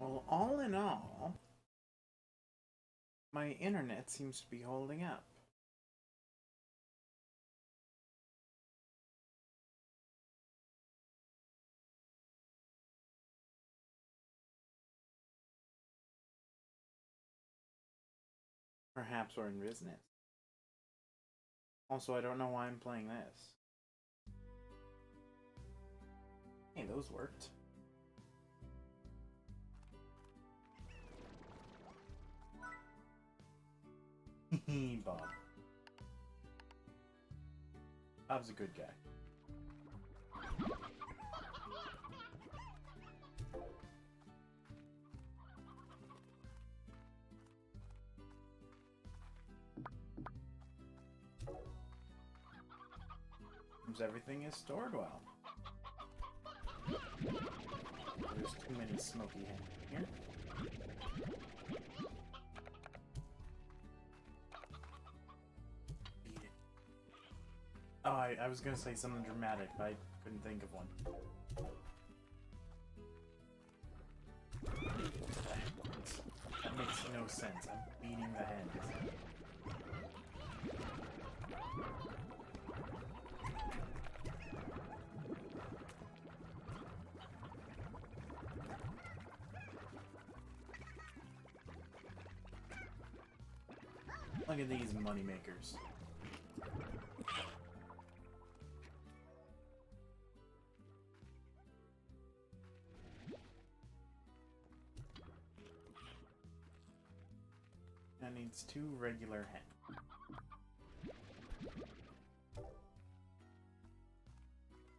Well, all in all, my internet seems to be holding up. Perhaps we're in business. Also, I don't know why I'm playing this. Hey, those worked. Bob. Bob's a good guy. Everything is stored well. There's too many smoky hens here. Beat it. Oh, I was gonna say something dramatic, but I couldn't think of one. That makes no sense. I'm beating the hens. Look at these money makers. That needs 2 regular hens.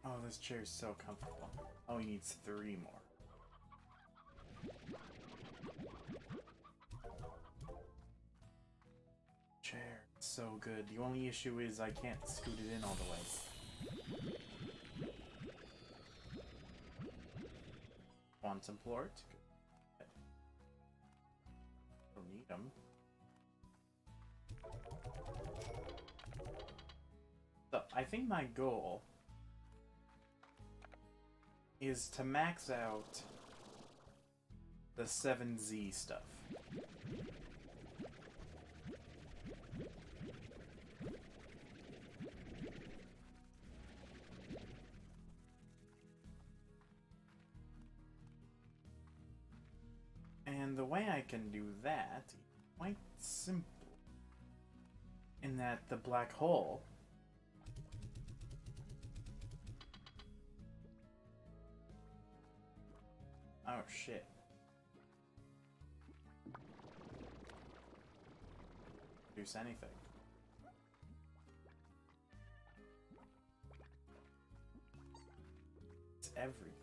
Oh, this chair is so comfortable. Oh, he needs 3 more. Chair, so good. The only issue is I can't scoot it in all the way. Quantum plort. Don't need them. So, I think my goal is to max out the 7Z stuff. And the way I can do that is quite simple. In that the black hole oh shit. Produce anything. It's everything.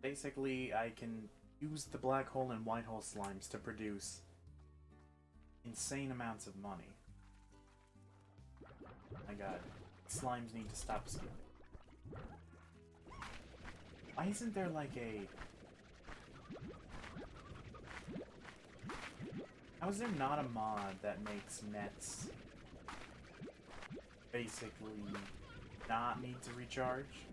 Basically, I can use the black hole and white hole slimes to produce insane amounts of money. My god, slimes need to stop skipping. Why isn't there like a... How is there not a mod that makes nets basically not need to recharge?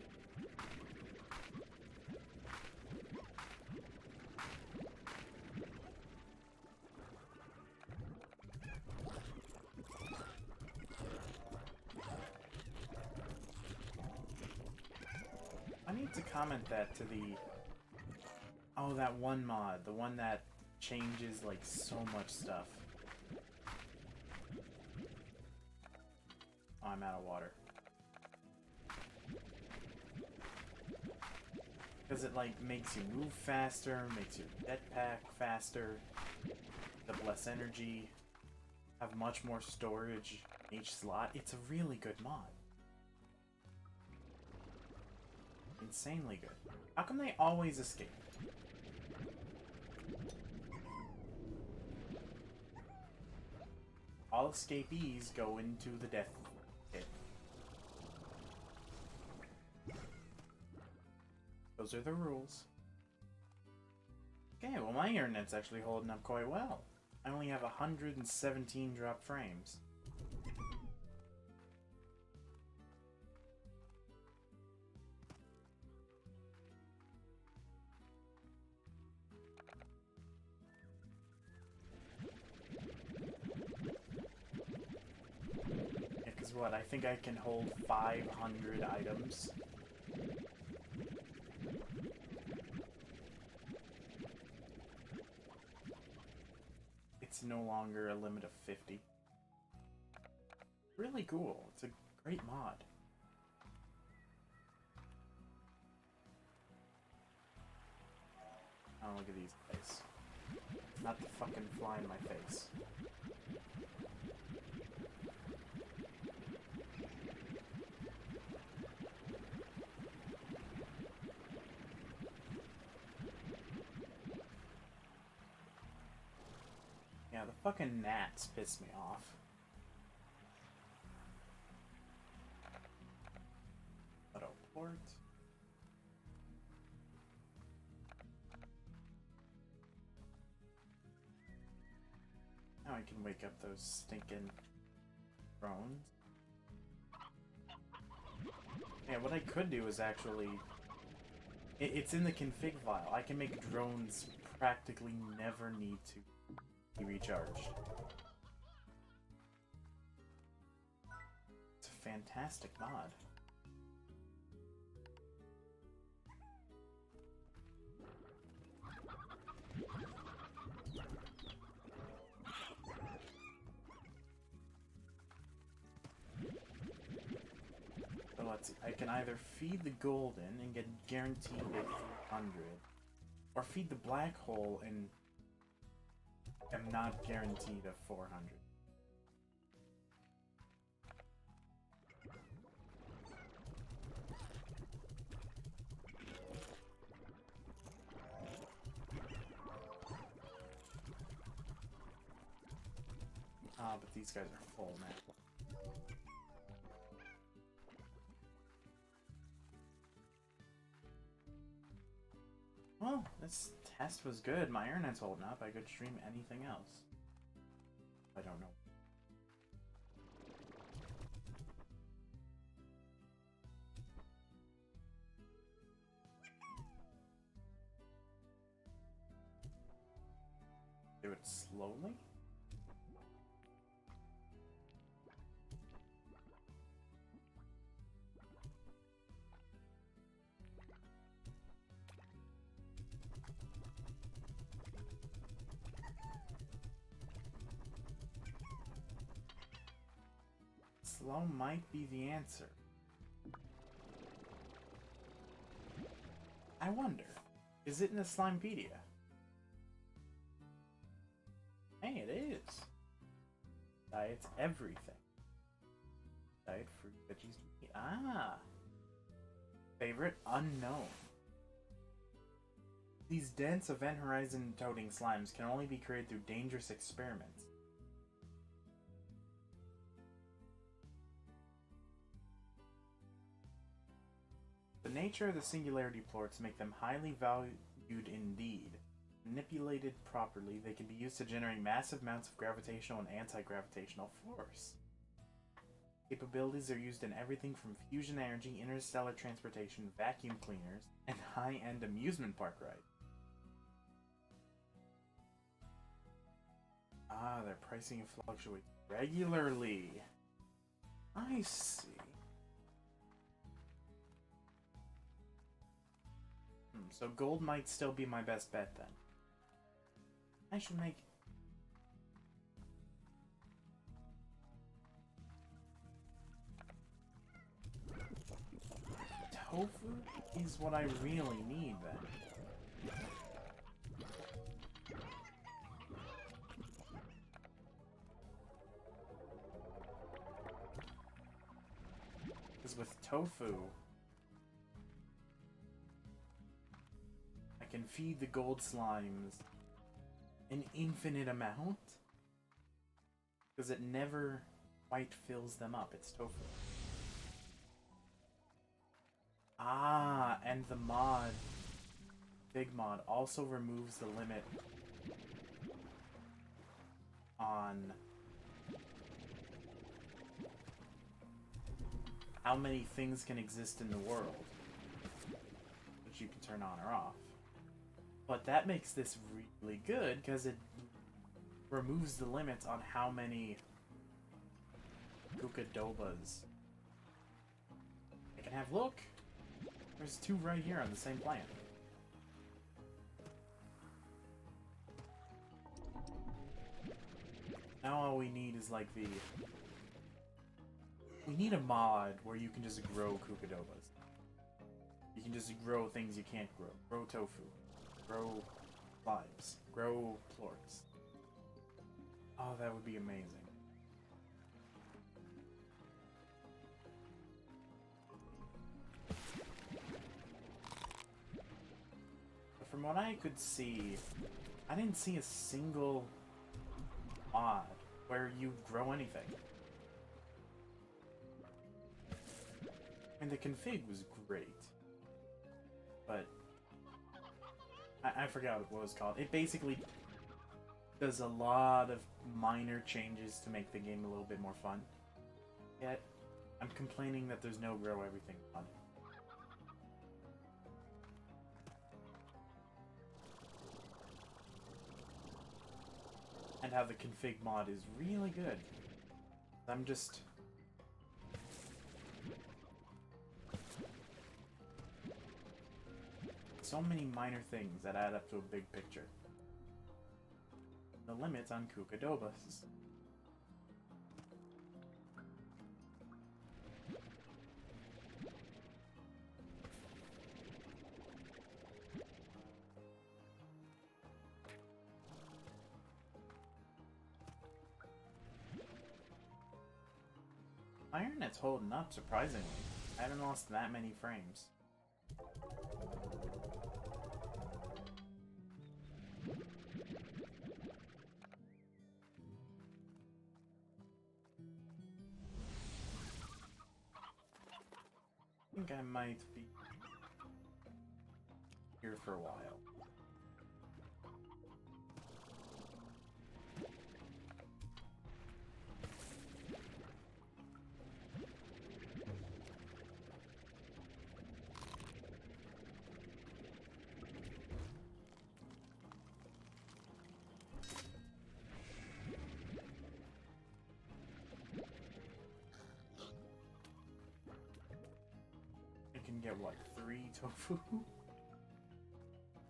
I need to comment that to the... Oh, that one mod. The one that changes, like, so much stuff. Oh, I'm out of water. Because it, like, makes you move faster, makes your jetpack faster, have less energy, have much more storage in each slot. It's a really good mod. Insanely good. How come they always escape? All escapees go into the death pit. Those are the rules. Okay, well my internet's actually holding up quite well. I only have 117 drop frames. is what? I think I can hold 500 items. It's no longer a limit of 50. Really cool. It's a great mod. Oh, look at these guys. Not the fucking fly in my face. Yeah, the fucking gnats piss me off. Auto port. Now I can wake up those stinking drones. Yeah, what I could do is actually... It's in the config file. I can make drones practically never need to be recharged. It's a fantastic mod. So let's see. I can either feed the golden and get guaranteed at 300, or feed the black hole and am not guaranteed a 400. Ah, but these guys are full now. Well, this test was good. My internet's holding up. I could stream anything else. I don't know. Do it slowly? Slow might be the answer. I wonder, is it in the Slimepedia? Hey, it is. Diet's everything. Diet, fruit, veggies, meat. Ah! Favorite, unknown. These dense event horizon toting slimes can only be created through dangerous experiments. The nature of the singularity plorts make them highly valued indeed. Manipulated properly, they can be used to generate massive amounts of gravitational and anti-gravitational force. Capabilities are used in everything from fusion energy, interstellar transportation, vacuum cleaners, and high-end amusement park rides. Ah, their pricing fluctuates regularly. I see. So gold might still be my best bet then. I should make... Tofu is what I really need then. Because with tofu, I can feed the gold slimes an infinite amount. Because it never quite fills them up. It's tofu. Ah, and the mod, big mod, also removes the limit on how many things can exist in the world, which you can turn on or off. But that makes this really good because it removes the limits on how many Kukadobas. I can have look. There's two right here on the same plant. Now all we need is like the... We need a mod where you can just grow Kukadobas. You can just grow things you can't grow. Grow tofu. Grow lives. Grow plorts. Oh, that would be amazing. But from what I could see, I didn't see a single mod where you grow anything. And the config was great. But I forgot what it was called. It basically does a lot of minor changes to make the game a little bit more fun. Yet, I'm complaining that there's no grow everything on it. And how the config mod is really good. I'm just... So many minor things that add up to a big picture. The limits on Kukadobas. Internet's holding up, surprisingly. I haven't lost that many frames. I think I might be here for a while. Get like 3 tofu. I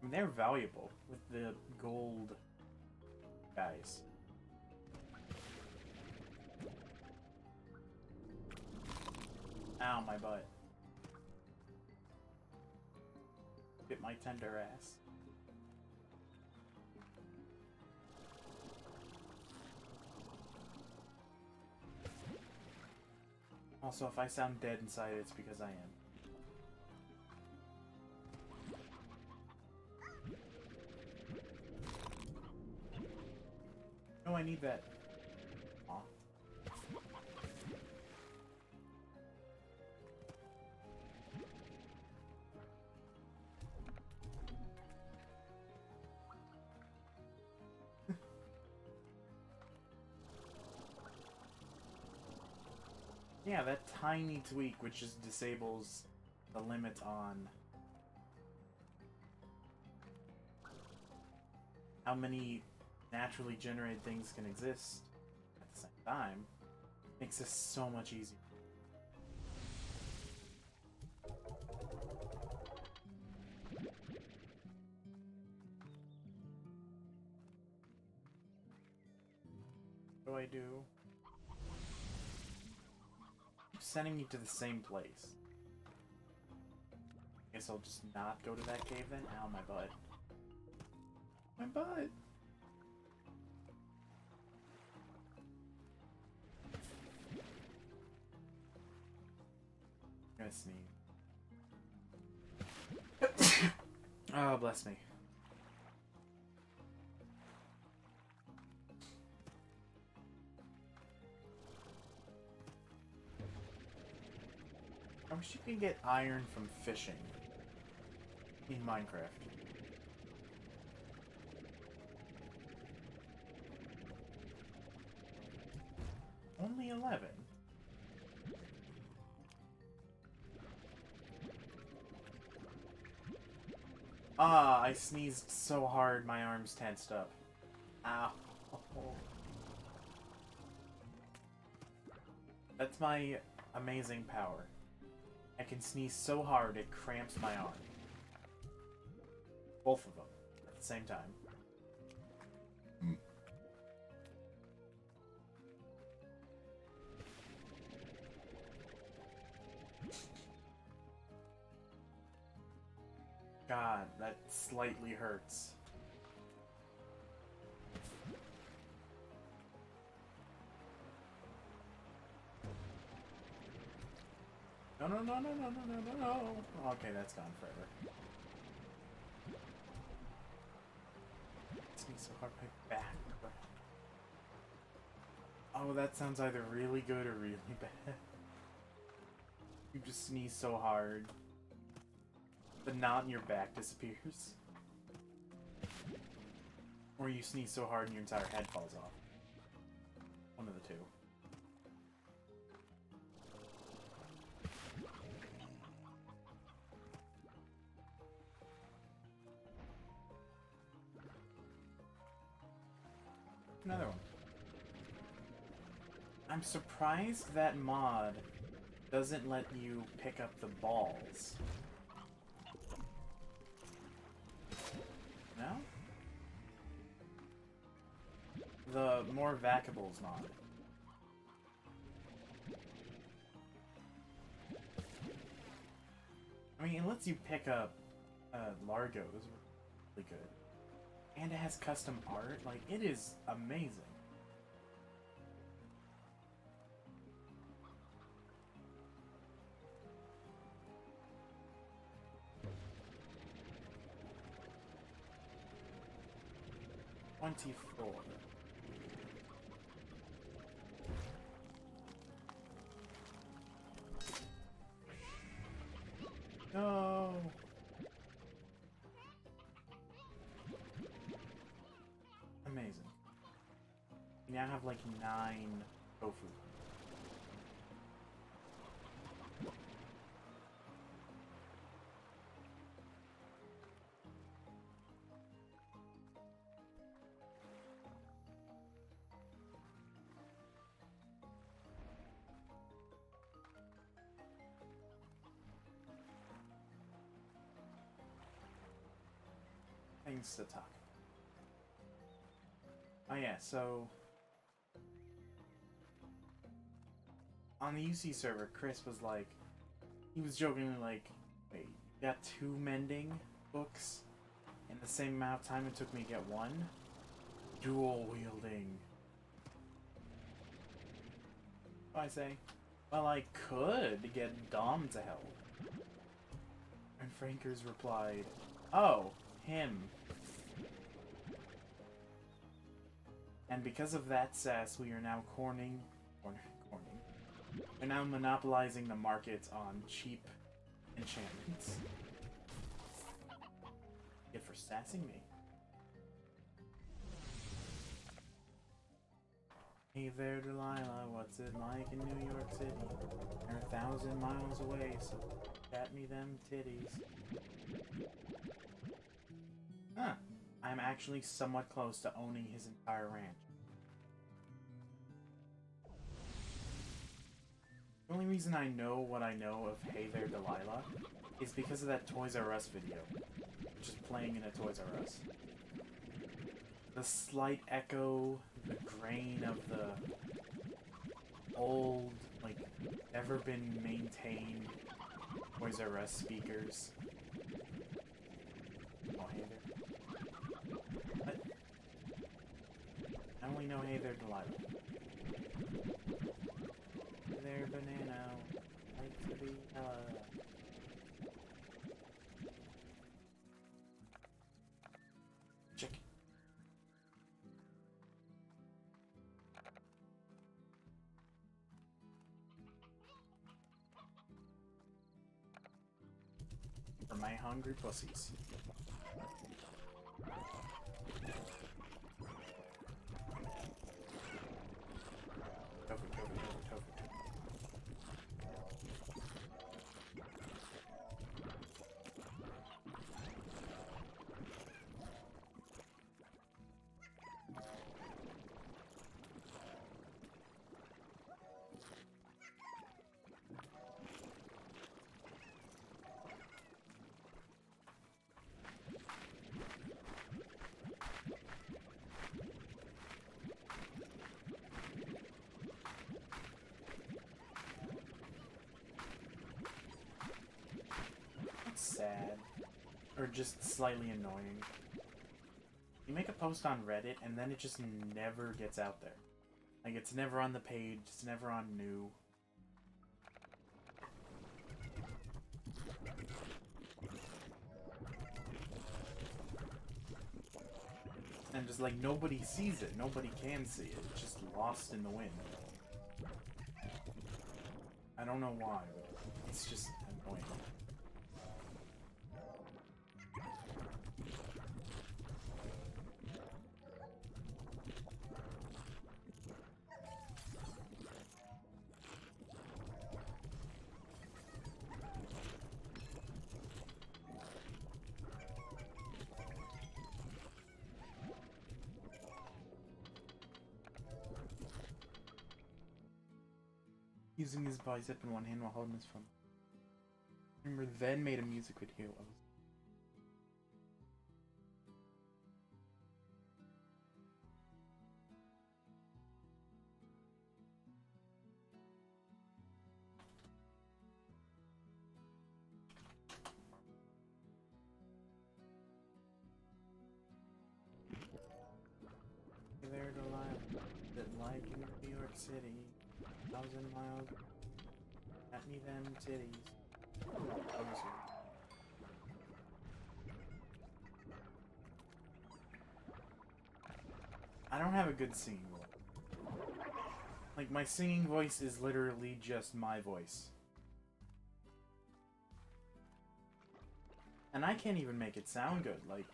mean, they're valuable with the gold guys. Ow, my butt. Bit my tender ass. Also, if I sound dead inside, it's because I am. No, I need that. Aw. Yeah, that tiny tweak which just disables the limit on how many naturally generated things can exist at the same time makes this so much easier. What do I do? Keep sending me to the same place. Guess I'll just not go to that cave then? Ow, my butt. My butt! I'm gonna sneeze. Oh, bless me. I wish you could get iron from fishing in Minecraft. Only 11. Ah, I sneezed so hard my arms tensed up. Ow. That's my amazing power. I can sneeze so hard it cramps my arm. Both of them at the same time. God, that slightly hurts. No, no, no, no, no, no, no, no, no. Okay, that's gone forever. Sneeze so hard my back. Oh, that sounds either really good or really bad. You just sneeze so hard. The knot in your back disappears. Or you sneeze so hard and your entire head falls off. One of the two. Another one. I'm surprised that mod doesn't let you pick up the balls. No? The more Vacables mod. I mean, it lets you pick up Largos, really good. And it has custom art. Like, it is amazing. $24. No. Amazing. We now have like 9 tofu. Things to talk. Oh yeah, so on the UC server, Chris was like, he was jokingly like, wait, you got 2 mending books in the same amount of time it took me to get 1? Dual wielding. I say, well, I could get Dom to help. And Frankers replied, oh, him. And because of that sass, we are now corning. We're now monopolizing the market on cheap enchantments. Good for sassing me. Hey there, Delilah. What's it like in New York City? You're 1,000 miles away, so chat me them titties. Huh. I'm actually somewhat close to owning his entire ranch. The only reason I know what I know of Hey There, Delilah is because of that Toys R Us video, which is playing in a Toys R Us. The slight echo, the grain of the old, like, never been maintained Toys R Us speakers. Oh, hey there. What? I only know Hey There, Delilah. Hey there, banana. Like to be, chicken. For my hungry pussies. Tofu, tofu, tofu, tofu. just slightly annoying. You make a post on Reddit, and then it just never gets out there. Like, it's never on the page, it's never on new. And just, like, nobody sees it, nobody can see it. It's just lost in the wind. I don't know why, but it's just annoying. Using his bicep in one hand while holding his phone. Remember, then made a music video of there to live that like in New York City, 1,000 miles. At me them titties. I don't have a good singing voice. Like, my singing voice is literally just my voice. And I can't even make it sound good, like...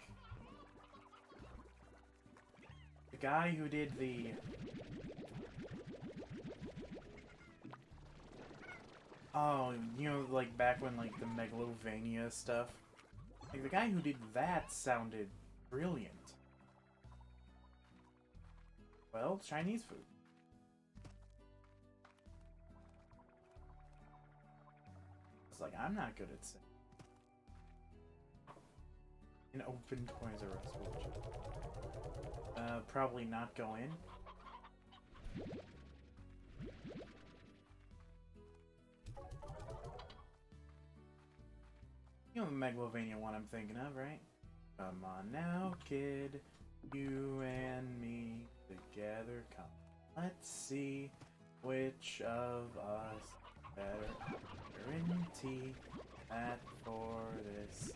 The guy who did the... Oh, you know, like, back when, like, the Megalovania stuff? Like, the guy who did that sounded brilliant. Well, Chinese food. It's like, I'm not good at singing. An open Toys R Us watch. Probably not go in. You know the Megalovania one I'm thinking of, right? Come on now, kid. You and me together, come. Let's see which of us better guarantee that for this.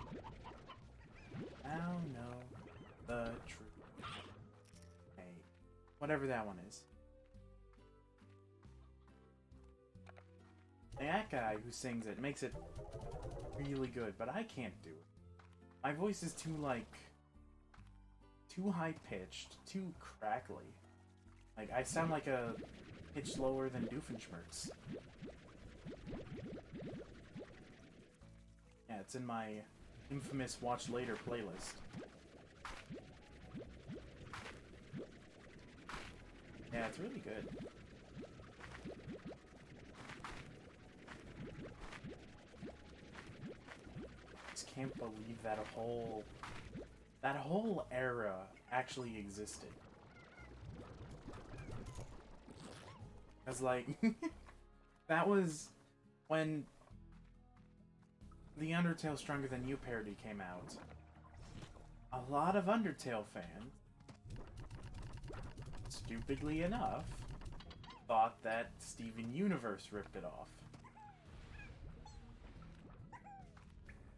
Now know the truth. Hey, whatever that one is. That guy who sings it makes it really good, but I can't do it. My voice is too, like, too high-pitched, too crackly. Like, I sound like a pitch lower than Doofenshmirtz. Yeah, it's in my infamous Watch Later playlist. Yeah, it's really good. I can't believe that whole era actually existed. Cause like that was when the Undertale Stronger Than You parody came out. A lot of Undertale fans, stupidly enough, thought that Steven Universe ripped it off.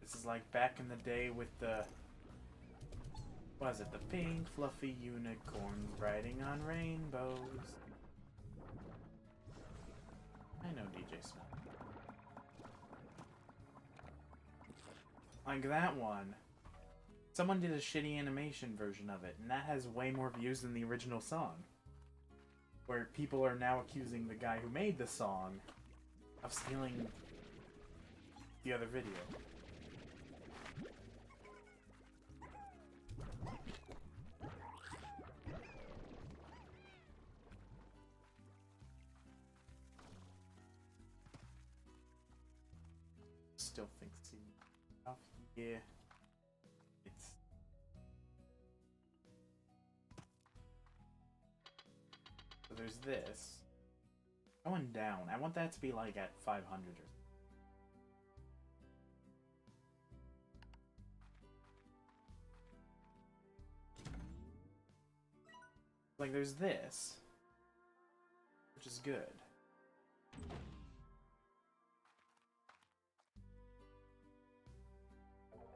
This is like back in the day with the... What was it? The pink fluffy unicorns riding on rainbows. I know DJ Smith. Like that one. Someone did a shitty animation version of it, and that has way more views than the original song. Where people are now accusing the guy who made the song of stealing the other video. Still think off. Yeah. It's so there's this. Going down. I want that to be like at 500 or Like, there's this, which is good.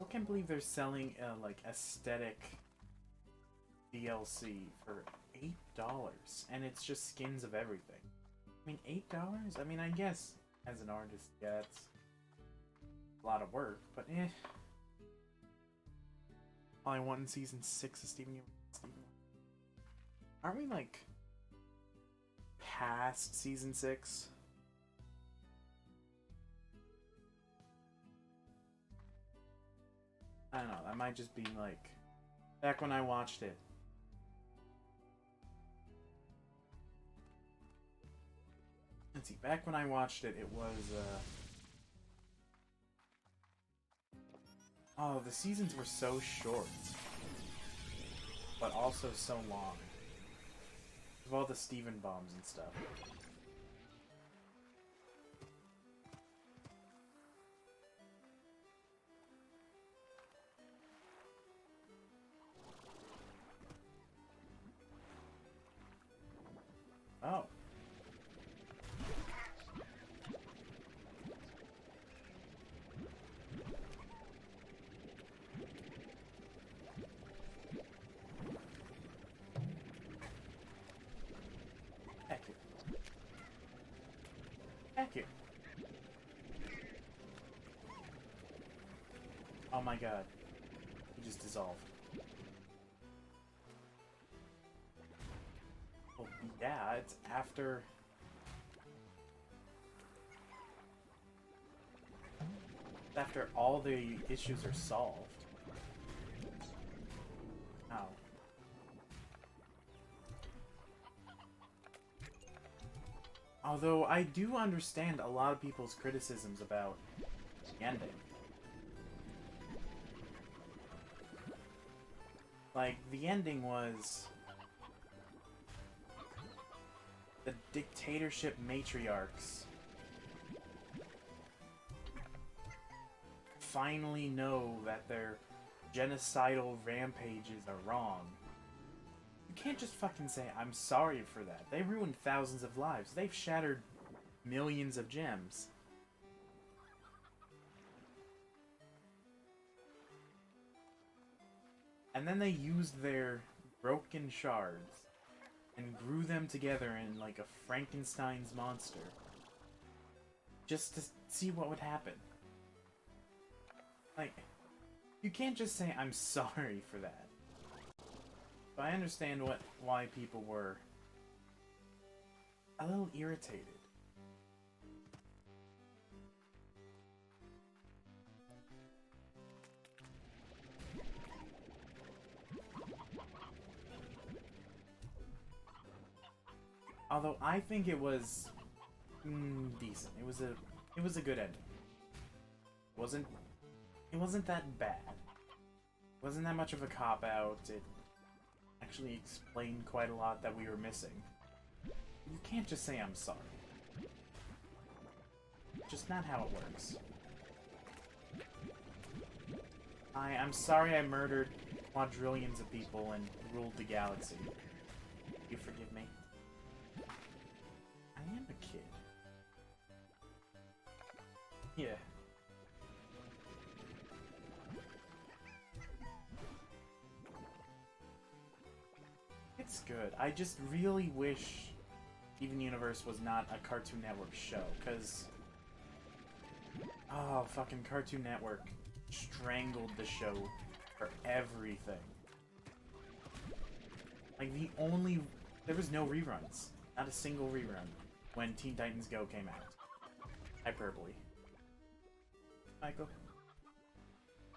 I can't believe they're selling like aesthetic DLC for $8, and it's just skins of everything. I mean, $8? I mean, I guess as an artist, yeah, it's a lot of work, but eh. All I want in season 6 is Steven Universe. Aren't we like past season 6? I don't know, that might just be like back when I watched it. Let's see, back when I watched it, it was oh, the seasons were so short, but also so long. Of all the Steven bombs and stuff. Oh. Heck you. Heck you. Oh my god. He just dissolved. Oh, yeah, it's after... after all the issues are solved. Ow. Although I do understand a lot of people's criticisms about the ending. Like, the ending was... the dictatorship matriarchs finally know that their genocidal rampages are wrong. You can't just fucking say, I'm sorry for that. They ruined thousands of lives. They've shattered millions of gems. And then they used their broken shards and grew them together in like a Frankenstein's monster. Just to see what would happen. Like, you can't just say, I'm sorry for that. But I understand why people were a little irritated. Although I think it was decent. It was a good ending. It wasn't that bad. It wasn't that much of a cop-out. It actually explained quite a lot that we were missing. You can't just say I'm sorry. Just not how it works. I'm sorry I murdered quadrillions of people and ruled the galaxy. You forgive me? I am a kid. Yeah. It's good. I just really wish Steven Universe was not a Cartoon Network show, because... oh, fucking Cartoon Network strangled the show for everything. Like, there was no reruns. Not a single rerun when Teen Titans Go came out. Hyperbole. Michael?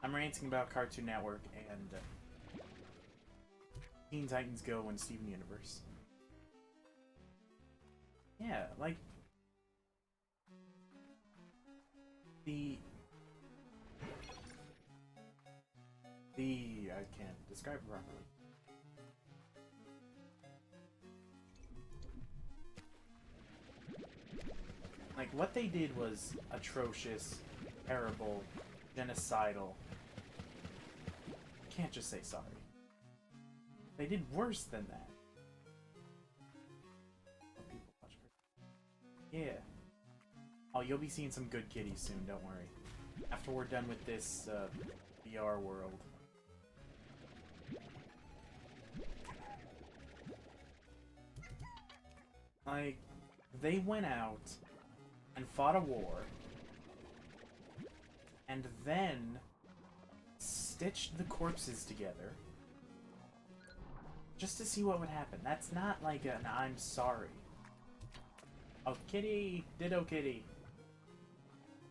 I'm ranting about Cartoon Network and Teen Titans Go and Steven Universe. Yeah, like... I can't describe it properly. Like, what they did was atrocious, terrible, genocidal. Can't just say sorry. They did worse than that. Yeah. Oh, you'll be seeing some good kitties soon, don't worry. After we're done with this VR world. Like, they went out and fought a war, and then stitched the corpses together just to see what would happen. That's not like an I'm sorry. Oh, kitty! Ditto kitty!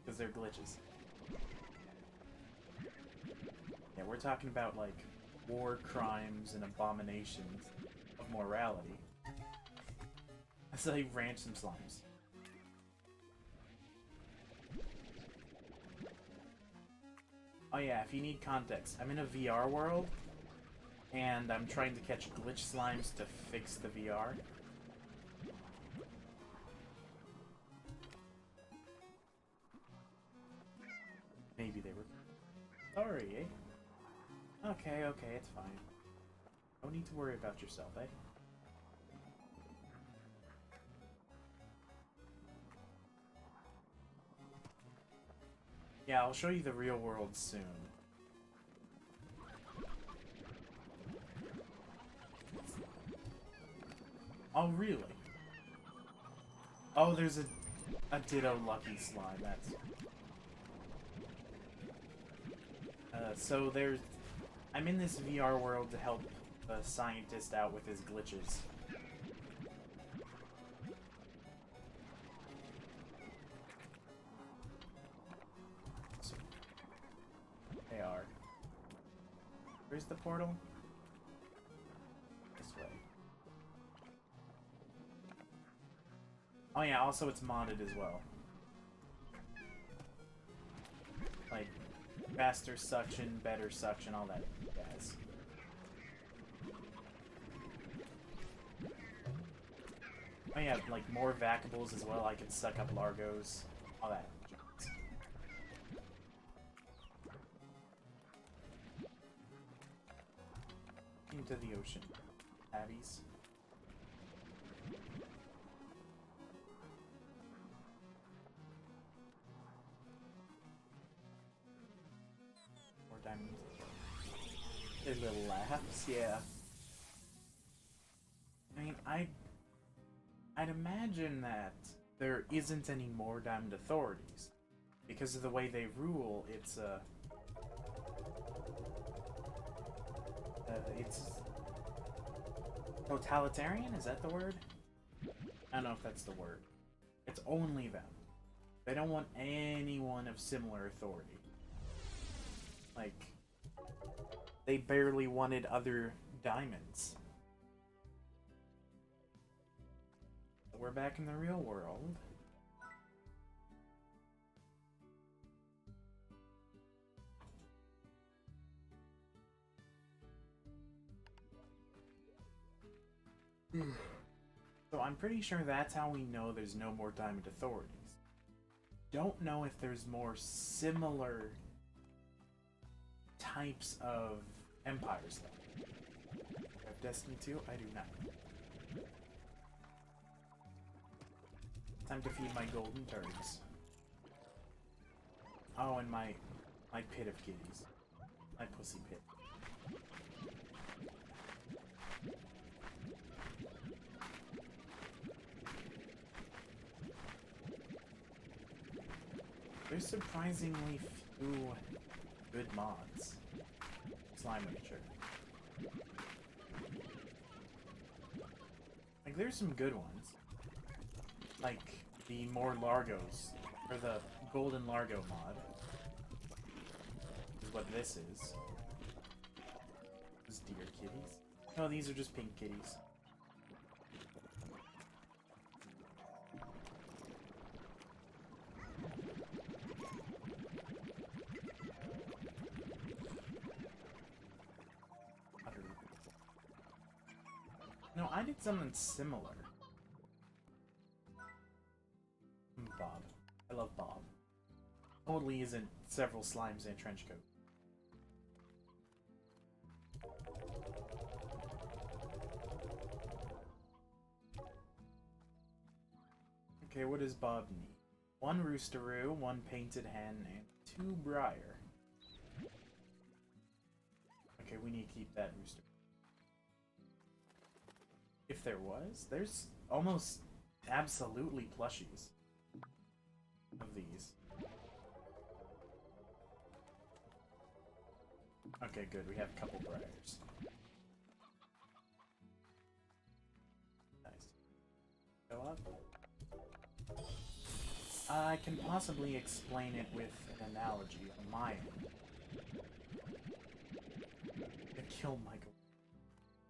Because they're glitches. Yeah, we're talking about, like, war crimes and abominations of morality. So they ranch some slimes. Oh yeah, if you need context, I'm in a VR world, and I'm trying to catch glitch slimes to fix the VR. Maybe they were... Sorry, eh? Okay, okay, it's fine. No need to worry about yourself, eh? Yeah, I'll show you the real world soon. Oh, really? Oh, there's a Ditto Lucky Slime, that's... so there's... I'm in this VR world to help the scientist out with his glitches. So, they are. Where's the portal? This way. Oh yeah, also it's modded as well. Like, faster suction, better suction, all that jazz. Oh yeah, like more vaccables as well. I can suck up Largos, all that jazz. Into the ocean, Abbies. More diamonds. Their little laughs, yeah. I mean, I'd imagine that there isn't any more Diamond Authorities. Because of the way they rule, it's totalitarian? Is that the word? I don't know if that's the word. It's only them. They don't want anyone of similar authority. Like, they barely wanted other diamonds. We're back in the real world. So I'm pretty sure that's how we know there's no more Diamond Authorities. Don't know if there's more similar types of empires though. I have Destiny 2? I do not. Time to feed my golden turds. Oh, and my pit of kitties. My pussy pit. There's surprisingly few good mods. Slime Nature. Like, there's some good ones. Like, the more Largos, or the Golden Largo mod. Is what this is. These deer kitties. No, these are just pink kitties. No, I did something similar. Bob. I love Bob. Totally isn't several slimes in a trench coat. Okay, what does Bob need? 1 roosteroo, 1 painted hen, and 2 briar. Okay, we need to keep that rooster. If there was, there's almost absolutely plushies of these. Okay, good. We have a couple briars. Nice. Go up. I can possibly explain it with an analogy on my end. To kill Michael.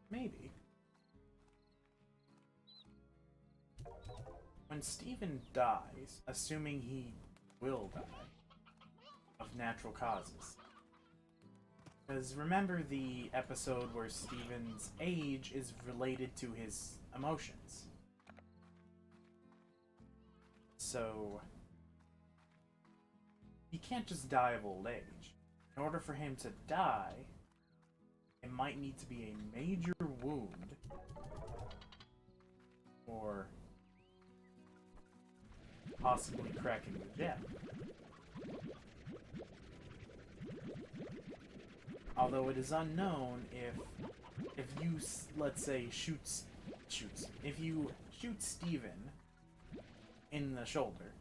Maybe. When Steven dies, assuming he will die of natural causes. Because remember the episode where Steven's age is related to his emotions. So, he can't just die of old age. In order for him to die, it might need to be a major wound, or possibly cracking the gem. Although it is unknown if you, let's say, if you shoot Steven in the shoulder,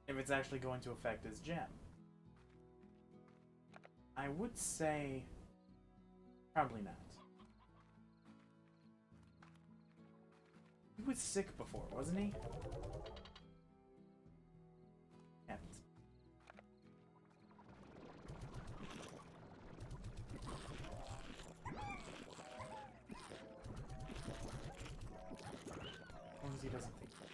if it's actually going to affect his gem. I would say probably not. He was sick before, wasn't he? Can't. As long as he doesn't think that.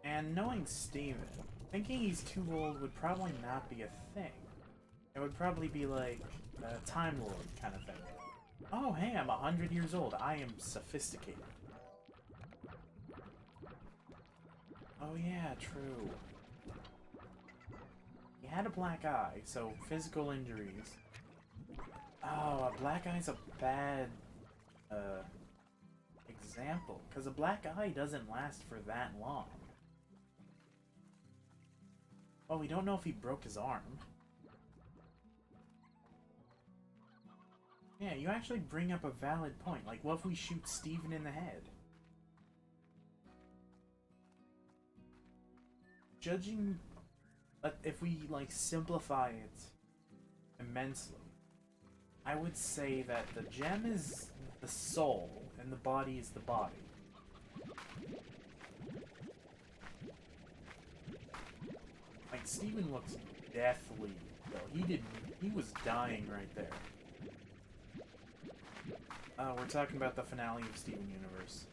And knowing Steven, thinking he's too old would probably not be a thing. It would probably be like a Time Lord kind of thing. Oh, hey, I'm 100 years old. I am sophisticated. Oh yeah, true. He had a black eye, so physical injuries. Oh, a black eye's a bad example, because a black eye doesn't last for that long. Oh, we don't know if he broke his arm. Yeah, you actually bring up a valid point. Like, what if we shoot Steven in the head? Judging... if we, like, simplify it immensely, I would say that the gem is the soul, and the body is the body. Like, Steven looks deathly, though. He was dying right there. We're talking about the finale of Steven Universe.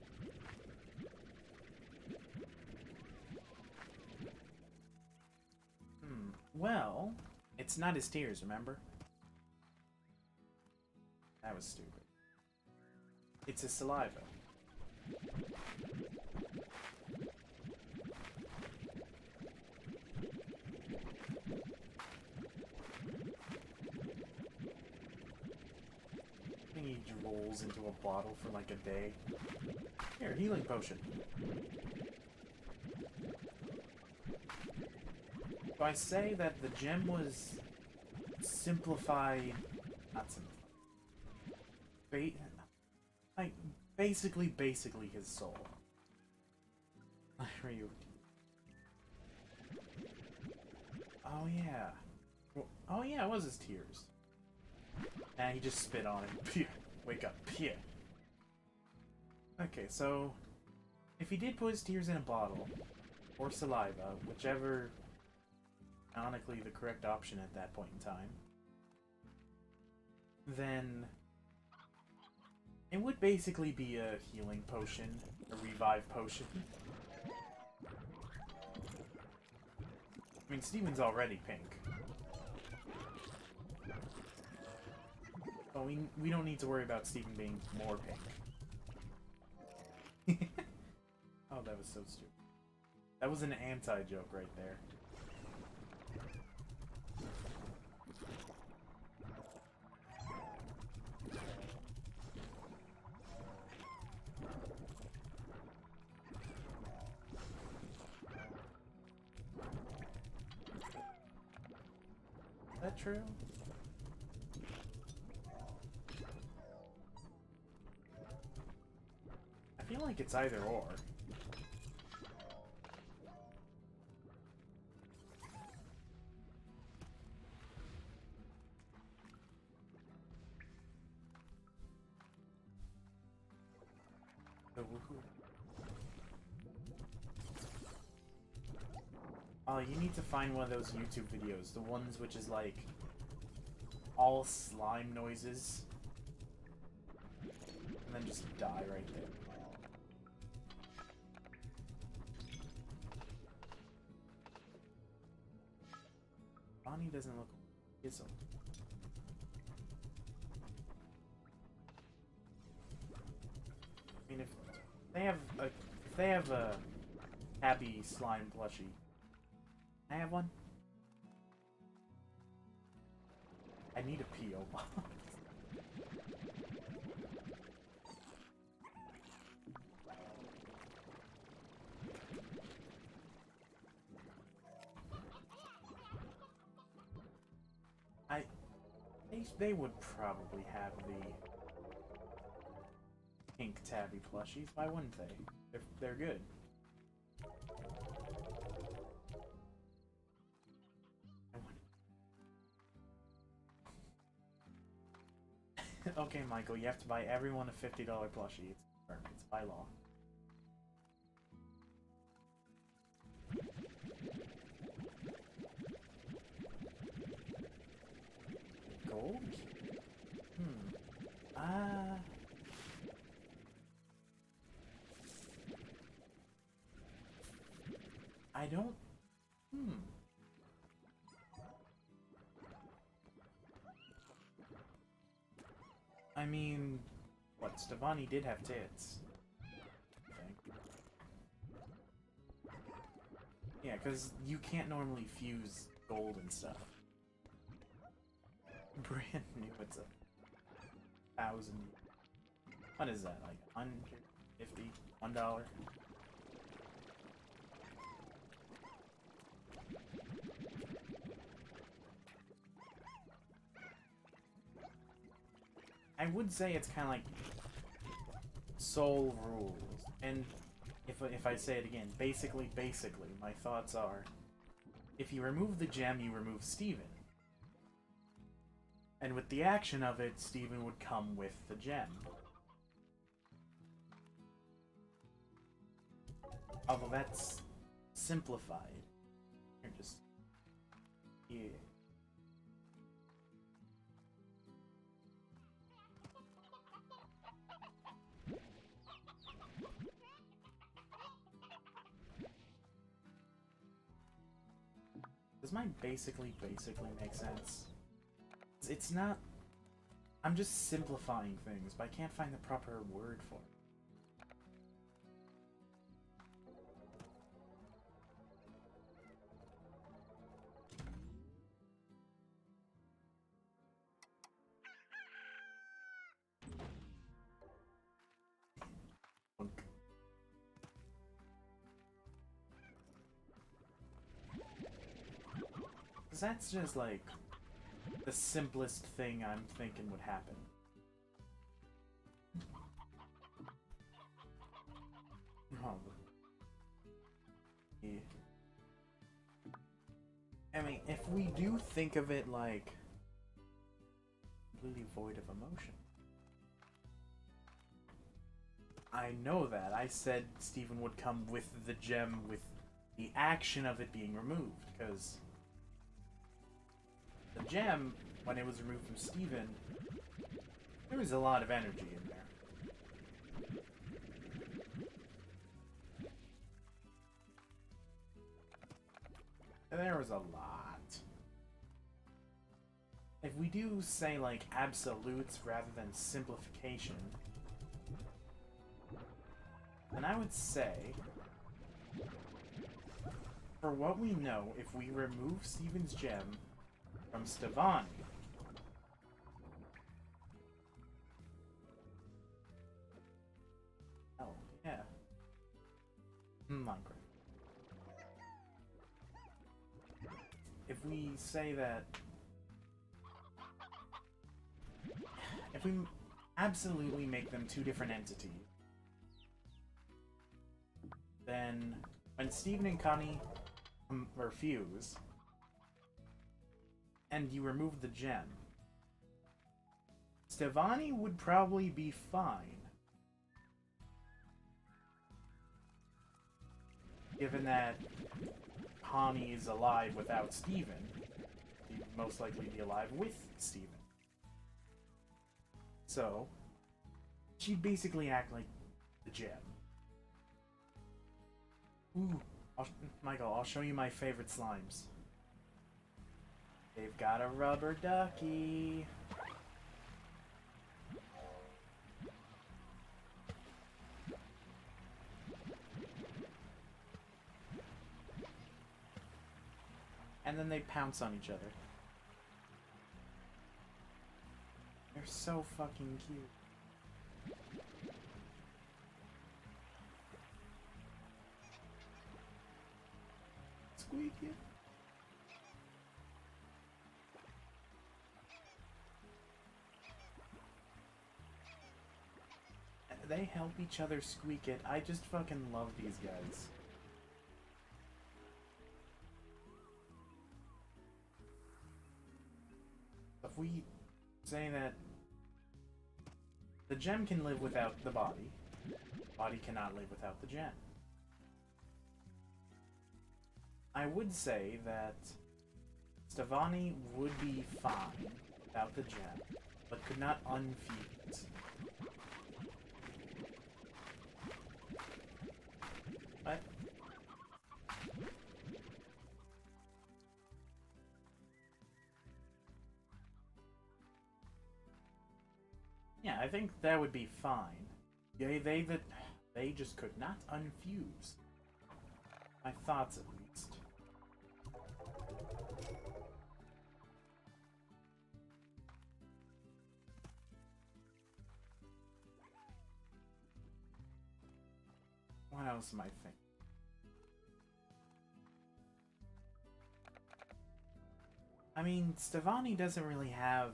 Well, it's not his tears, remember? That was stupid. It's his saliva. He rolls into a bottle for like a day. Here, healing potion. So I say that the gem was simplified, not simplified, like basically his soul. Oh yeah. Oh yeah, it was his tears. And he just spit on him. Phew. Wake up. Phew. Okay, so if he did put his tears in a bottle, or saliva, whichever canonically the correct option at that point in time, then it would basically be a healing potion, a revive potion. I mean, Steven's already pink. But we don't need to worry about Steven being more pink. Oh, that was so stupid. That was an anti-joke right there. that true? I feel like it's either or. Oh, you need to find one of those YouTube videos, the ones which is like all slime noises, and then just die right there. Bonnie doesn't look Gizzle. I mean, if they have a Abby slime plushie, can I have one? I need a P.O. box. They would probably have the pink tabby plushies. Why wouldn't they? They're good. Okay, Michael, you have to buy everyone a $50 plushie. It's by law. Gold? I don't... I mean... What, Stevani did have tits. I think. Yeah, because you can't normally fuse gold and stuff. Brand new, it's $1,000. What is that, like $150? $1? I would say it's kind of like soul rules, and if I say it again, basically, my thoughts are, if you remove the gem, you remove Steven. And with the action of it, Steven would come with the gem. Although that's simplified. You're just... Yeah. Does mine basically make sense? It's not... I'm just simplifying things, but I can't find the proper word for it. Because that's just like the simplest thing I'm thinking would happen. Oh. Yeah. I mean, if we do think of it like completely void of emotion. I know that. I said Steven would come with the gem with the action of it being removed, because the gem, when it was removed from Steven, there was a lot of energy in there. There was a lot. If we do say, like, absolutes rather than simplification, then I would say, for what we know, if we remove Steven's gem from Stevani, oh, yeah. Minecraft. If we say that if we absolutely make them two different entities, then when Steven and Connie fuse, and you remove the gem, Stevani would probably be fine. Given that Connie is alive without Steven, he'd most likely be alive with Steven. So, she'd basically act like the gem. Ooh, Michael, I'll show you my favorite slimes. They've got a rubber ducky. And then they pounce on each other. They're so fucking cute. Squeaky. They help each other squeak it. I just fucking love these guys. If we say that the gem can live without the body cannot live without the gem. I would say that Stevani would be fine without the gem, but could not unfuse. What? Yeah, I think that would be fine. Yeah, they just could not unfuse. My thoughts, at least. What else am I thinking? I mean, Stevani doesn't really have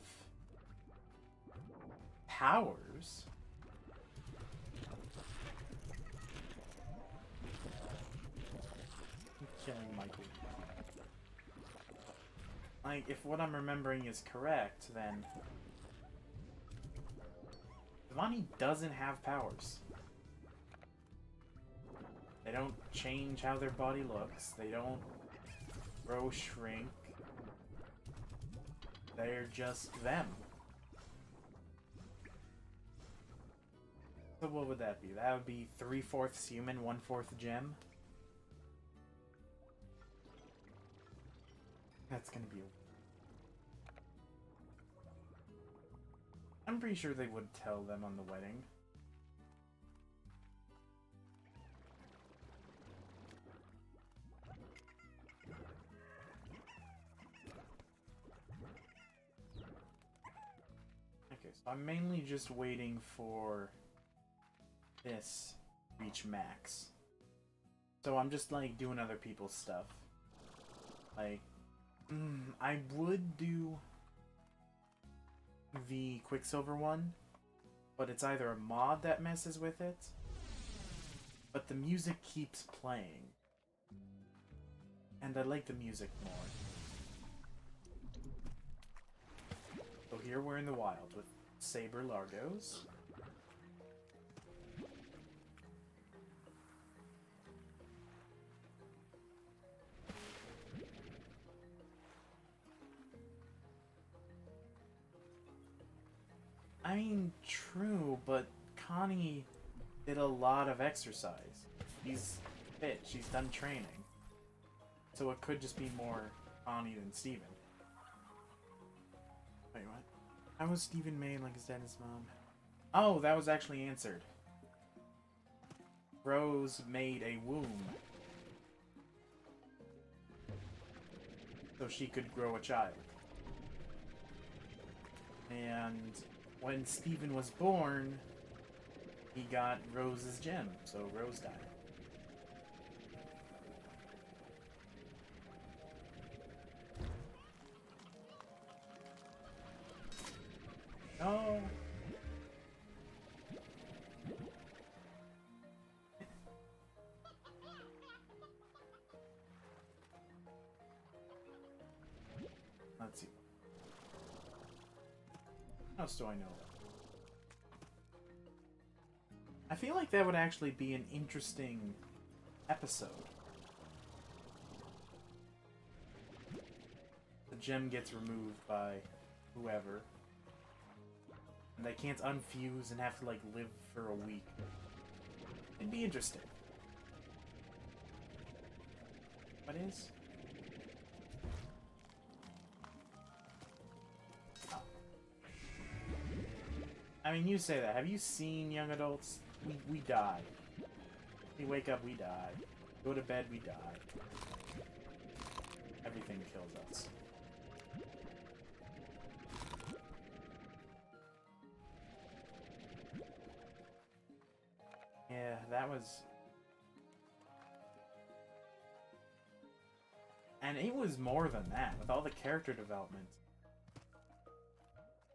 powers. I'm killing Michael. Like, if what I'm remembering is correct, then Stevani doesn't have powers. They don't change how their body looks. They don't grow, shrink. They're just them. So what would that be? That would be 3/4 human, 1/4 gem? That's gonna be... I'm pretty sure they would tell them on the wedding. Okay, so I'm mainly just waiting for this reach max. So I'm just like doing other people's stuff. Like, I would do the Quicksilver one, but it's either a mod that messes with it, but the music keeps playing. And I like the music more. So here we're in the wild with Saber Largos. I mean, true, but Connie did a lot of exercise. She's fit, she's done training. So it could just be more Connie than Steven. Wait, what? How was Steven made like his dad and his mom? Oh, that was actually answered. Rose made a womb. So she could grow a child. And when Steven was born, he got Rose's gem, so Rose died. Oh, What else do I know about? I feel like that would actually be an interesting episode. The gem gets removed by whoever. And they can't unfuse and have to, like, live for a week. It'd be interesting. What is? Oh. I mean, you say that. Have you seen young adults? We die. We wake up, we die. Go to bed, we die. Everything kills us. Yeah, that was... And it was more than that, with all the character development.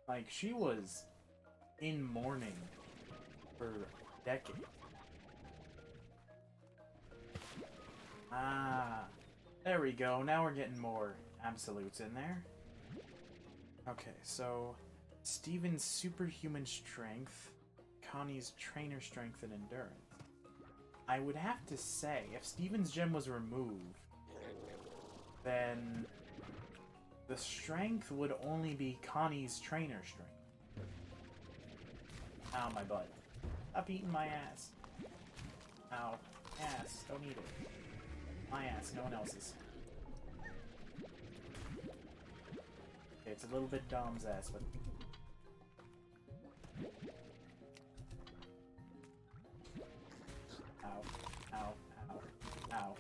Like, she was in mourning for decades. Ah, there we go. Now we're getting more absolutes in there. Okay, so Steven's superhuman strength, Connie's trainer strength and endurance. I would have to say, if Steven's gem was removed, then the strength would only be Connie's trainer strength. Ow, my butt. Stop eating my ass. Ow. Ass. Don't eat it. My ass, no one else's. Okay, it's a little bit Dom's ass, but... Ow. Ow. Ow. Ow.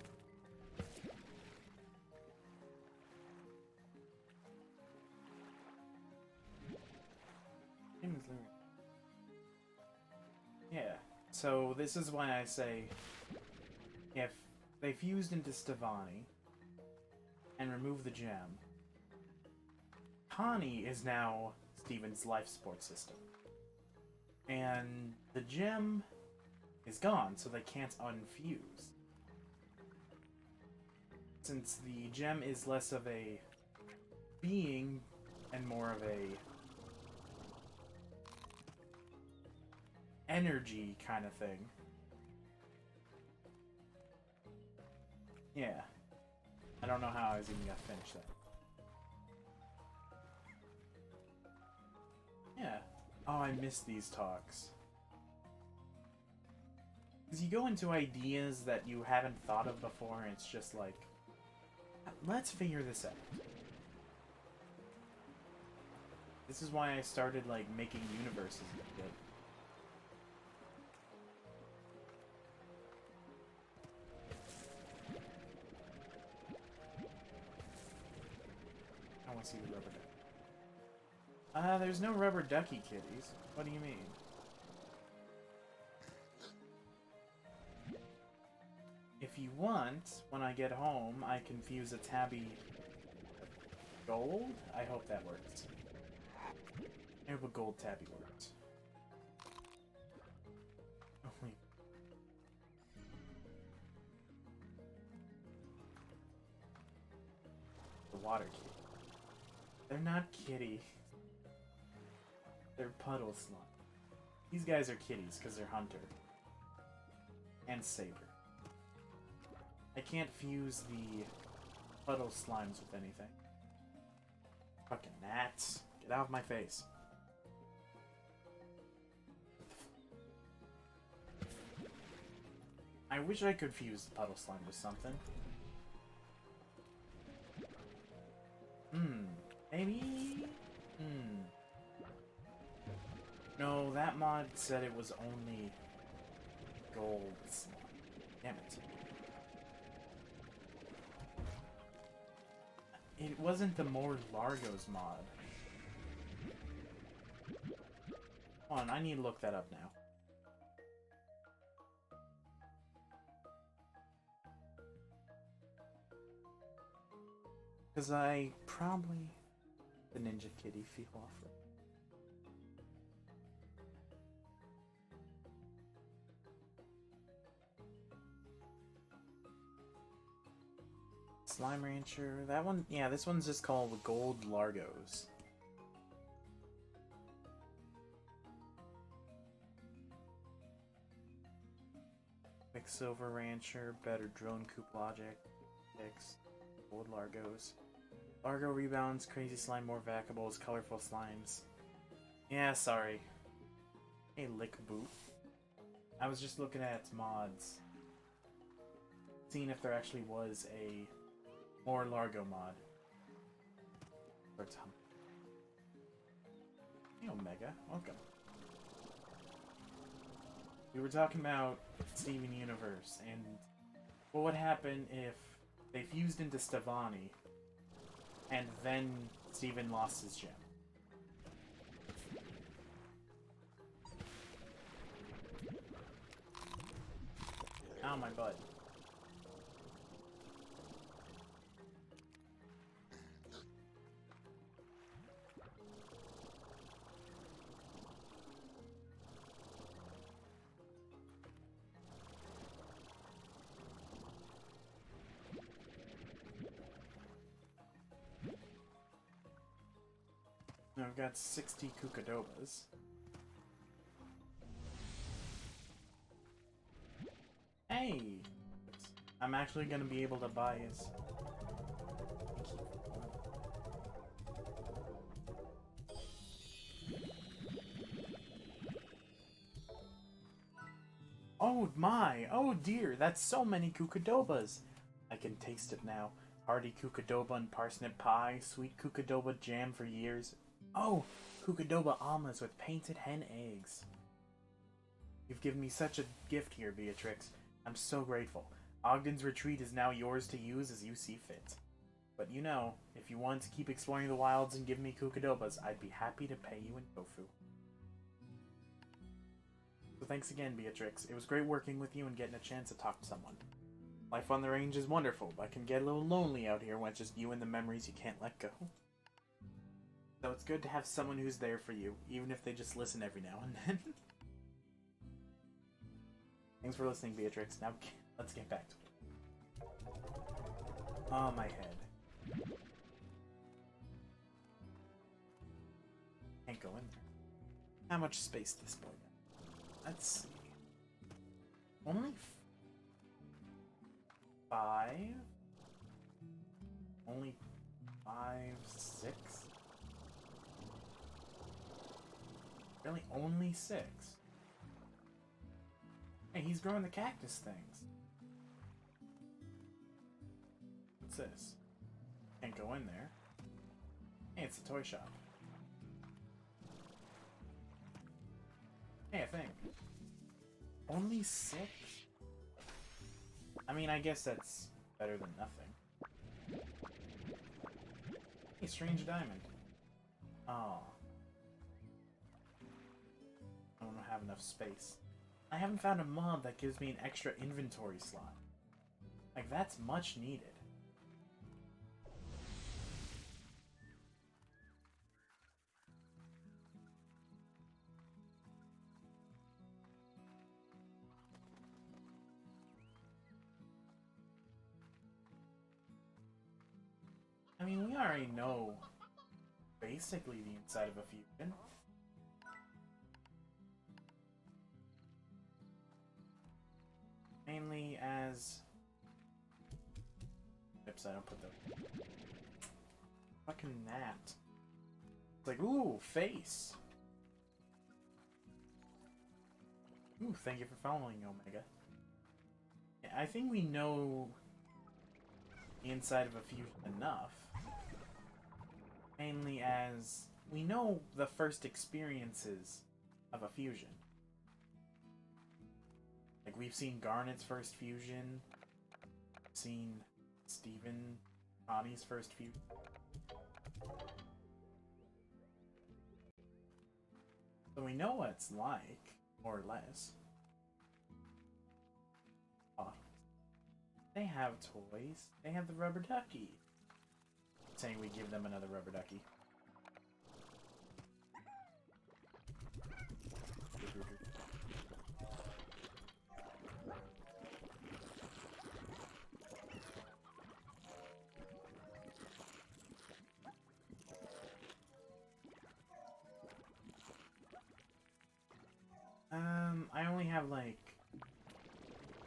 Yeah, so this is why I say if they fused into Stevani and removed the gem, Connie is now Steven's life support system. And the gem is gone, so they can't unfuse. Since the gem is less of a being and more of a energy kind of thing. Yeah. I don't know how I was even gonna finish that. Yeah. Oh, I missed these talks. Because you go into ideas that you haven't thought of before, and it's just like, let's figure this out. This is why I started, like, making universes and shit. I want to see the rubber duck. There's no rubber ducky kitties. What do you mean? If you want, when I get home, I can fuse a tabby gold? I hope that works. I hope a gold tabby works. Oh, wait. The water kitty. They're not kitty. They're puddle slime. These guys are kitties because they're hunter. And saber. I can't fuse the puddle slimes with anything. Fucking gnats. Get out of my face. I wish I could fuse the puddle slime with something. Maybe? No, that mod said it was only gold slime. Damn it. It wasn't the more Largos mod. Hold on, I need to look that up now. Because I probably... The Ninja Kitty feel off. Slime Rancher, that one, yeah, this one's just called Gold Largos. Quicksilver Rancher, better drone coop logic, X, old Largos. Largo rebounds, crazy slime, more vackables, colorful slimes. Yeah, sorry. Hey, lick boot. I was just looking at mods, seeing if there actually was a more Largo mod. Hey, Omega, welcome. We were talking about Steven Universe and what would happen if they fused into Stevani and then Steven lost his gem. Ow, my butt. Now I've got 60 Kukadobas. Hey! I'm actually gonna be able to buy his... Oh my! Oh dear! That's so many Kukadobas! I can taste it now. Hearty Kukadoba and parsnip pie, sweet Kukadoba jam for years. Oh! Kukadoba almonds with painted hen eggs. You've given me such a gift here, Beatrix. I'm so grateful. Ogden's retreat is now yours to use as you see fit. But you know, if you want to keep exploring the wilds and give me Kukadobas, I'd be happy to pay you in tofu. So thanks again, Beatrix. It was great working with you and getting a chance to talk to someone. Life on the range is wonderful, but can get a little lonely out here when it's just you and the memories you can't let go. So it's good to have someone who's there for you, even if they just listen every now and then. Thanks for listening, Beatrix. Now, let's get back to it. Oh, my head. Can't go in there. How much space this boy got? Let's see. Only 5? Only 5, 6? Really? Only 6? Hey, he's growing the cactus things. What's this? Can't go in there. Hey, it's a toy shop. Hey, a thing. Only 6? I mean, I guess that's better than nothing. Hey, strange diamond. Oh. I don't have enough space. I haven't found a mod that gives me an extra inventory slot. Like, that's much needed. I mean, we already know basically the inside of a fusion. Mainly as... Oops, I don't put the... Fucking that. It's like, ooh, face! Ooh, thank you for following, Omega. Yeah, I think we know the inside of a fusion enough. Mainly as we know the first experiences of a fusion. Like, we've seen Garnet's first fusion, seen Steven Connie's first fusion. So we know what it's like, more or less. Oh. They have toys. They have the rubber ducky. Saying we give them another rubber ducky. I only have like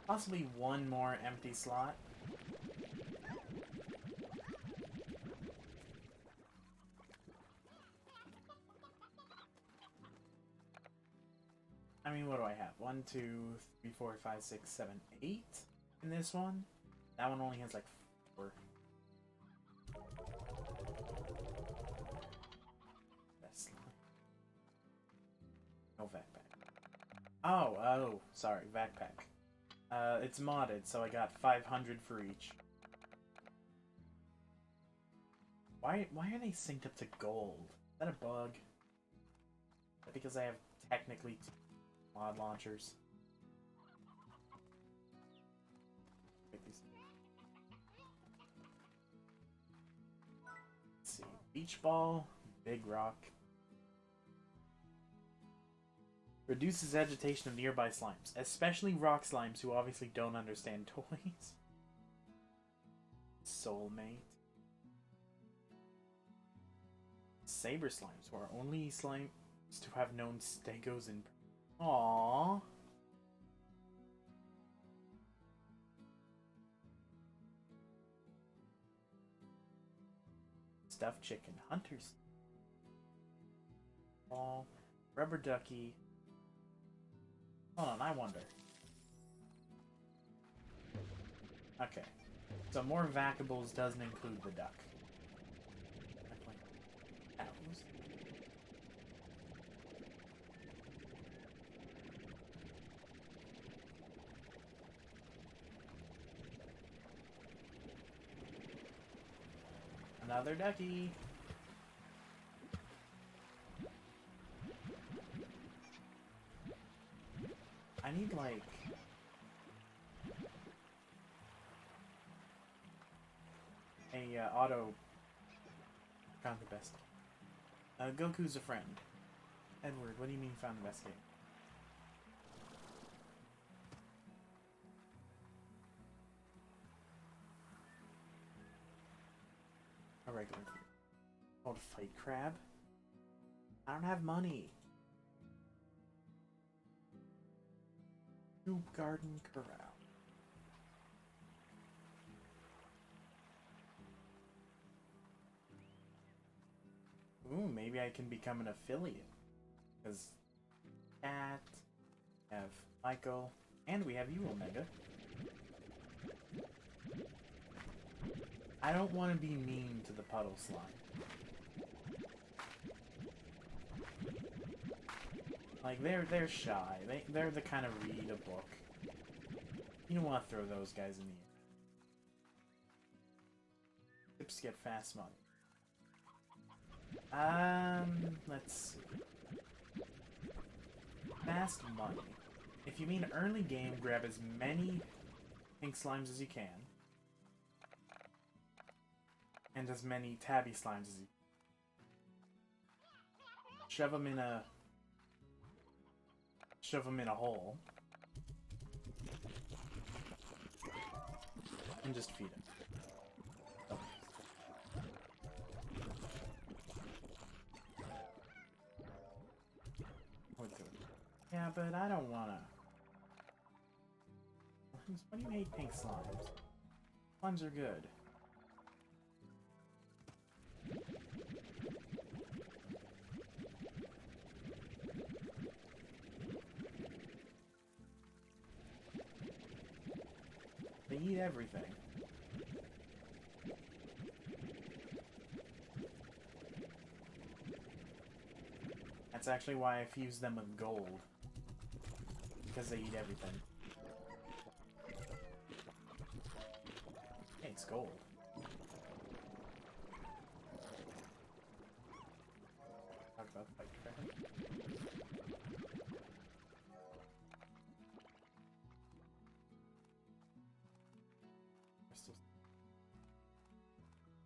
Possibly one more empty slot. I mean, what do I have? 1, 2, 3, 4, 5, 6, 7, 8 in this one. That one only has like 4. Best line. No backpack. Oh, sorry, backpack. It's modded, so I got 500 for each. Why are they synced up to gold? Is that a bug? Is that because I have technically 2 mod launchers? Let's see. Beach ball, big rock. Reduces agitation of nearby slimes, especially rock slimes who obviously don't understand toys. Soulmate. Saber slimes, who are only slimes to have known stegos in. Aww. Stuffed chicken, hunters. Ball, rubber ducky. Hold on, I wonder. Okay, so more vackables doesn't include the duck. Cows. Another ducky. I need like a auto. Found the best. Goku's a friend. Edward, what do you mean found the best game? A regular. Called Fight Crab. I don't have money. Soup Garden Corral. Ooh, maybe I can become an affiliate. Because Cat, we have Michael, and we have you, Omega. I don't want to be mean to the puddle slime. Like, they're shy. They're the kind of read a book. You don't want to throw those guys in the air. Tips get fast money. Let's see. Fast money. If you mean early game, grab as many pink slimes as you can. And as many tabby slimes as you can. Shove them in a hole. And just feed them. Yeah, but I don't wanna. Why do you hate pink slimes? Slimes are good. They eat everything. That's actually why I fused them with gold. Because they eat everything. Hey, it's gold. Talk about the fight crab. Crystals.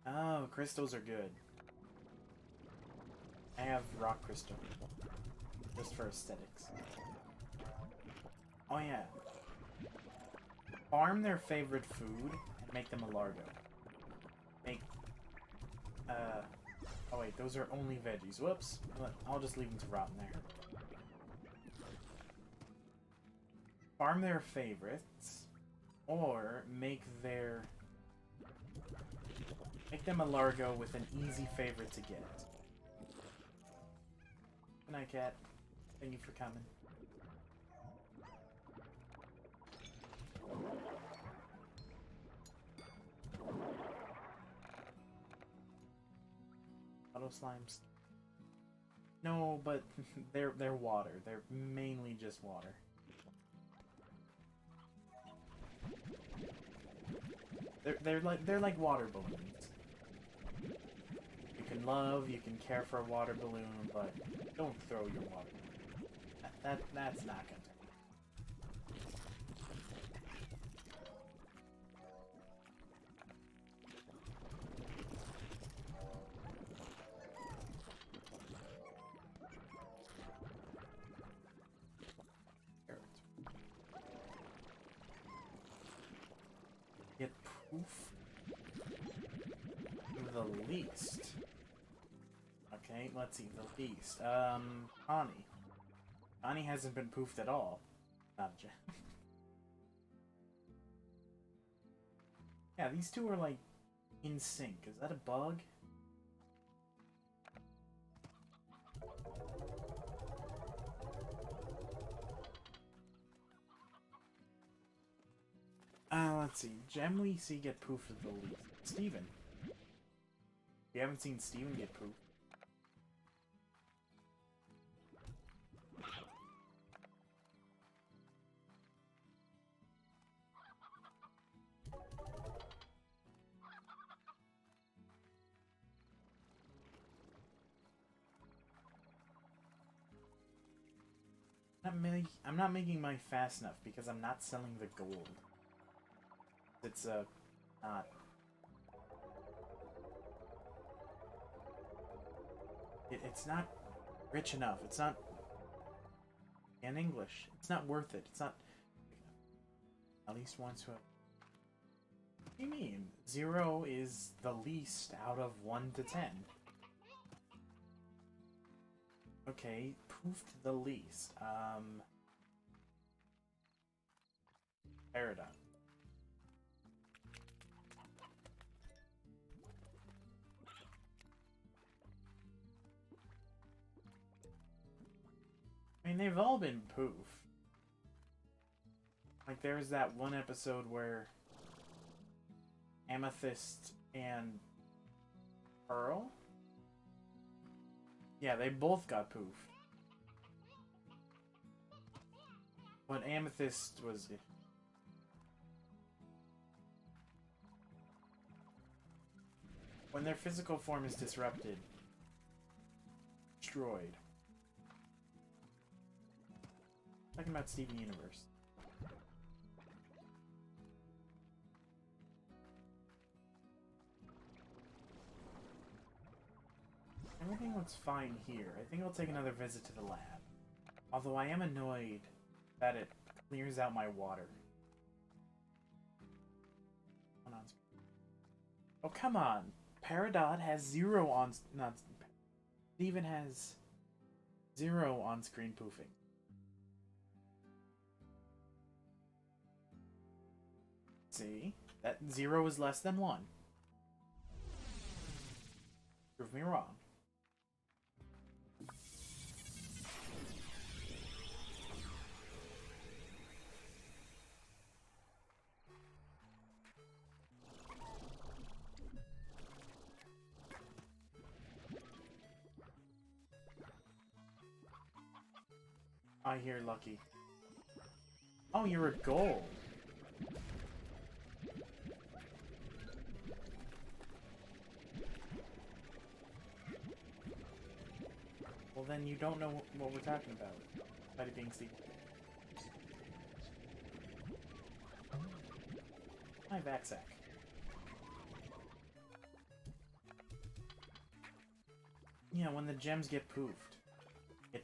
Oh, crystals are good. I have rock crystal. Just for aesthetics. Oh yeah. Farm their favorite food and make them a largo. Make... Oh wait, those are only veggies. Whoops. I'll just leave them to rot in there. Farm their favorites. Or make them a Largo with an easy favorite to get. Good night, cat. Thank you for coming. Auto slimes. No, but they're water. They're mainly just water. They're like water balloons. You can love, you can care for a water balloon, but don't throw your water. That's not gonna. Get poof the least. Okay, let's see, the least. Connie. Connie hasn't been poofed at all. Not a gem. Yeah, these two are like in sync. Is that a bug? Let's see. Gem we see get poofed at the least. Steven. We haven't seen Steven get poofed. I'm not making mine fast enough because I'm not selling the gold. It's not. It's not rich enough. It's not in English. It's not worth it. It's not. At least once who. What do you mean? 0 is the least out of 1 to 10. Okay, poofed the least. Paradigm. I mean, they've all been poofed. Like, there's that one episode where Amethyst and Pearl? Yeah, they both got poofed. But Amethyst was... When their physical form is disrupted, destroyed. Talking about Steven Universe. Everything looks fine here. I think I'll take another visit to the lab. Although I am annoyed that it clears out my water. Oh, come on. Peridot has 0 on... Not... Steven has 0 on-screen poofing. See? That 0 is less than 1. Prove me wrong. I hear Lucky. Oh, you're a gold. Well, then you don't know what we're talking about. By it being secret. Hi, Vaxac. Yeah, when the gems get poofed. It...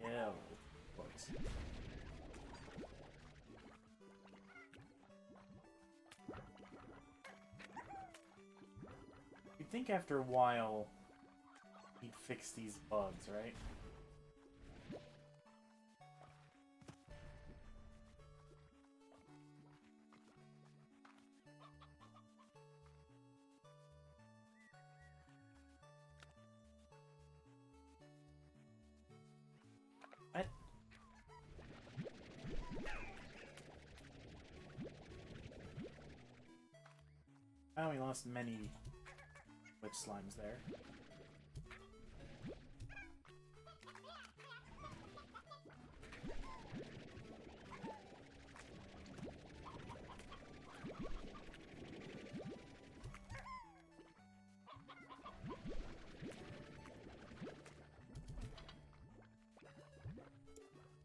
Ew. Works. You'd think after a while he'd fix these bugs, right? Oh, we lost many witch slimes there.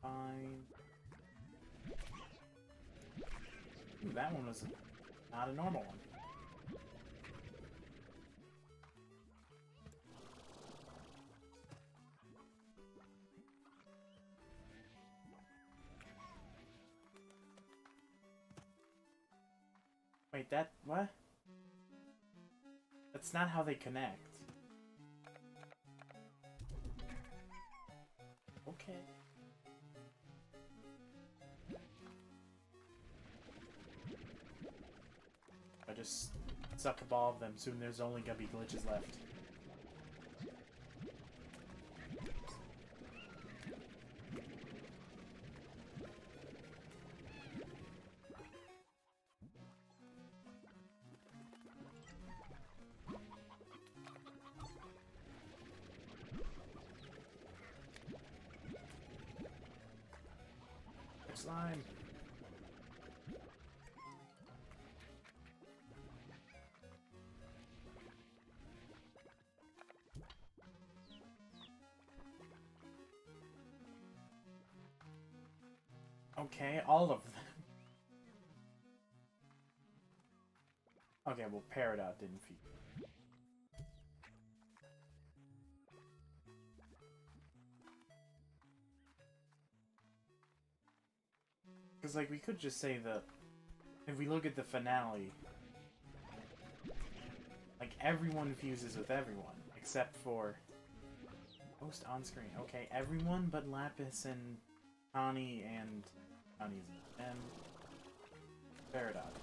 Fine. Ooh, that one was not a normal one. Wait, that... what? That's not how they connect. Okay. I just suck up all of them, soon there's only gonna be glitches left. Slime. Okay, all of them. Okay, well, Peridot didn't feed. Because, like, we could just say that if we look at the finale, like, everyone fuses with everyone, except for most on-screen. Okay, everyone but Lapis and Connie and Connie's and Peridot.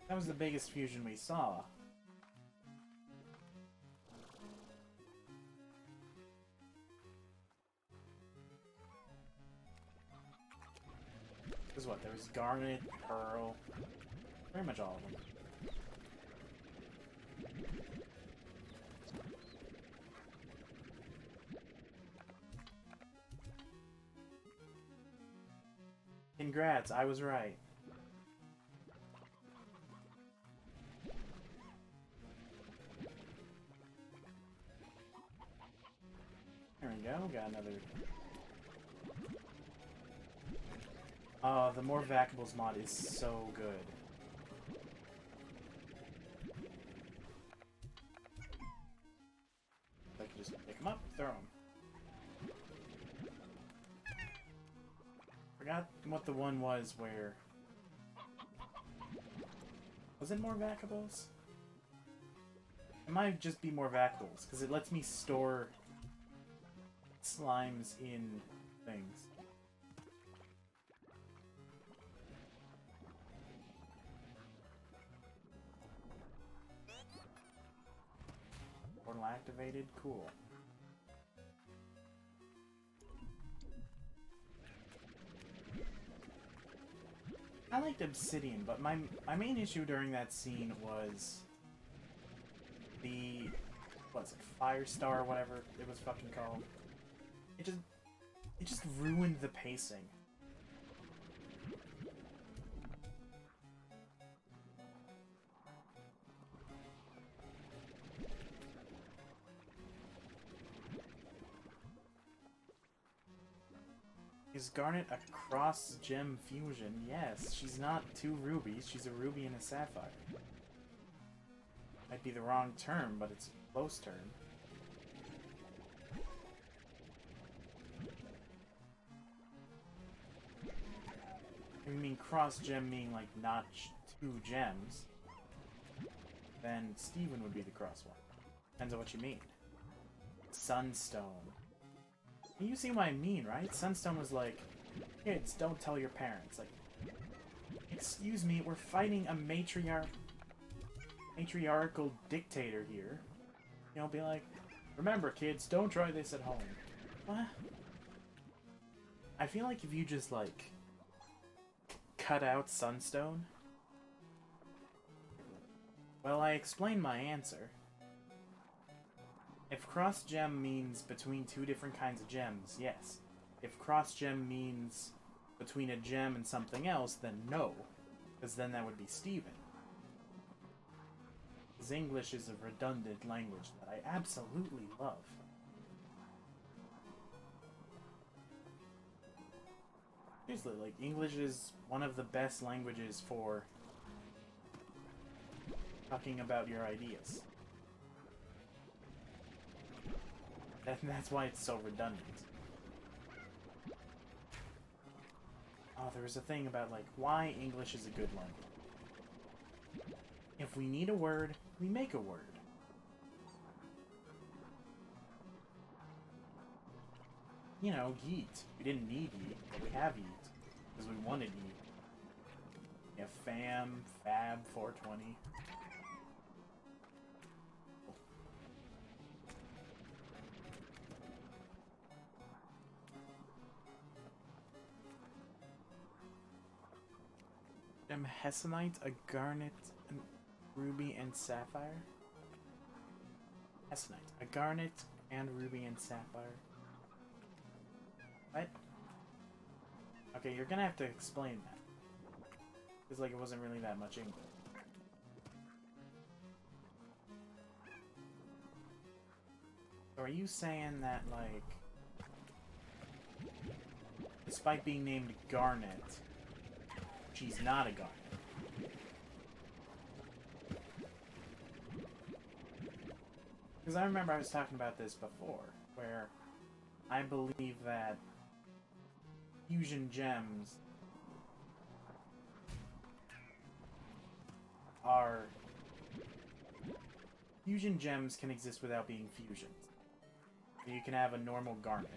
That was the biggest fusion we saw. Because what? There was Garnet, Pearl, pretty much all of them. Congrats, I was right. There we go, got another... the More Vackables mod is so good. I can just pick them up, throw them. Forgot what the one was where... Was it More Vackables? It might just be More Vackables, because it lets me store slimes in things. Portal activated? Cool. I liked Obsidian, but my main issue during that scene was the... what's it? Firestar or whatever it was fucking called. It just ruined the pacing. Is Garnet a cross-gem fusion? Yes, she's not two rubies, she's a ruby and a sapphire. Might be the wrong term, but it's a close term. If you mean cross-gem meaning like not two gems, then Steven would be the cross one. Depends on what you mean. Sunstone. You see what I mean, right? Sunstone was like, kids, don't tell your parents. Like, excuse me, we're fighting a matriarchal dictator here. You know, be like, remember, kids, don't try this at home. What? I feel like if you just, like, cut out Sunstone... Well, I explained my answer. If cross-gem means between two different kinds of gems, yes. If cross-gem means between a gem and something else, then no. Because then that would be Steven. Because English is a redundant language that I absolutely love. Seriously, like, English is one of the best languages for talking about your ideas. And that's why it's so redundant. Oh, there was a thing about, like, why English is a good language. If we need a word, we make a word. You know, yeet. We didn't need yeet, but we have yeet. Because we wanted yeet. We have fam, fab, 420. Hessonite, a garnet, a ruby, and sapphire? Hessonite, a garnet, and ruby, and sapphire. What? Okay, you're gonna have to explain that. Because, like, it wasn't really that much English. So are you saying that, like, despite being named Garnet, she's not a garnet? Because I remember I was talking about this before, where I believe that fusion gems are... Fusion gems can exist without being fusions. You can have a normal garnet.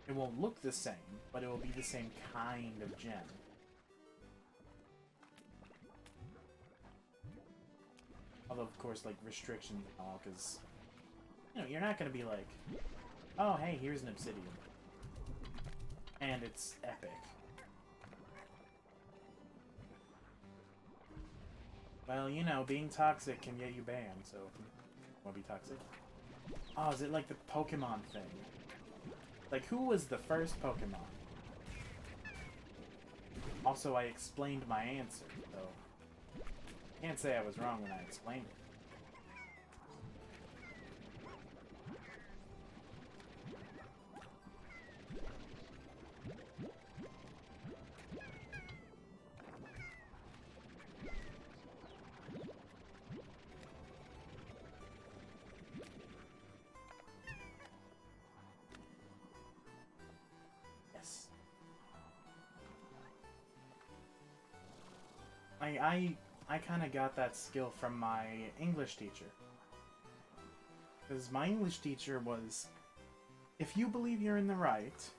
It won't look the same, but it will be the same kind of gem. Although, of course, like, restrictions and all, because, you know, you're not going to be like, oh, hey, here's an obsidian. And it's epic. Well, you know, being toxic can get you banned, so... Want to be toxic? Oh, is it like the Pokemon thing? Like, who was the first Pokemon? Also, I explained my answer, so... Can't say I was wrong when I explained it. Yes. I kind of got that skill from my English teacher. Because my English teacher was, if you believe you're in the right,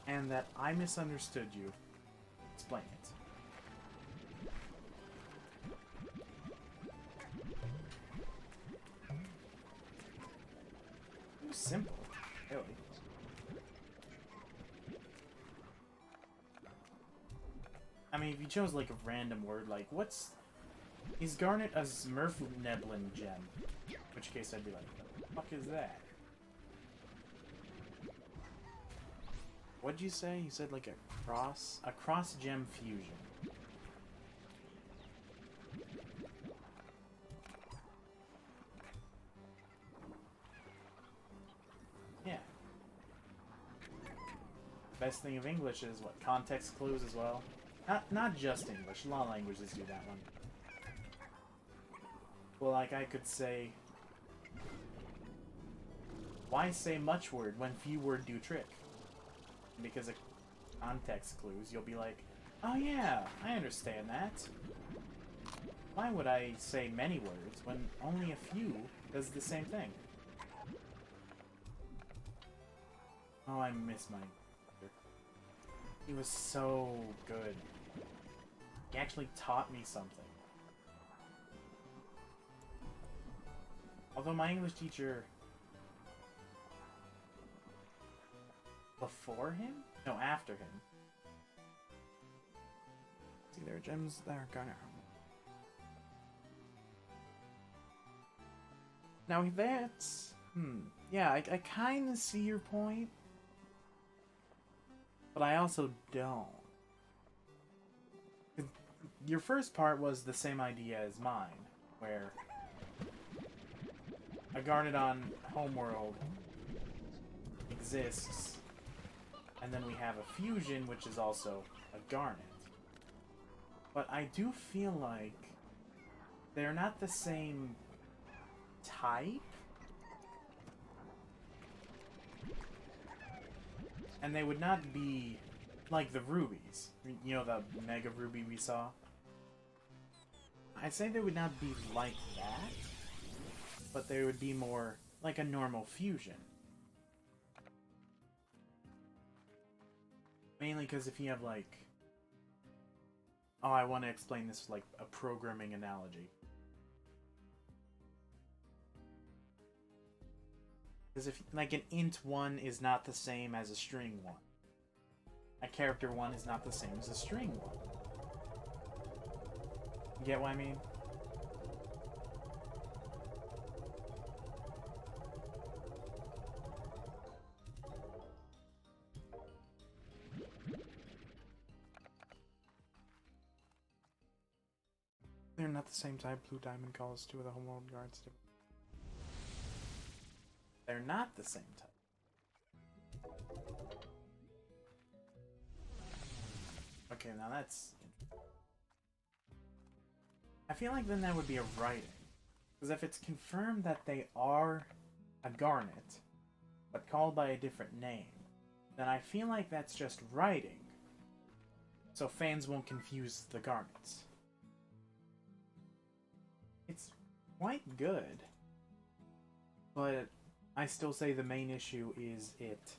and that I misunderstood you, explain it. It was simple, really. I mean, if you chose like a random word, like, is Garnet a Smurfneblin gem? In which case I'd be like, what the fuck is that? What'd you say? You said like a cross gem fusion. Yeah. Best thing of English is what? Context clues as well. Not just English. A lot of languages do that one. Well, like I could say, why say much word when few word do trick? Because of context clues, you'll be like, oh yeah, I understand that. Why would I say many words when only a few does the same thing? Oh, I miss my... He was so good. He actually taught me something. Although my English teacher... Before him? No, after him. See, there are gems that are gonna. Now that's... Yeah, I kind of see your point. But I also don't. Your first part was the same idea as mine, where a Garnodon homeworld exists, and then we have a fusion, which is also a Garnet. But I do feel like they're not the same type. And they would not be like the rubies. You know, the Mega Ruby we saw? I'd say they would not be like that, but they would be more like a normal fusion. Mainly because if you have like... Oh, I want to explain this like a programming analogy. Because if, like, an int 1 is not the same as a string 1. A character 1 is not the same as a string 1. You get what I mean? They're not the same type. Blue Diamond calls two of the homeworld guards. They're not the same type. Okay, now that's... I feel like then that would be a writing. Because if it's confirmed that they are a Garnet, but called by a different name, then I feel like that's just writing. So fans won't confuse the Garnets. It's quite good. But I still say the main issue is it.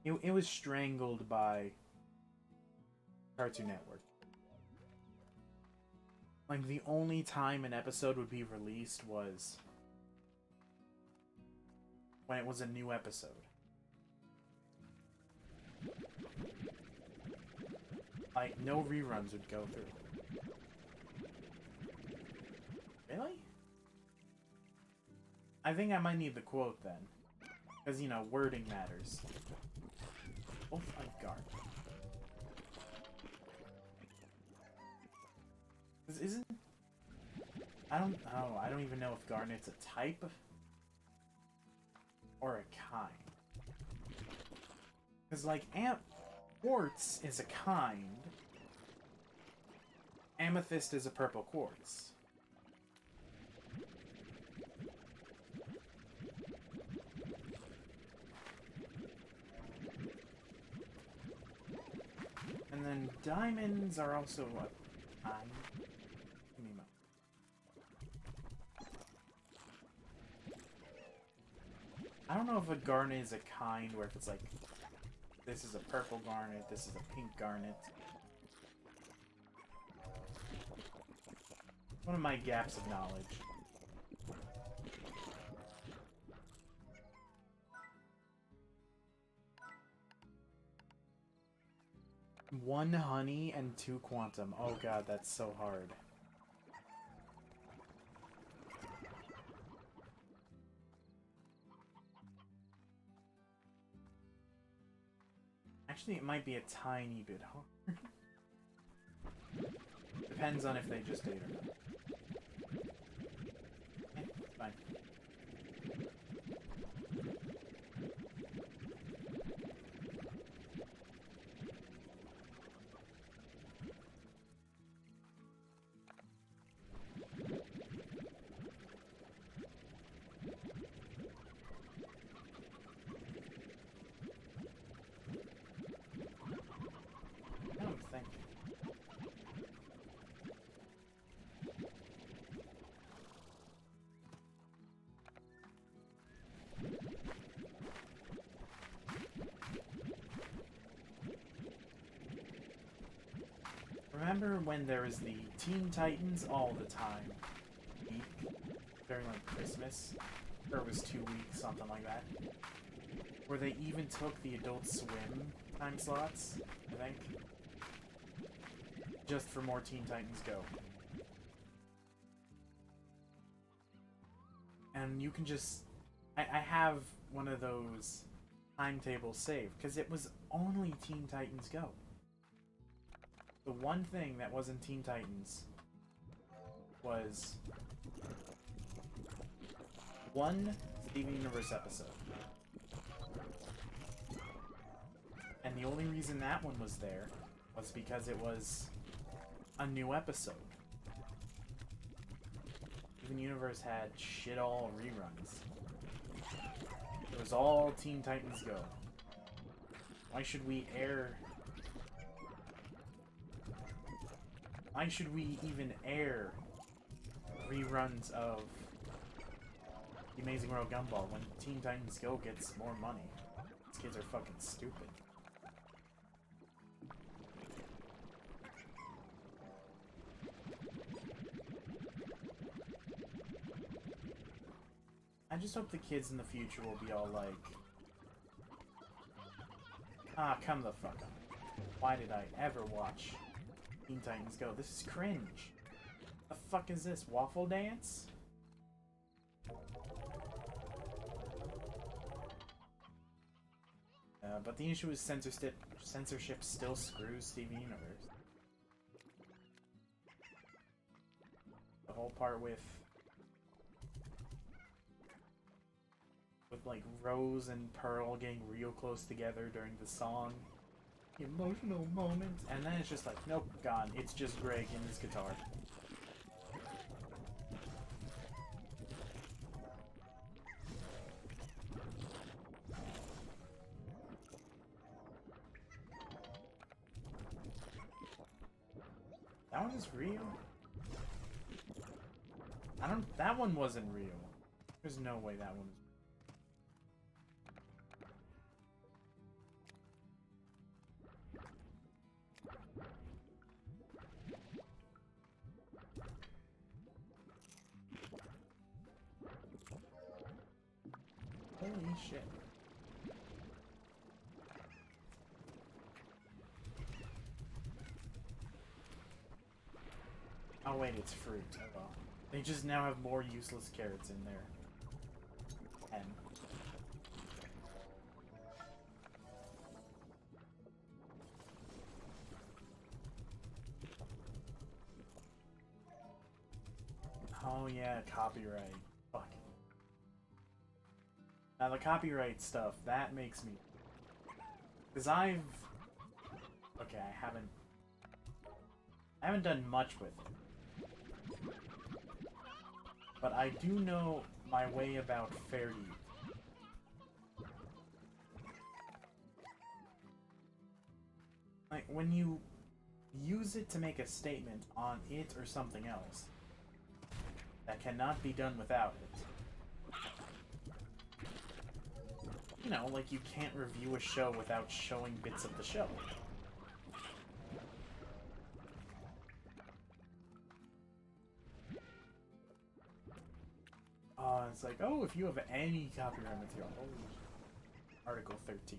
It was strangled by Cartoon Network. Like, the only time an episode would be released was when it was a new episode. Like, no reruns would go through. Really? I think I might need the quote then. Because, you know, wording matters. Both a guard. Isn't... I don't even know if Garnet's a type or a kind. Because, like, quartz is a kind. Amethyst is a purple quartz. And then diamonds are also a kind. Give me a moment. I don't know if a garnet is a kind, or if it's like, this is a purple garnet, this is a pink garnet. One of my gaps of knowledge. One honey and 2 quantum. Oh god, that's so hard. Actually, it might be a tiny bit hard. Depends on if they just ate or not. Eh, it's fine. Remember when there was the Teen Titans all the time week during like Christmas? Or it was 2 weeks, something like that. where they even took the Adult Swim time slots, I think, just for more Teen Titans Go. And you can just... I have one of those timetables saved, because it was only Teen Titans Go. The one thing that wasn't Teen Titans was one Steven Universe episode. And the only reason that one was there was because it was a new episode. Steven Universe had shit all reruns. It was all Teen Titans Go. Why should we air... Why should we even air reruns of The Amazing World Gumball when Teen Titans Go gets more money? These kids are fucking stupid. I just hope the kids in the future will be all like, ah, come the fuck up. Why did I ever watch Teen Titans Go? This is cringe. The fuck is this? Waffle Dance? But the issue is censorship still screws Steven Universe. The whole part with like Rose and Pearl getting real close together during the song. Emotional moments. And then it's just like, nope, gone. It's just Greg and his guitar. That one is real? That one wasn't real. There's no way that one was holy shit. Oh wait, it's fruit. Oh well. They just now have more useless carrots in there. 10. Oh yeah, copyright. Fuck. Now the copyright stuff, that makes me... Because okay, I haven't done much with it. But I do know my way about fair use. Like, when you use it to make a statement on it or something else, that cannot be done without it. You know, like you can't review a show without showing bits of the show. It's like, oh, if you have any copyright material, holy Article 13.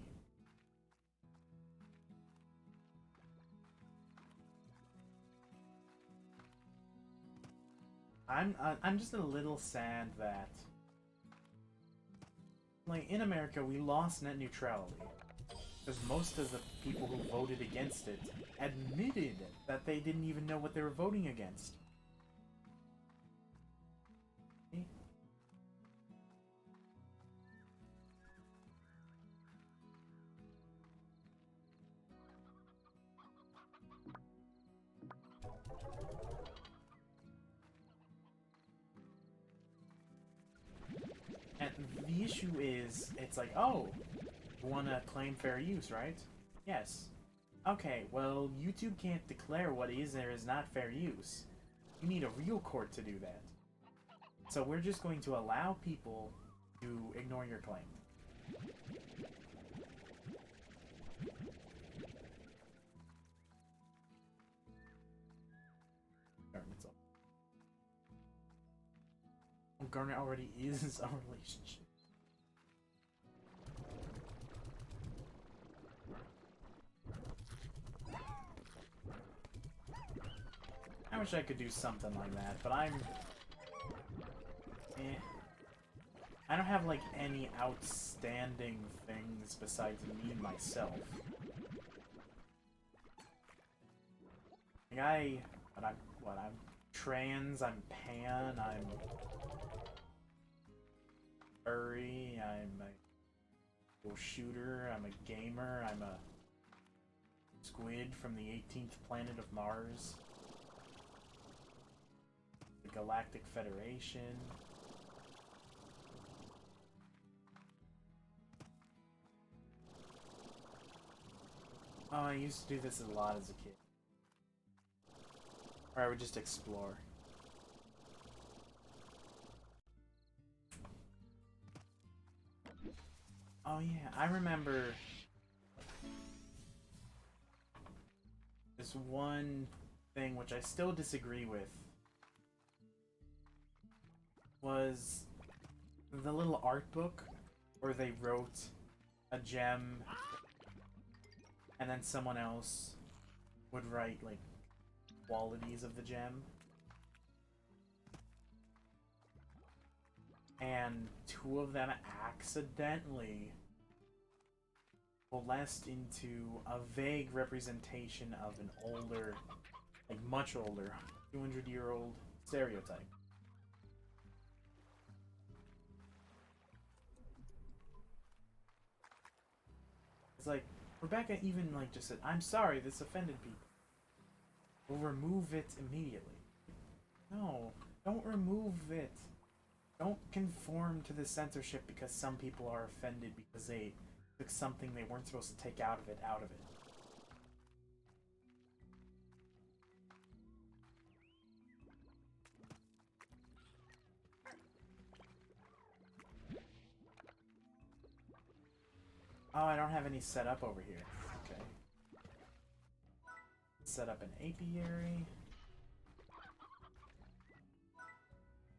I'm just a little sad that, like, in America we lost net neutrality because most of the people who voted against it admitted that they didn't even know what they were voting against. And the issue is, it's like, oh, you want to claim fair use, right? Yes. Okay, well, YouTube can't declare what is or is not fair use. You need a real court to do that. So we're just going to allow people to ignore your claim. Garnet already is a relationship. wish I could do something like that, but I'm... eh. I don't have, like, any outstanding things besides me, myself. Like, I'm trans, I'm pan, I'm furry, I'm a shooter, I'm a gamer, I'm a squid from the 18th planet of Mars. The Galactic Federation. Oh, I used to do this a lot as a kid. Or I would just explore. Oh yeah, I remember this one thing which I still disagree with was the little art book where they wrote a gem and then someone else would write like qualities of the gem. And two of them accidentally coalesced into a vague representation of an older, like much older, 200-year-old stereotype. It's like, Rebecca even like just said, "I'm sorry, this offended people. We'll remove it immediately." No, don't remove it. Don't conform to the censorship because some people are offended because they took something they weren't supposed to take out of it. Oh, I don't have any set up over here. Okay. Set up an apiary.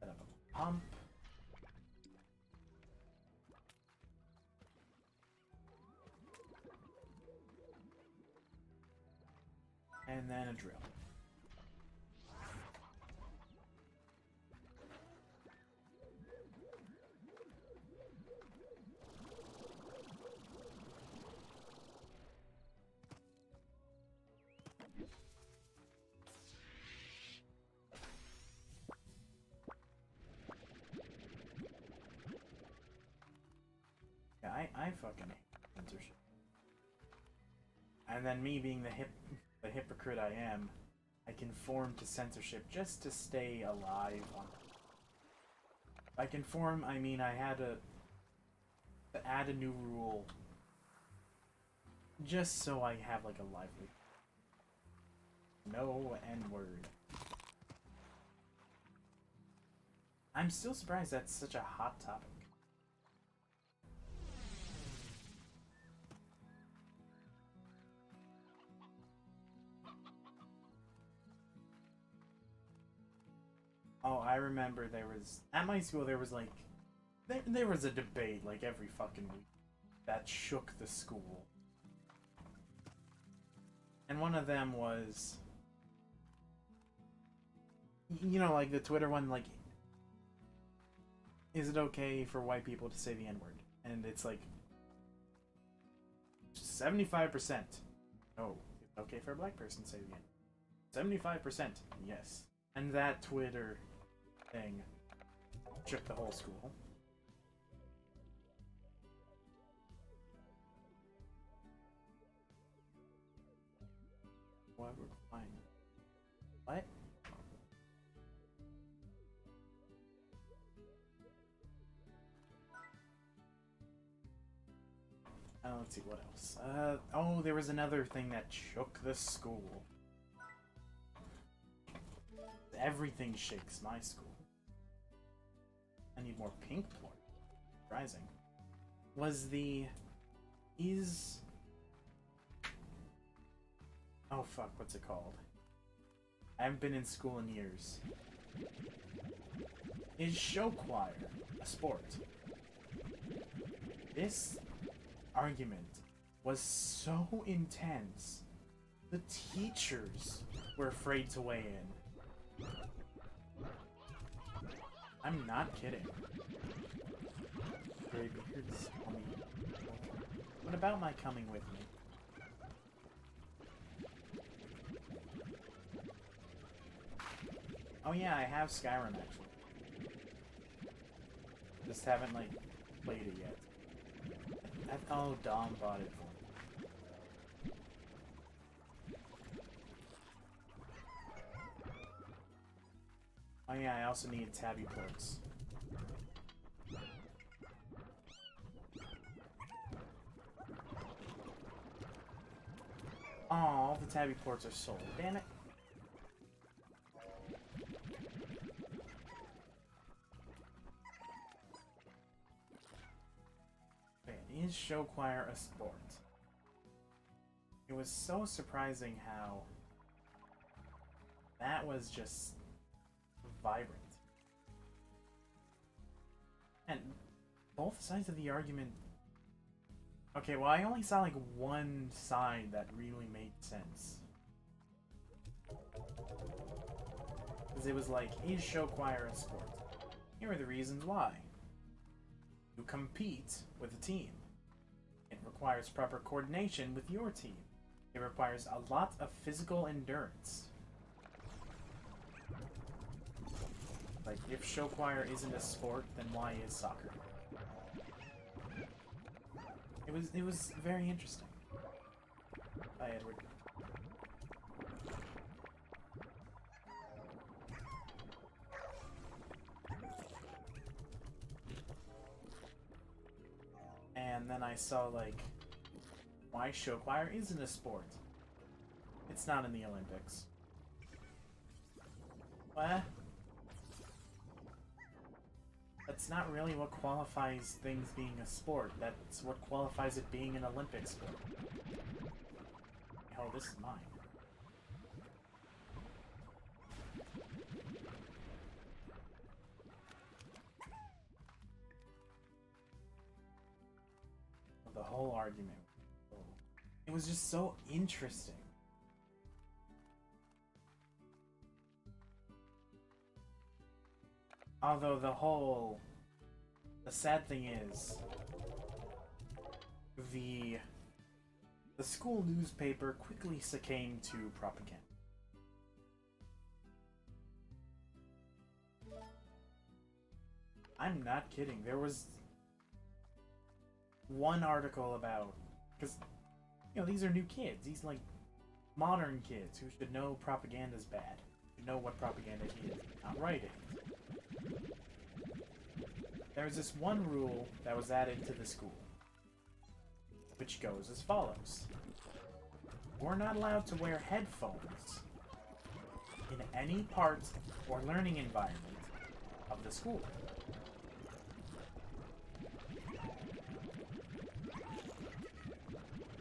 Set up a pump. And then a drill. Yeah, I fucking hate censorship. And then me being the hypocrite I am, I conform to censorship just to stay alive. By conform, I mean I had to add a new rule just so I have like a lively. No N-word. I'm still surprised that's such a hot topic. Oh, I remember there was at my school there was like there was a debate like every fucking week that shook the school. And one of them was, you know, like the Twitter one, like, is it okay for white people to say the N-word? And it's like 75%. No, it's okay for a black person to say the N-word. 75%, yes. And that Twitter thing shook the whole school. What? Fine. What? Let's see, what else? Oh, there was another thing that shook the school. Everything shakes my school. I need more pink for it. Rising. Was the... Oh fuck, what's it called? I haven't been in school in years. Is show choir a sport? This argument was so intense. The teachers were afraid to weigh in. I'm not kidding. Graybeards, what about my coming with me? Oh yeah, I have Skyrim actually. Just haven't like played it yet. Oh, Dom bought it for me. Oh yeah, I also need tabby ports. Oh, all the tabby ports are sold. Damn it. Is show choir a sport? It was so surprising how that was just vibrant. And both sides of the argument... Okay, well, I only saw like one side that really made sense. Because it was like, is show choir a sport? Here are the reasons why. You compete with a team. It requires proper coordination with your team. It requires a lot of physical endurance. Like, if show choir isn't a sport, then why is soccer? It was very interesting. Bye, Edward. And then I saw, like, why show choir isn't a sport. It's not in the Olympics. What? That's not really what qualifies things being a sport. That's what qualifies it being an Olympic sport. Hell, this is mine. The whole argument. It was just so interesting. Although the sad thing is, the school newspaper quickly succumbed to propaganda. I'm not kidding. There was one article about, because, you know, these are new kids. These, like, modern kids who should know propaganda's bad. Should know what propaganda is, not writing. There was this one rule that was added to the school, which goes as follows. We're not allowed to wear headphones in any part or learning environment of the school.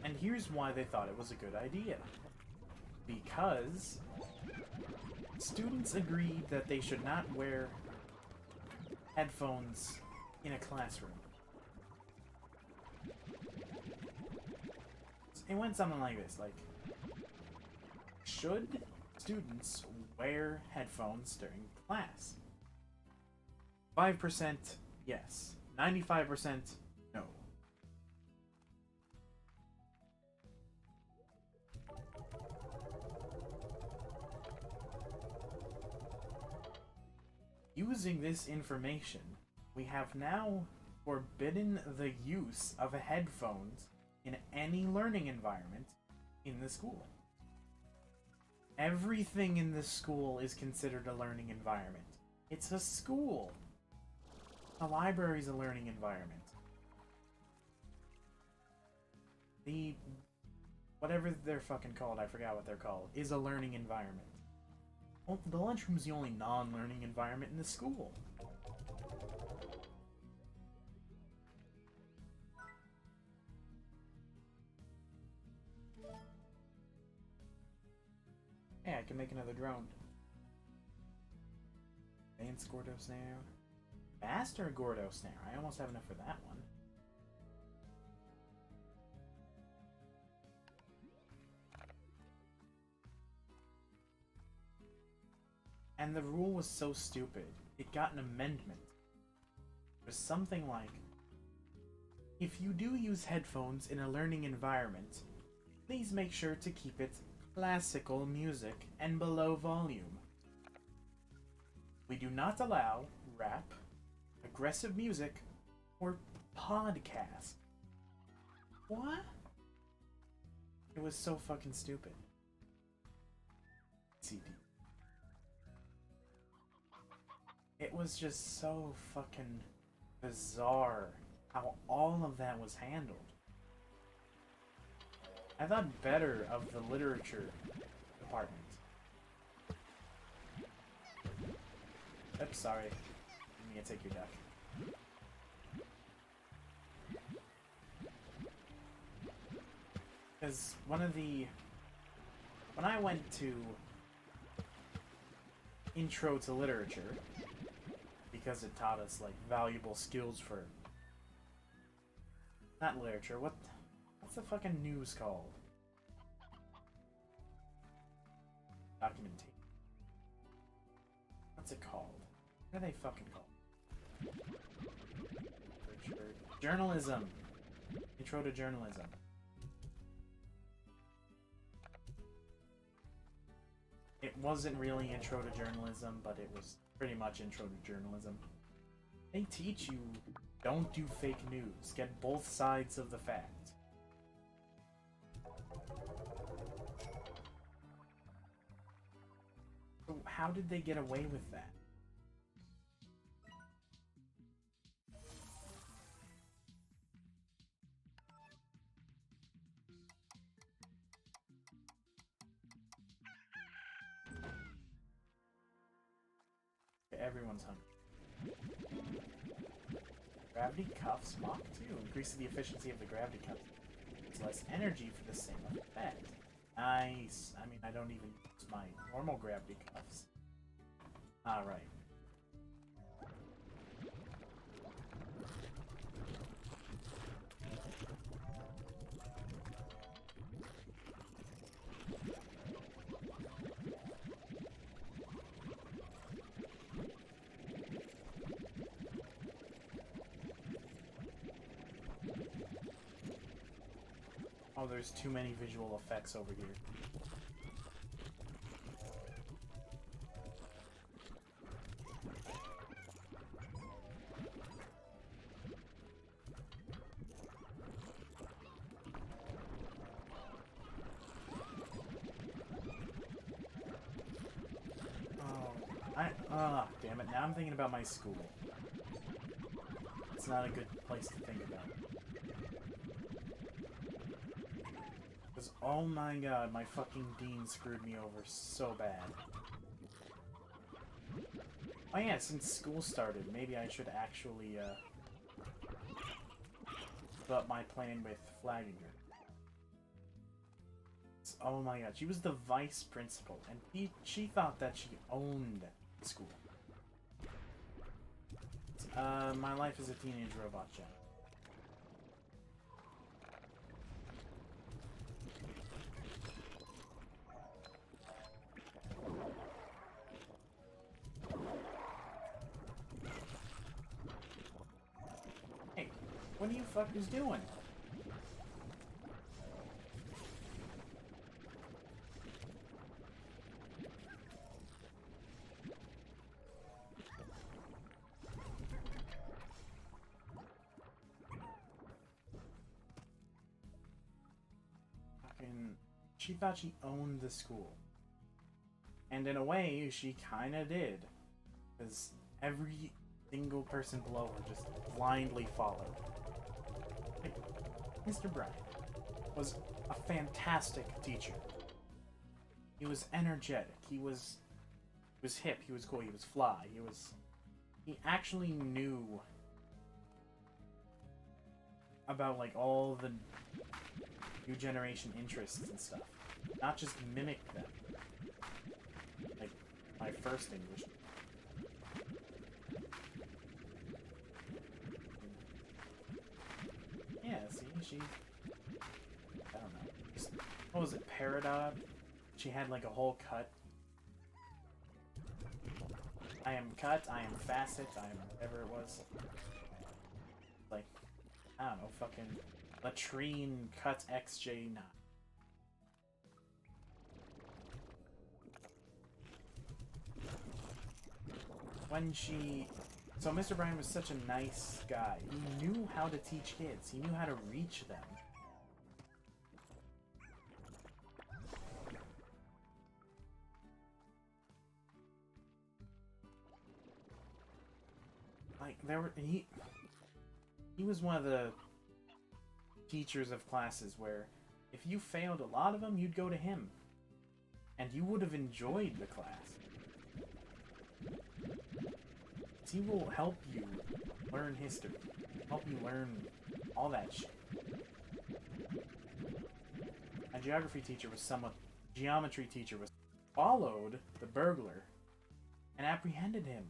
And here's why they thought it was a good idea. Because students agreed that they should not wear headphones in a classroom. It went something like this, like, should students wear headphones during class? 5% yes, 95% no. Using this information, we have now forbidden the use of headphones in any learning environment in the school. Everything in this school is considered a learning environment. It's a school. A library's a learning environment. The... whatever they're fucking called, I forgot what they're called, is a learning environment. Well, the lunchroom's the only non-learning environment in the school. Hey, I can make another drone. Advanced Gordo Snare. Faster Gordo Snare. I almost have enough for that one. And the rule was so stupid, it got an amendment. It was something like, if you do use headphones in a learning environment, please make sure to keep it classical music and below volume. We do not allow rap, aggressive music, or podcast. What? It was so fucking stupid. CD. It was just so fucking bizarre how all of that was handled. I thought better of the literature department. Oops, sorry. I'm gonna take your duck. Because when I went to Intro to Literature, because it taught us like valuable skills for not literature, what's the fucking news called? Documentation. What's it called? What are they fucking called? Literature. Journalism. Intro to journalism. It wasn't really intro to journalism, but it was pretty much intro to journalism. They teach you, don't do fake news. Get both sides of the fact. So how did they get away with that? Everyone's hungry. Gravity cuffs Mach 2 increases the efficiency of the gravity cuffs. It's less energy for the same effect. Nice. I mean, I don't even use my normal gravity cuffs. Alright. Oh, there's too many visual effects over here. Damn it, now I'm thinking about my school. It's not a good place to think about. Because, oh my god, my fucking dean screwed me over so bad. Oh yeah, since school started, maybe I should actually, up my plan with flagging her. Oh my god, she was the vice principal, and she thought that she owned school. My life as a teenage robot, Jen. Hey, what are you fuckers doing? She thought she owned the school. And in a way, she kinda did. Because every single person below her just blindly followed. Like, Mr. Bryant was a fantastic teacher. He was energetic. He was hip. He was cool. He was fly. He actually knew about, like, all the new generation interests and stuff. Not just mimic them. Like my first English. Yeah, see, I don't know. Just, what was it, Peridot? She had like a whole cut. I am cut, I am facet, I am whatever it was. Like, I don't know, fucking latrine cut XJ9. When she... So Mr. Bryan was such a nice guy. He knew how to teach kids. He knew how to reach them. Like, he was one of the teachers of classes where if you failed a lot of them, you'd go to him. And you would have enjoyed the class. He will help you learn history, help you learn all that shit. My geography teacher was geometry teacher was followed the burglar and apprehended him.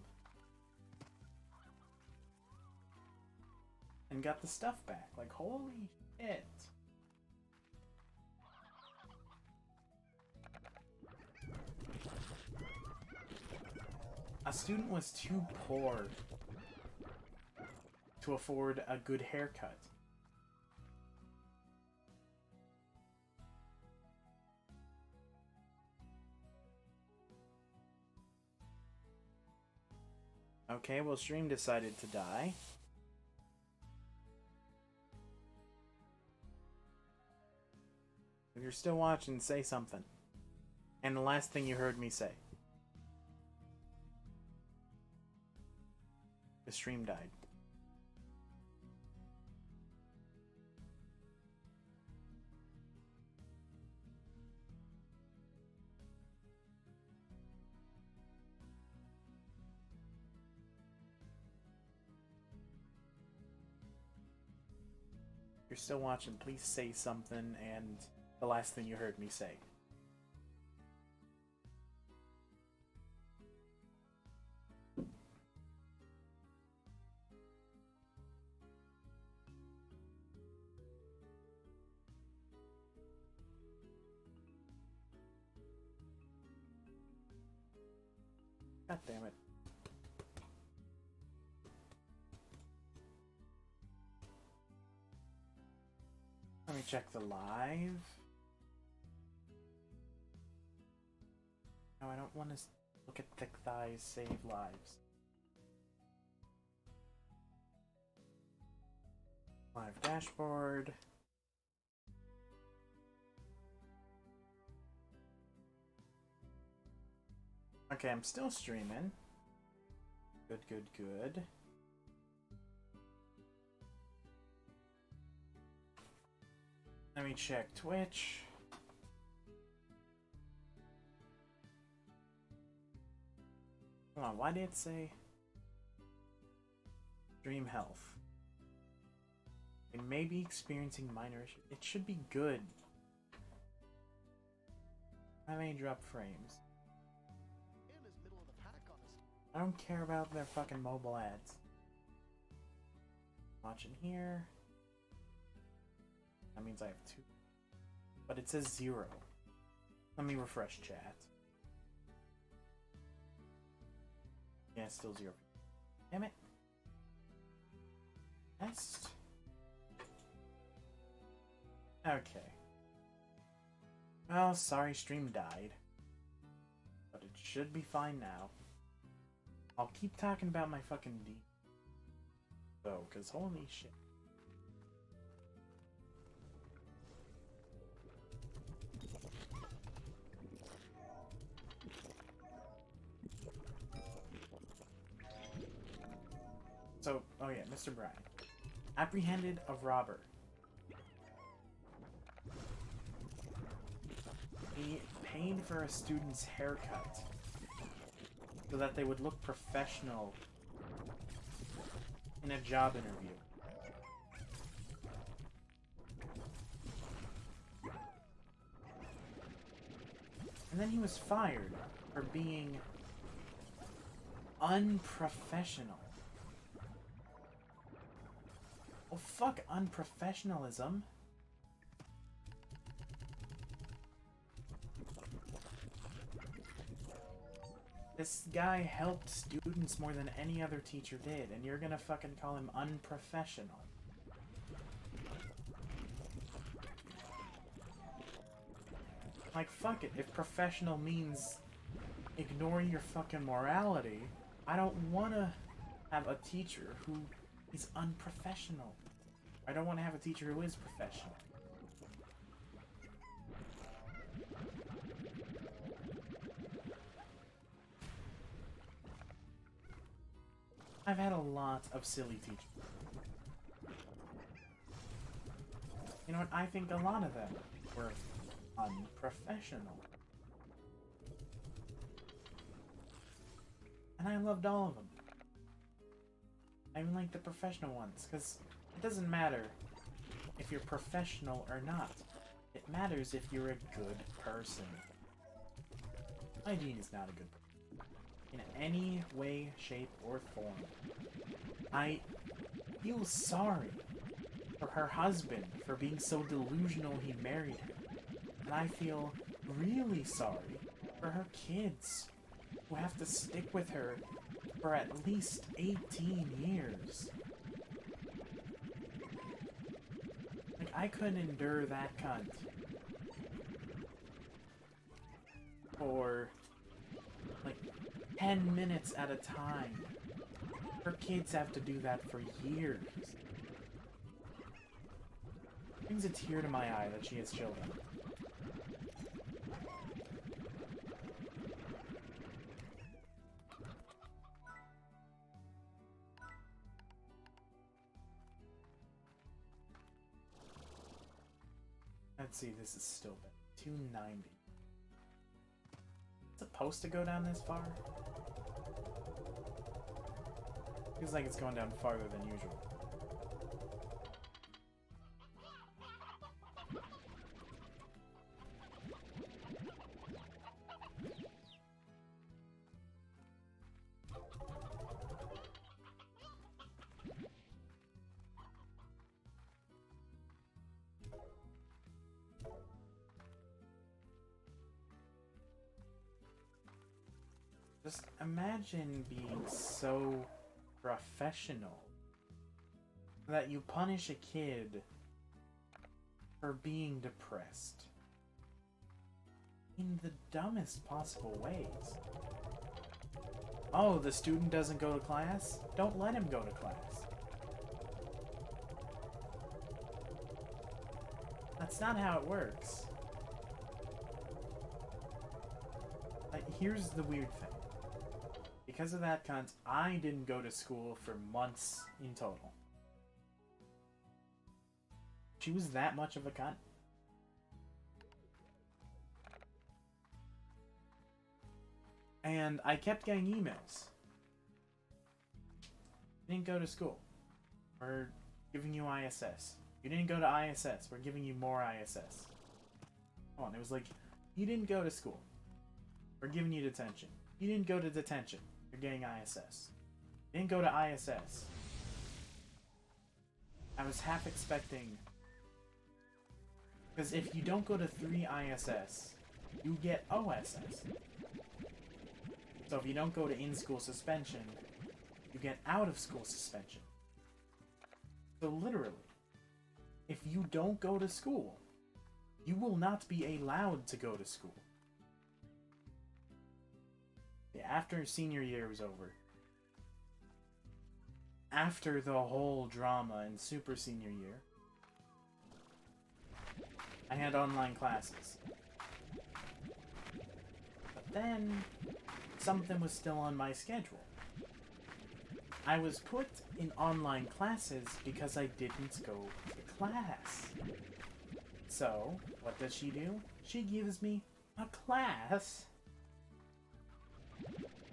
And got the stuff back. Like, holy shit. A student was too poor to afford a good haircut. Okay, well, stream decided to die. If you're still watching, say something. And the last thing you heard me say. The stream died. If you're still watching, please say something and the last thing you heard me say. God damn it. Let me check the live. No, I don't want to look at Thick Thighs save lives. Live dashboard. Okay, I'm still streaming. Good, good, good. Let me check Twitch. Hold on, why did it say stream health? It may be experiencing minor issues. It should be good. I may drop frames. I don't care about their fucking mobile ads. Watching here. That means I have 2. But it says 0. Let me refresh chat. Yeah, it's still 0. Damn it. Test. Okay. Well, sorry, stream died. But it should be fine now. I'll keep talking about my fucking D. Though, because holy shit. So, oh yeah, Mr. Bryan. Apprehended a robber. He paid for a student's haircut so that they would look professional in a job interview. And then he was fired for being unprofessional. Oh, fuck unprofessionalism. This guy helped students more than any other teacher did, and you're gonna fucking call him unprofessional. Like, fuck it. If professional means ignoring your fucking morality, I don't wanna have a teacher who is unprofessional. I don't want to have a teacher who is professional. I've had a lot of silly teachers. You know what? I think a lot of them were unprofessional. And I loved all of them. I even like the professional ones, because it doesn't matter if you're professional or not. It matters if you're a good person. My dean is not a good person. In any way, shape, or form. I feel sorry for her husband for being so delusional he married her. And I feel really sorry for her kids who have to stick with her for at least 18 years. Like, I couldn't endure that cunt for like 10 minutes at a time. Her kids have to do that for years. Brings a tear to my eye that she has children. Let's see, this is still bad. 290. It's supposed to go down this far? Feels like it's going down farther than usual. Just imagine being so professional that you punish a kid for being depressed in the dumbest possible ways. Oh, the student doesn't go to class? Don't let him go to class. That's not how it works. Like, here's the weird thing. Because of that cunt, I didn't go to school for months in total. She was that much of a cunt. And I kept getting emails. You didn't go to school. We're giving you ISS. You didn't go to ISS. We're giving you more ISS. Come on, it was like, you didn't go to school. We're giving you detention. You didn't go to detention. You're getting ISS. You didn't go to ISS. I was half expecting... Because if you don't go to 3 ISS, you get OSS. So if you don't go to in-school suspension, you get out-of-school suspension. So literally, if you don't go to school, you will not be allowed to go to school. After senior year was over, after the whole drama in super senior year, I had online classes. But then, something was still on my schedule. I was put in online classes because I didn't go to class. So, what does she do? She gives me a class.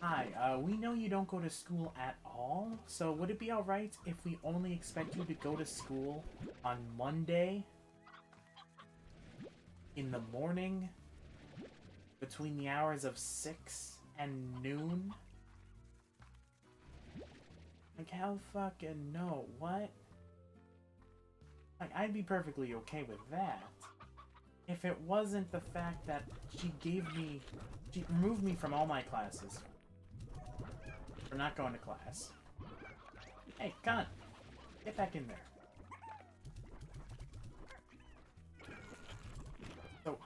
Hi, we know you don't go to school at all, so would it be alright if we only expect you to go to school on Monday in the morning between the hours of 6 and noon? Like, hell fucking no, what? Like, I'd be perfectly okay with that if it wasn't the fact that she removed me from all my classes for not going to class. Hey, cunt! Get back in there. So,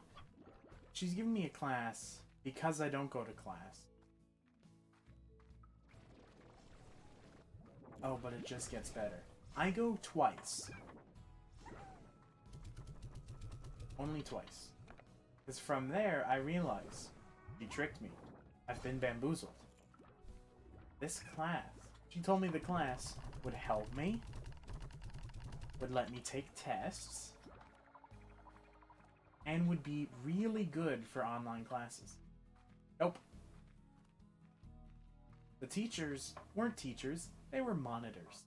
she's giving me a class because I don't go to class. Oh, but it just gets better. I go twice. Only twice. Because from there, I realize she tricked me. I've been bamboozled. This class. She told me the class would help me, would let me take tests, and would be really good for online classes. Nope. The teachers weren't teachers, they were monitors.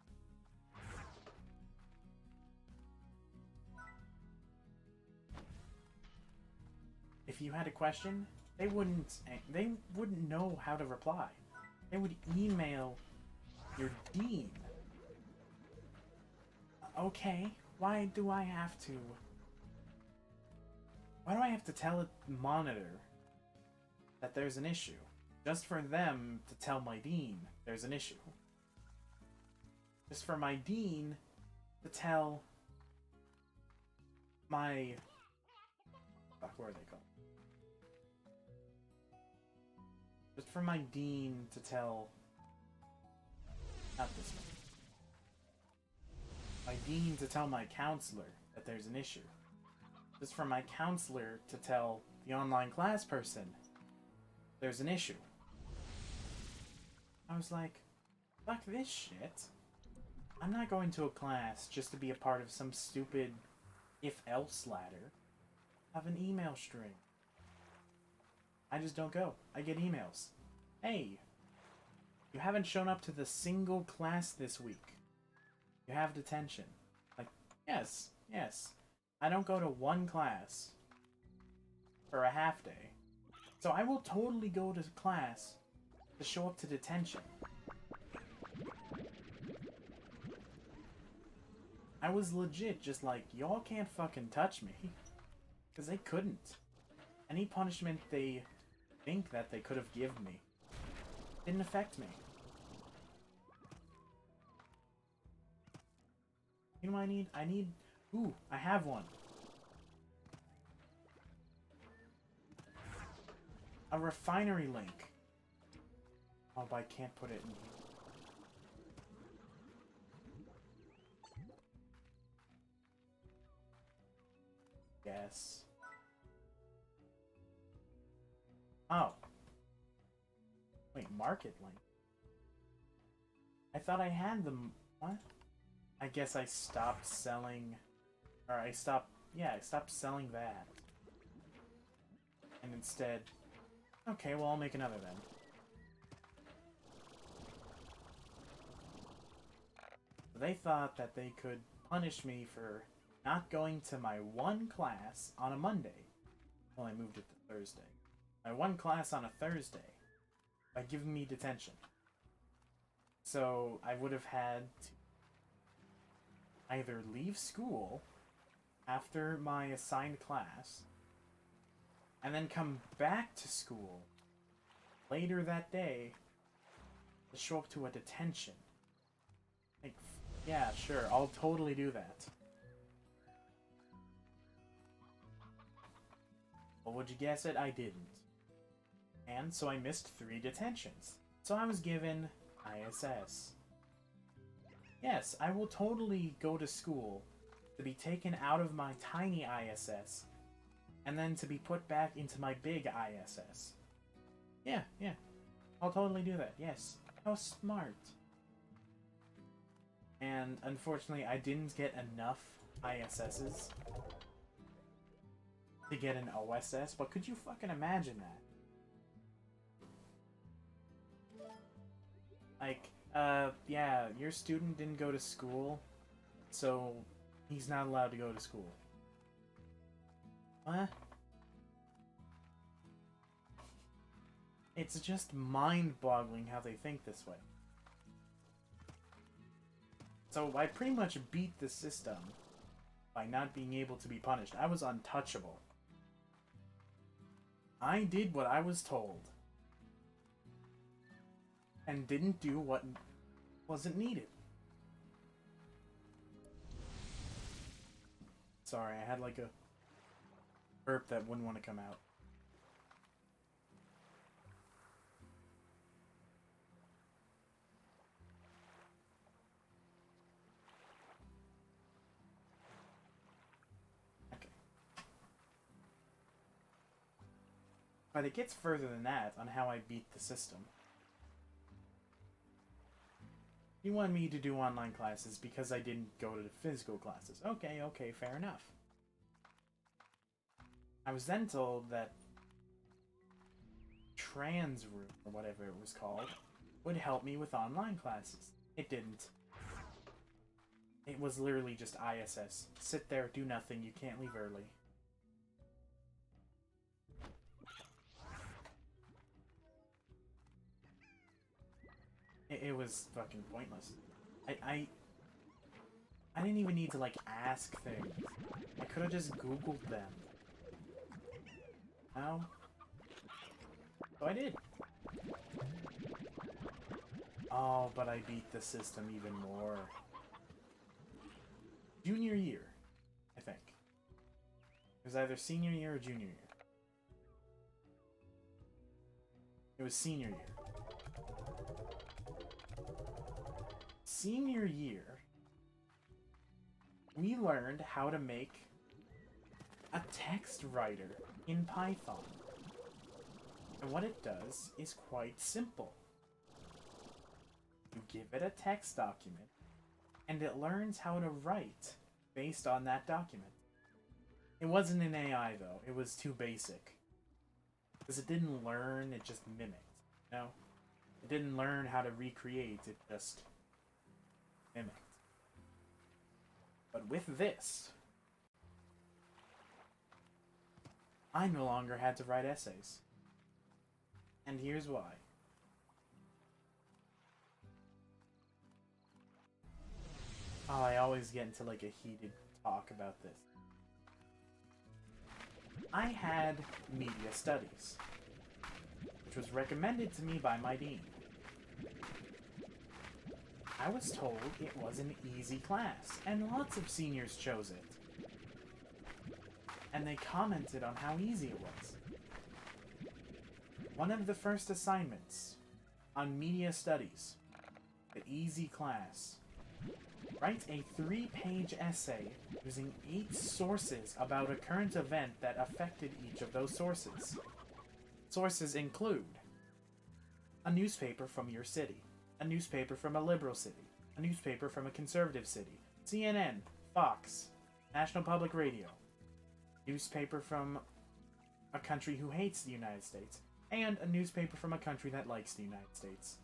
If you had a question, they wouldn't know how to reply. They would email your dean. Okay, why do I have to tell a monitor that there's an issue? Just for them to tell my dean there's an issue. Just for my dean to tell my... Fuck, where are they called? Just for my dean to tell... Not this one. My dean to tell my counselor that there's an issue. Just for my counselor to tell the online class person there's an issue. I was like, fuck this shit. I'm not going to a class just to be a part of some stupid if-else ladder. I have an email string. I just don't go. I get emails. Hey, you haven't shown up to the single class this week. You have detention. Like, yes. I don't go to one class for a half day. So I will totally go to class to show up to detention. I was legit just like, y'all can't fucking touch me. Because they couldn't. Any punishment they think that they could have given me didn't affect me. You know what I need? Ooh, I have one. A refinery link. Oh, but I can't put it in here. Yes. Oh. Wait, market link? I thought I had them. What? I guess I stopped selling... Or I stopped selling that. And instead... Okay, well I'll make another then. They thought that they could punish me for not going to my one class on a Monday. Well, I moved it to Thursday. My one class on a Thursday by giving me detention. So I would have had to either leave school after my assigned class and then come back to school later that day to show up to a detention. Like, yeah, sure, I'll totally do that. Well, would you guess it? I didn't. And so I missed 3 detentions. So I was given ISS. Yes, I will totally go to school to be taken out of my tiny ISS and then to be put back into my big ISS. Yeah. I'll totally do that, yes. How smart. And unfortunately, I didn't get enough ISSs to get an OSS, but could you fucking imagine that? Like, yeah, your student didn't go to school, so he's not allowed to go to school. What? It's just mind-boggling how they think this way. So I pretty much beat the system by not being able to be punished. I was untouchable. I did what I was told. and didn't do what wasn't needed. Sorry, I had like a burp that wouldn't want to come out. Okay. But it gets further than that on how I beat the system. You want me to do online classes because I didn't go to the physical classes. Okay, fair enough. I was then told that Trans Room, or whatever it was called, would help me with online classes. It didn't. It was literally just ISS. Sit there, do nothing, you can't leave early. It was fucking pointless. I didn't even need to, like, ask things. I could have just Googled them. No? So I did. Oh, but I beat the system even more. Junior year, I think. It was either senior year or junior year. It was senior year. Senior year, we learned how to make a text writer in Python. And what it does is quite simple. You give it a text document, and it learns how to write based on that document. It wasn't an AI, though. It was too basic. Because it didn't learn, it just mimicked. You know? It didn't learn how to recreate, it just mimicked. But with this, I no longer had to write essays. And here's why. Oh, I always get into like a heated talk about this. I had media studies, which was recommended to me by my dean. I was told it was an easy class, and lots of seniors chose it. And they commented on how easy it was. One of the first assignments on media studies, the easy class, write a 3-page essay using 8 sources about a current event that affected each of those sources. Sources include a newspaper from your city, a newspaper from a liberal city, a newspaper from a conservative city, CNN, Fox, National Public Radio, newspaper from a country who hates the United States, and a newspaper from a country that likes the United States.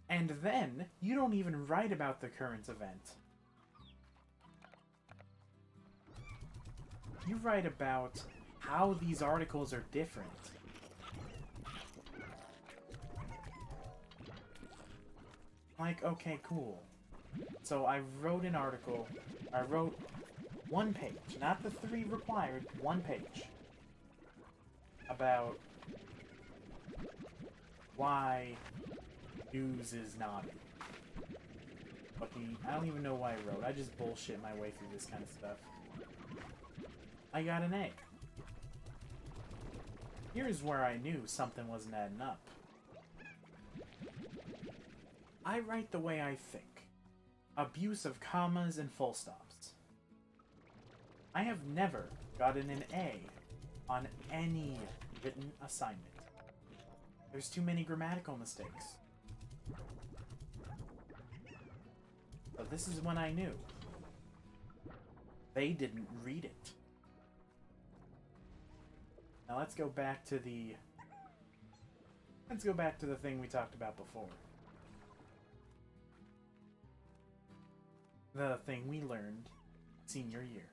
And then, you don't even write about the current event. You write about how these articles are different. Like, okay, cool. So I wrote an article, I wrote 1 page, not the 3 required, 1 page, about why news is naughty. Fucking, I don't even know why I wrote. I just bullshit my way through this kind of stuff. I got an A. Here's where I knew something wasn't adding up. I write the way I think. Abuse of commas and full stops. I have never gotten an A on any written assignment. There's too many grammatical mistakes. But this is when I knew. They didn't read it. Now let's go back to the thing we talked about before. The thing we learned senior year.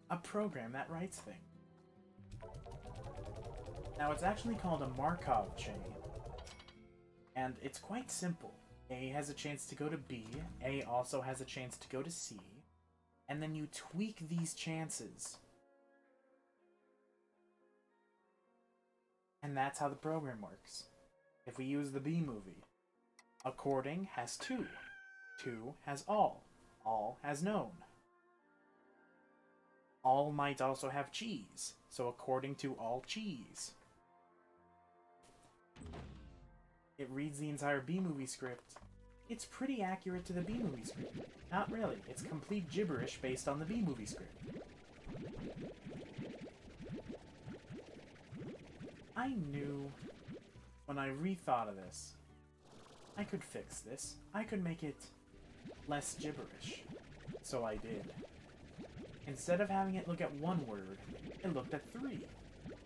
A program that writes things. Now it's actually called a Markov chain. And it's quite simple. A has a chance to go to B, A also has a chance to go to C, and then you tweak these chances And that's how the program works. If we use the B movie, according has to. To has all. All has known. All might also have cheese, so according to all cheese. It reads the entire B movie script. It's pretty accurate to the B movie script. Not really, it's complete gibberish based on the B movie script. I knew when I rethought of this, I could fix this. I could make it less gibberish. So I did. Instead of having it look at one word, it looked at three.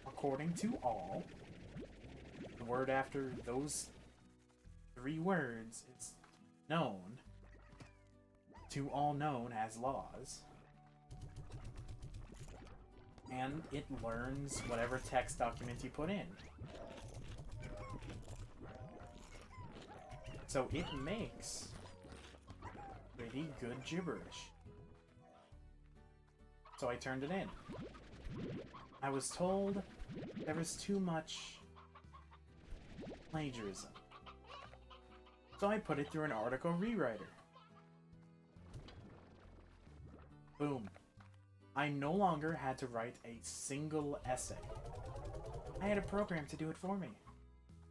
According to all, the word after those three words is known. To all known as laws. And it learns whatever text document you put in. So it makes pretty good gibberish. So I turned it in. I was told there was too much plagiarism. So I put it through an article rewriter. Boom. I no longer had to write a single essay. I had a program to do it for me.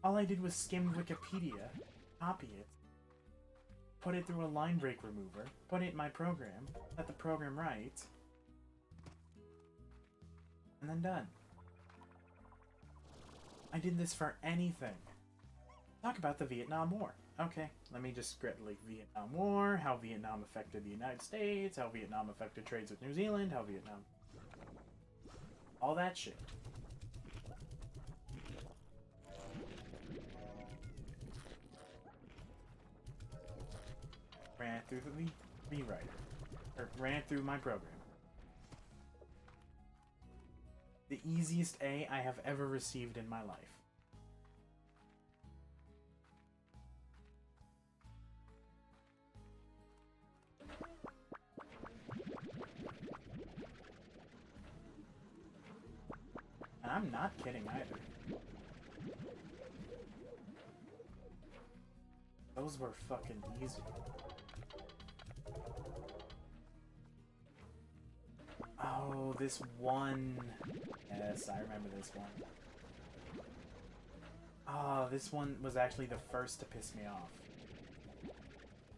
All I did was skim Wikipedia, copy it, put it through a line break remover, put it in my program, let the program write, and then done. I did this for anything. Talk about the Vietnam War. Okay, let me just script like Vietnam War, how Vietnam affected the United States, how Vietnam affected trades with New Zealand, how Vietnam... all that shit. Ran through the rewriter. Or ran through my program. The easiest A I have ever received in my life. And I'm not kidding either. Those were fucking easy. Oh, this one. Yes, I remember this one. Oh, this one was actually the first to piss me off.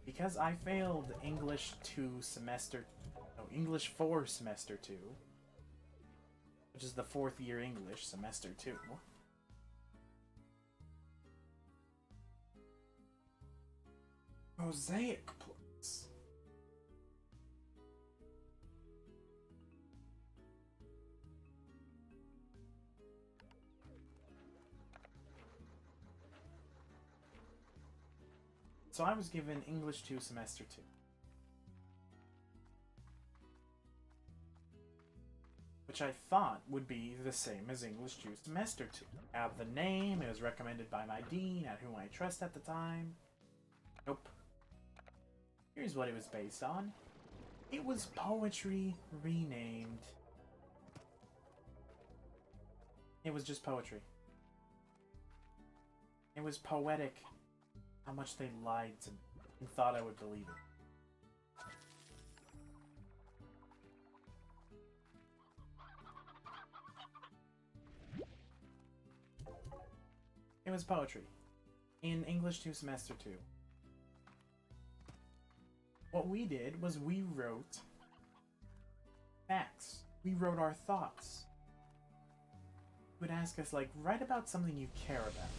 Because I failed English 2 semester... No, English 4 semester 2. Which is the 4th year English, semester 2. Mosaic plates. So I was given English 2 semester 2. Which I thought would be the same as English 2 semester 2. I have the name, it was recommended by my dean, at whom I trust at the time. Nope. Here's what it was based on. It was poetry renamed. It was just poetry. It was poetic how much they lied to me and thought I would believe it. It was poetry. In English 2 semester 2. What we did was we wrote facts. We wrote our thoughts. He would ask us, like, write about something you care about.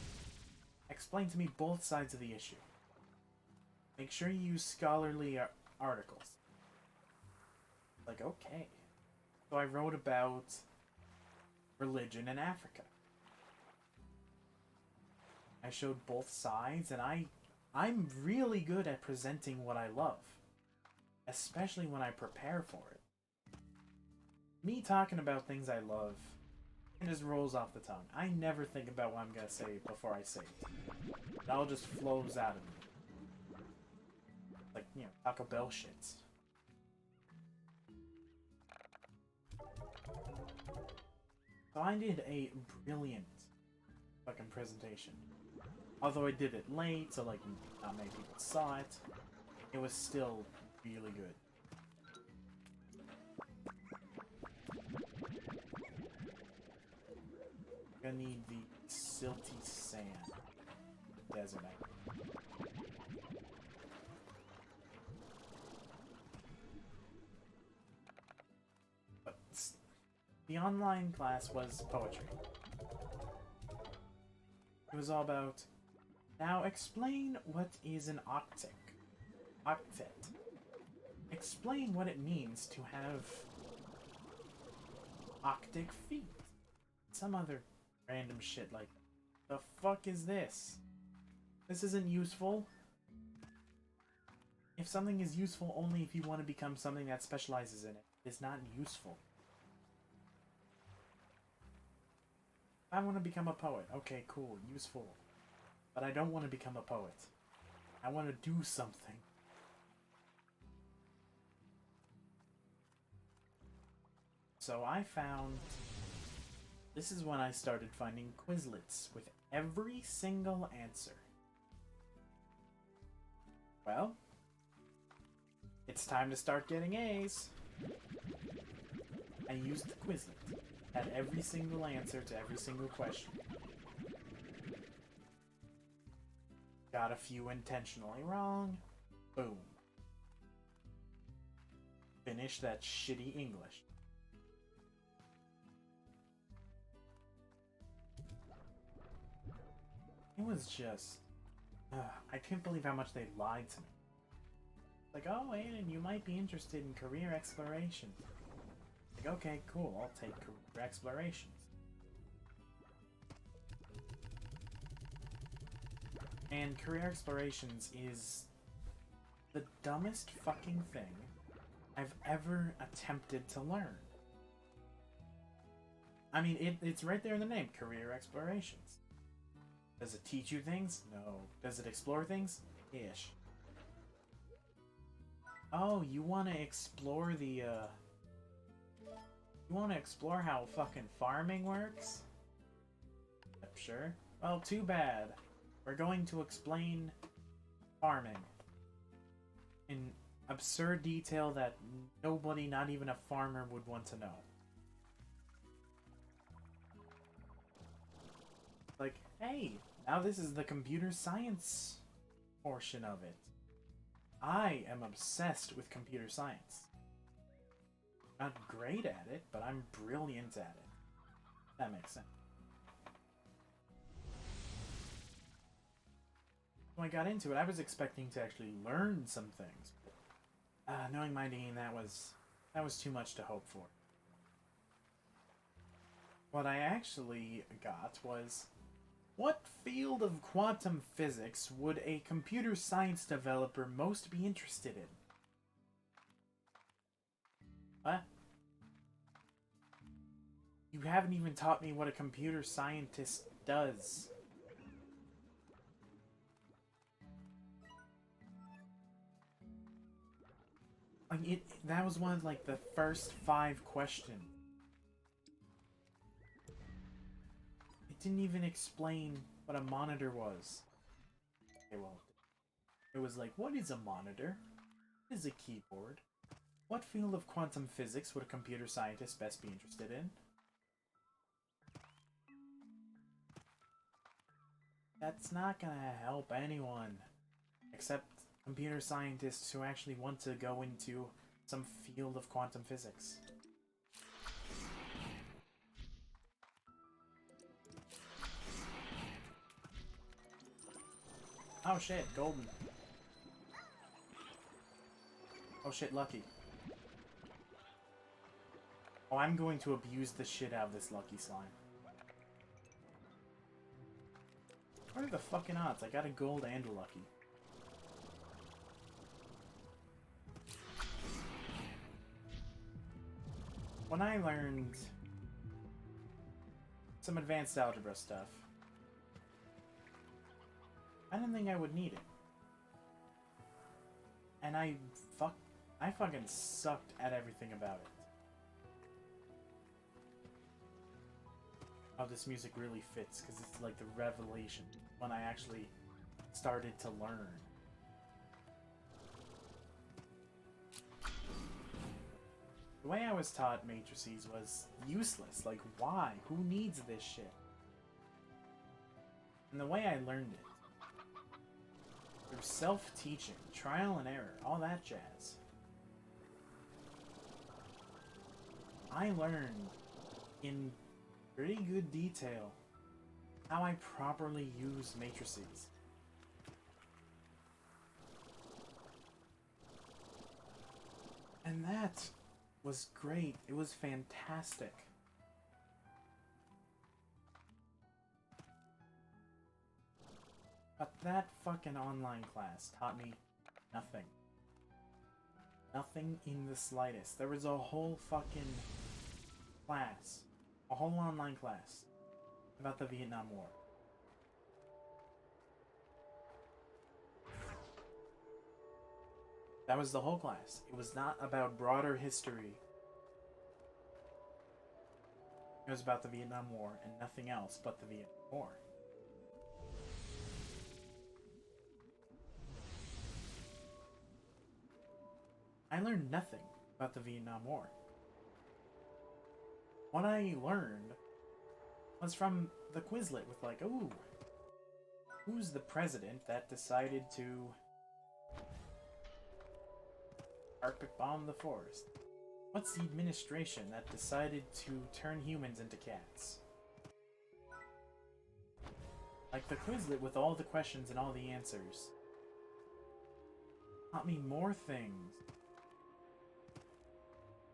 Explain to me both sides of the issue. Make sure you use scholarly articles. Like, okay. So I wrote about religion in Africa. I showed both sides, and I'm really good at presenting what I love. Especially when I prepare for it. Me talking about things I love, it just rolls off the tongue. I never think about what I'm gonna say before I say it. It all just flows out of me. Like, you know, Taco Bell shits. So I did a brilliant fucking presentation. Although I did it late, so like not many people saw it, it was still really good. I'm gonna need the silty sand. The desert, But the online class was poetry. It was all about, now explain what is an octet. Octet. Explain what it means to have octic feet. Some other random shit like, the fuck is this? This isn't useful. If something is useful only if you want to become something that specializes in it, it's not useful. I want to become a poet. Okay, cool, useful. But I don't want to become a poet. I want to do something. So I found... This is when I started finding Quizlets with every single answer. Well, it's time to start getting A's. I used the Quizlet. Had every single answer to every single question. Got a few intentionally wrong. Boom. Finished that shitty English. It was just... I can't believe how much they lied to me. Like, oh, Aiden, you might be interested in career exploration. Like, okay, cool, I'll take career explorations. And career explorations is the dumbest fucking thing I've ever attempted to learn. I mean, it's right there in the name, career explorations. Does it teach you things? No. Does it explore things? Ish. Oh, you want to explore the, You want to explore how fucking farming works? Yep, sure. Well, too bad. We're going to explain farming in absurd detail that nobody, not even a farmer, would want to know. Like, hey, now this is the computer science portion of it. I am obsessed with computer science. Not great at it, but I'm brilliant at it. That makes sense. When I got into it, I was expecting to actually learn some things. Knowing my dean, that was too much to hope for. What I actually got was, what field of quantum physics would a computer science developer most be interested in? What? You haven't even taught me what a computer scientist does. Like, that was one of, like, the first 5 questions. It didn't even explain what a monitor was. Okay, well, it was like, what is a monitor? What is a keyboard? What field of quantum physics would a computer scientist best be interested in? That's not gonna help anyone. Except computer scientists who actually want to go into some field of quantum physics. Oh shit, golden. Oh shit, lucky. Oh, I'm going to abuse the shit out of this lucky slime. What are the fucking odds? I got a gold and a lucky. When I learned some advanced algebra stuff, I didn't think I would need it. And I fucking sucked at everything about it. Oh, this music really fits because it's like the revelation when I actually started to learn. The way I was taught matrices was useless. Like, why? Who needs this shit? And the way I learned it, through self-teaching, trial and error, all that jazz. I learned in pretty good detail how I properly use matrices. And that was great. It was fantastic. But that fucking online class taught me nothing. Nothing in the slightest. There was a whole fucking class, a whole online class about the Vietnam War. That was the whole class. It was not about broader history. It was about the Vietnam War and nothing else but the Vietnam War. I learned nothing about the Vietnam War. What I learned was from the Quizlet with like, ooh, who's the president that decided to carpet bomb the forest? What's the administration that decided to turn humans into cats? Like the Quizlet with all the questions and all the answers taught me more things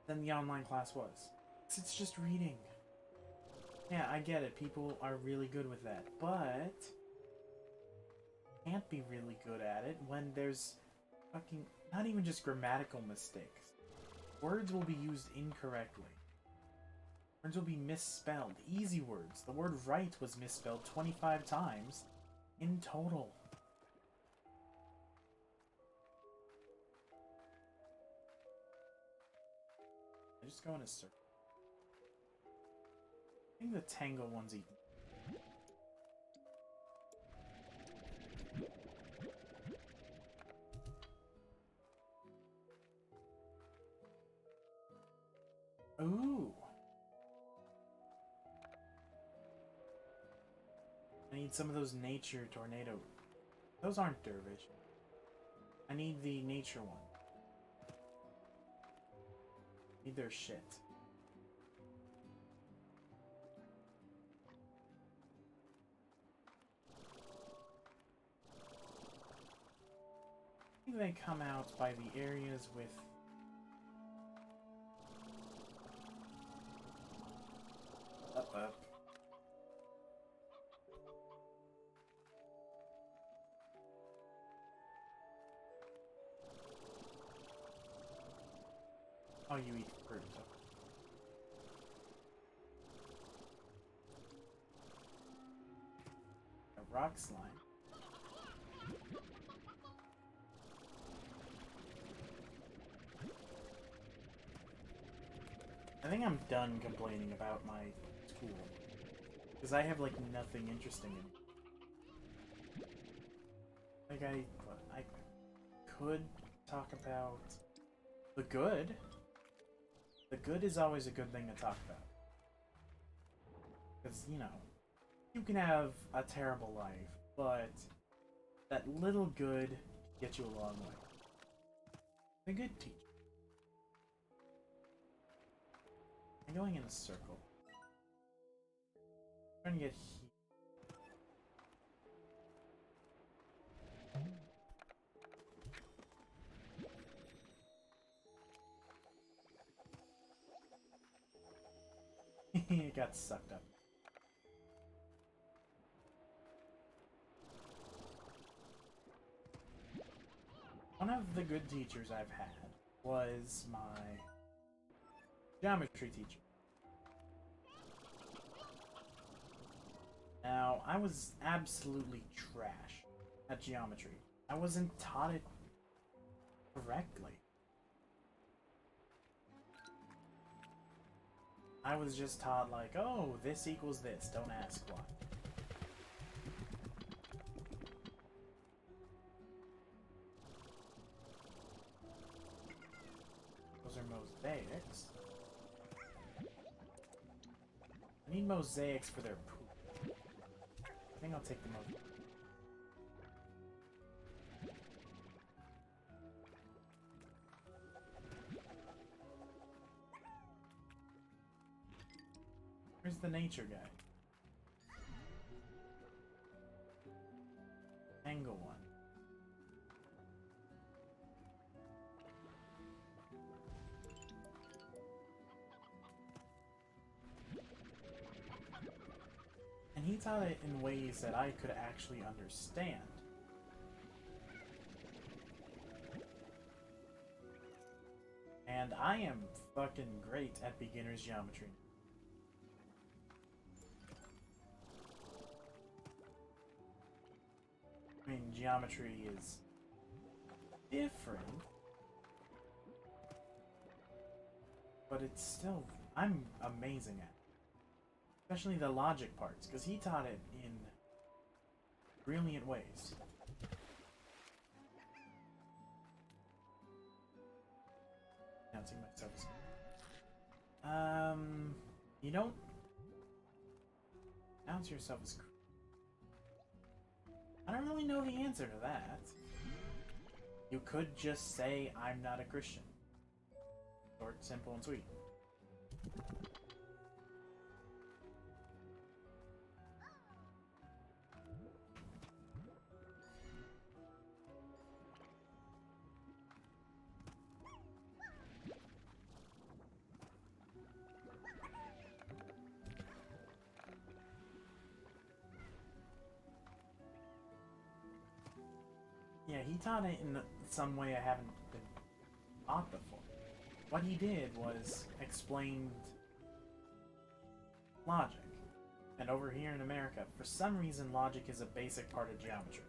than the online class was. It's just reading. Yeah, I get it. People are really good with that. But can't be really good at it when there's fucking not even just grammatical mistakes. Words will be used incorrectly. Words will be misspelled. Easy words. The word right was misspelled 25 times in total. I just go in a circle. I think the tango one's eaten. Ooh. I need some of those nature tornado. Those aren't dervish. I need the nature one. Need their shit. I think they come out by the areas with up. Oh, you eat fruit. A rock slime. I think I'm done complaining about my school. Because I have, like, nothing interesting in it. Like, I could talk about the good. The good is always a good thing to talk about. Because, you know, you can have a terrible life, but that little good can get you a long way. The good teacher. I'm going in a circle. I'm trying to get heat. It got sucked up. One of the good teachers I've had was my geometry teacher. Now, I was absolutely trash at geometry. I wasn't taught it correctly. I was just taught, like, oh, this equals this. Don't ask why. Those are mosaics. I need mosaics for their poop. I think I'll take the mosaic. Where's the nature guy? Angle one. And he taught it in ways that I could actually understand. And I am fucking great at beginner's geometry. I mean, geometry is different, but it's still, I'm amazing at it. Especially the logic parts, because he taught it in brilliant ways. Announcing myself as... you don't announce yourself as... I don't really know the answer to that. You could just say, I'm not a Christian. Short, simple, and sweet. Yeah, he taught it in some way I haven't been taught before. What he did was explained logic. And over here in America, for some reason, logic is a basic part of geometry.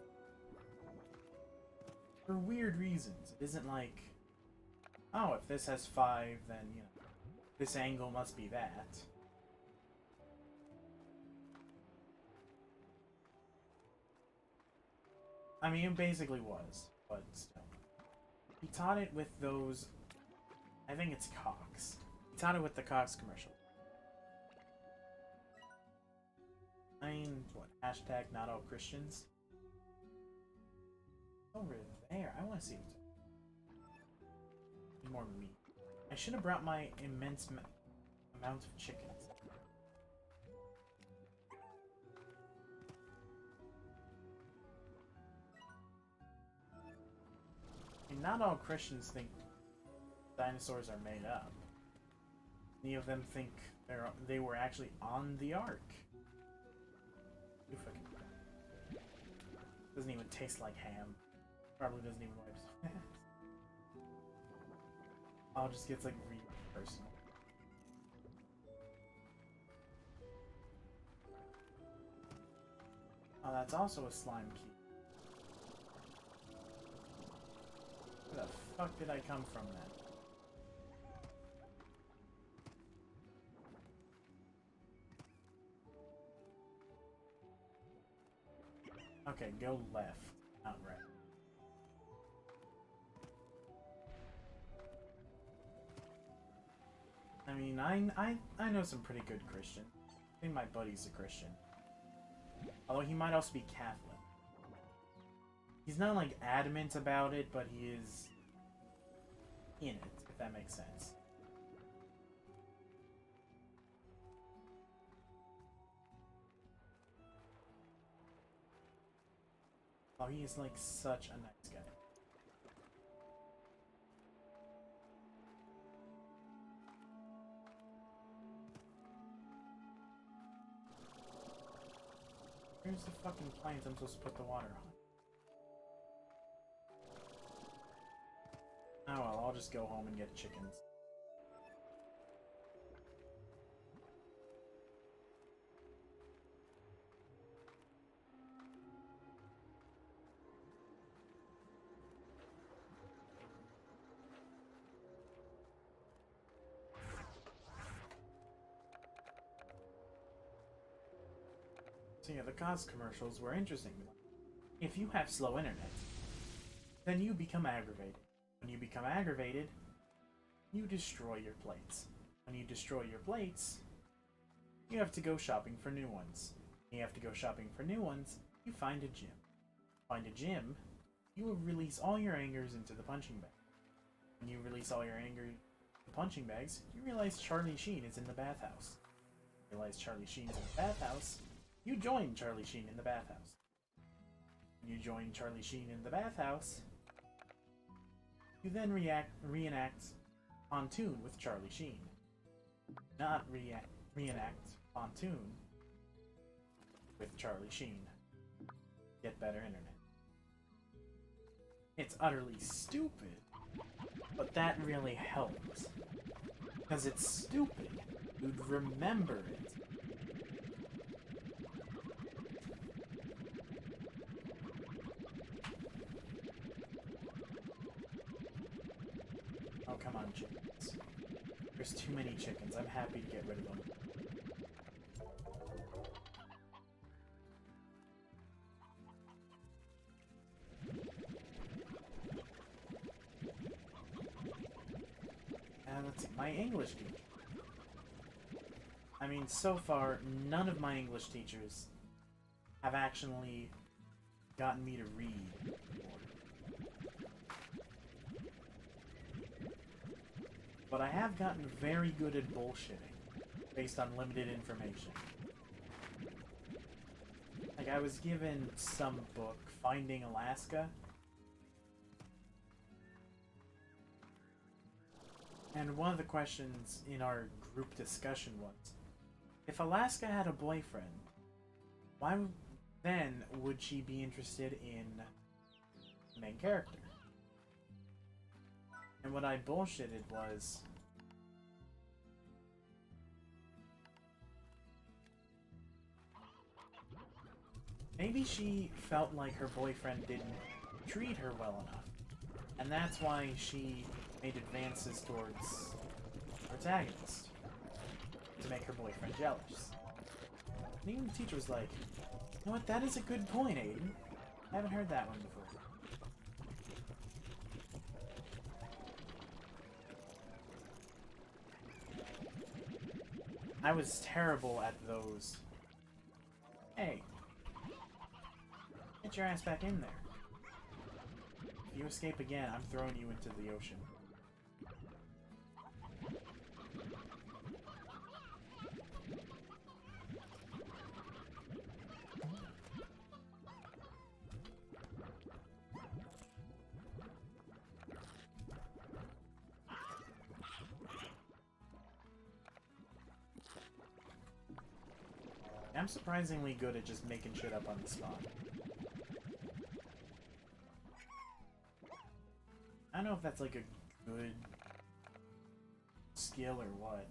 For weird reasons. It isn't like, oh, if this has 5, then, you know, this angle must be that. I mean, it basically was, but still. He taught it with those... I think it's Cox. He taught it with the Cox commercial. I mean, what? Hashtag not all Christians? Over there. I want to see what's... more meat. I should have brought my immense amount of chickens. And not all Christians think dinosaurs are made up. Many of them think they were actually on the ark. You fucking... Doesn't even taste like ham. Probably doesn't even wipe his hands. I'll just get like really personal. Oh, that's also a slime key. Where the fuck did I come from then? Okay, go left, not right. I mean, I know some pretty good Christians. I think my buddy's a Christian. Although he might also be Catholic. He's not like adamant about it, but he is in it, if that makes sense. Oh, he is like such a nice guy. Where's the fucking plant I'm supposed to put the water on? Oh well, I'll just go home and get chickens. So yeah, the cause commercials were interesting. If you have slow internet, then you become aggravated. When you become aggravated, you destroy your plates. When you destroy your plates, you have to go shopping for new ones. When you have to go shopping for new ones, you find a gym. Find a gym, you will release all your angers into the punching bag. When you release all your anger into the punching bags, you realize Charlie Sheen is in the bathhouse. You realize Charlie Sheen's in the bathhouse, you join Charlie Sheen in the bathhouse. When you join Charlie Sheen in the bathhouse, you then reenact Pontoon with Charlie Sheen. Not reenact Pontoon with Charlie Sheen. Get better internet. It's utterly stupid, but that really helps. Because it's stupid. You'd remember it. Oh, come on, chickens. There's too many chickens. I'm happy to get rid of them. Let's see, my English teacher. I mean, so far, none of my English teachers have actually gotten me to read more. But I have gotten very good at bullshitting, based on limited information. Like, I was given some book, Finding Alaska. And one of the questions in our group discussion was, if Alaska had a boyfriend, why then would she be interested in the main character? And what I bullshitted was, maybe she felt like her boyfriend didn't treat her well enough. And that's why she made advances towards her protagonist. To make her boyfriend jealous. And even the teacher was like, you know what, that is a good point, Aiden. I haven't heard that one before. I was terrible at those. Hey. Get your ass back in there. If you escape again, I'm throwing you into the ocean. I'm surprisingly good at just making shit up on the spot. I don't know if that's like a good skill or what.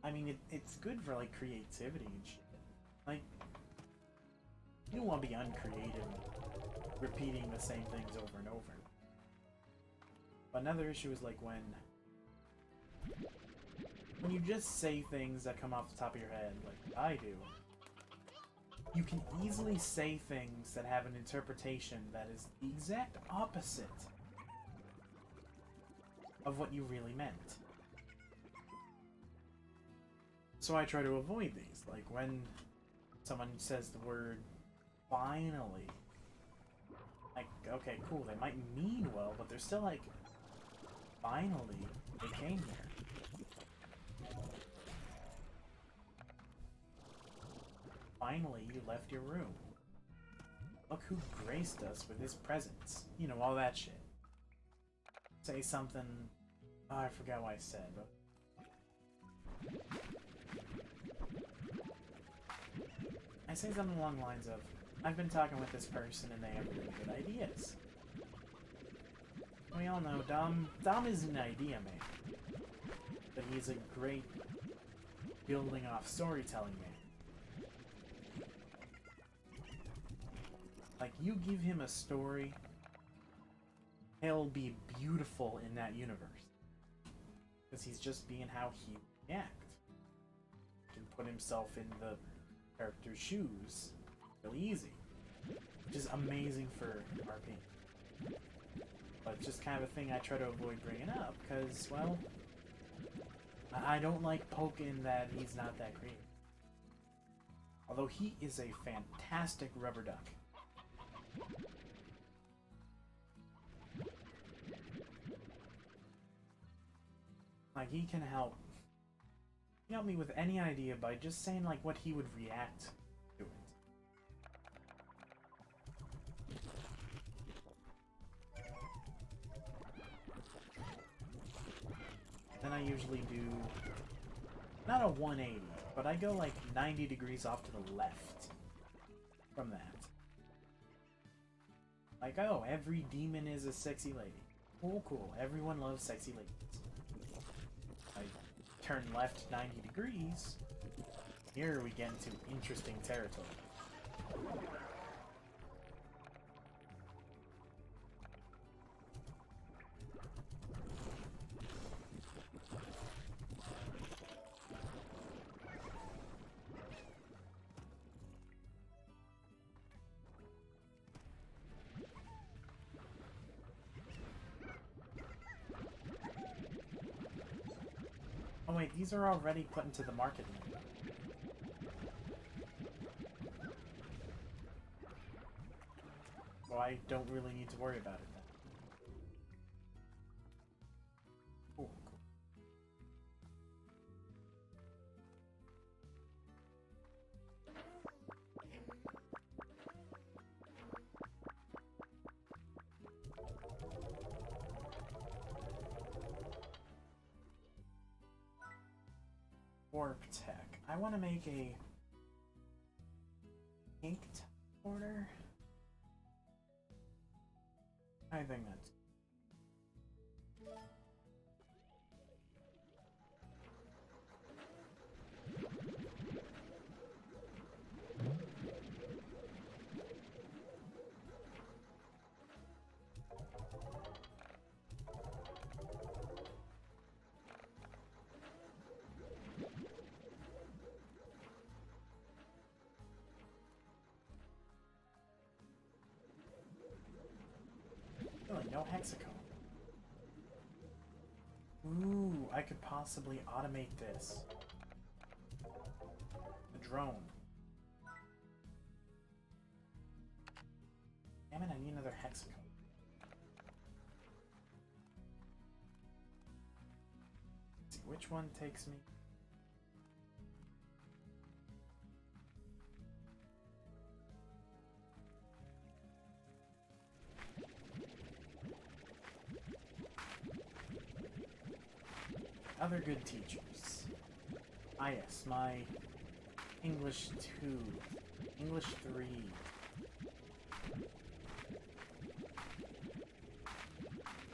I mean, it's good for like creativity and shit. Like, you don't want to be uncreative, repeating the same things over and over. But another issue is like when you just say things that come off the top of your head, like I do. You can easily say things that have an interpretation that is the exact opposite of what you really meant. So I try to avoid these. Like when someone says the word finally. Like, okay, cool, they might mean well, but they're still like, finally, they came here. Finally, you left your room. Look who graced us with his presence. You know, all that shit. Say something... Oh, I forgot what I said, but... I say something along the lines of, I've been talking with this person and they have really good ideas. We all know Dom is an idea man. But he's a great building off storytelling man. Like, you give him a story, he'll be beautiful in that universe. Because he's just being how he react. He can put himself in the character's shoes really easy, which is amazing for RP. But it's just kind of a thing I try to avoid bringing up, because, well, I don't like poking that he's not that creative. Although he is a fantastic rubber duck. Like, he can help me with any idea by just saying, like, what he would react to it. Then I usually do, not a 180, but I go like 90 degrees off to the left from that. Like, oh, every demon is a sexy lady. Cool, cool. Everyone loves sexy ladies. I turn left 90 degrees. Here we get into interesting territory. Oh wait, these are already put into the market now. So I don't really need to worry about it then. Cool, cool. Warp tech. I want to make a ink order. I think that's really no hexacone. Ooh, I could possibly automate this. The drone. Damn it, I need another hexacone. Let's see, which one takes me? Other good teachers. Ah yes, my English 2, English 3.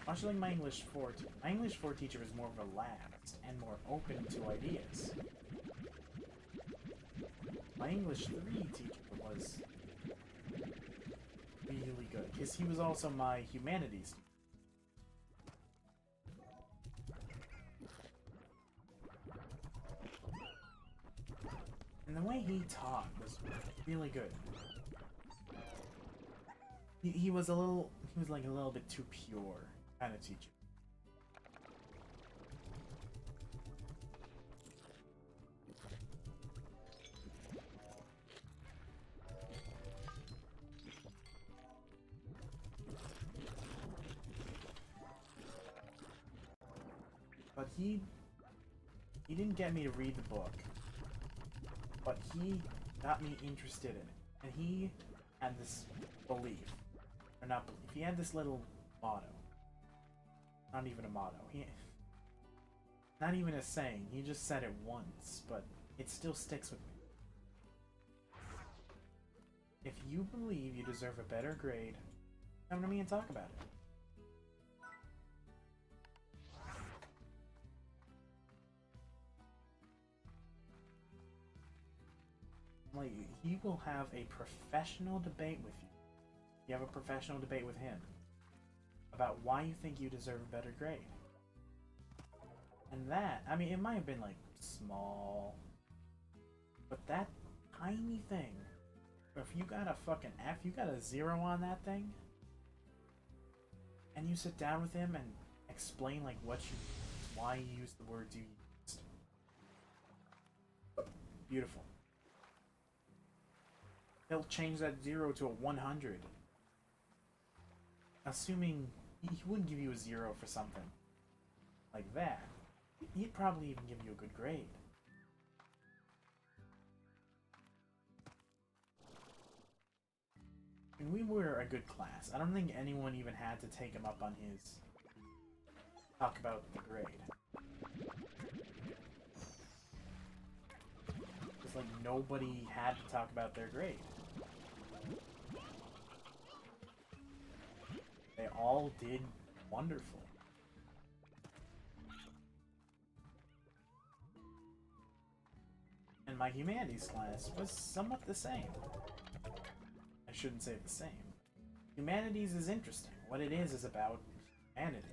Much like my English 4, my English 4 teacher was more relaxed and more open to ideas. My English 3 teacher was really good, because he was also my humanities teacher. And the way he taught was really good. He was like a little bit too pure kind of teacher. But he didn't get me to read the book. But he got me interested in it. And he had this belief. Or not belief. He had this little motto. Not even a motto. Not even a saying. He just said it once, but it still sticks with me. If you believe you deserve a better grade, come to me and talk about it. Like, he will have a professional debate with you. You have a professional debate with him about why you think you deserve a better grade. And that, I mean, it might have been like small, but that tiny thing. If you got a fucking F, you got a 0 on that thing, and you sit down with him and explain like why you used the words you used. Beautiful. He'll change that 0 to a 100. Assuming he wouldn't give you a 0 for something like that. He'd probably even give you a good grade. And we were a good class. I don't think anyone even had to take him up on his talk about the grade. It's like nobody had to talk about their grade. They all did wonderful. And my humanities class was somewhat the same. I shouldn't say the same. Humanities is interesting. What it is about humanity.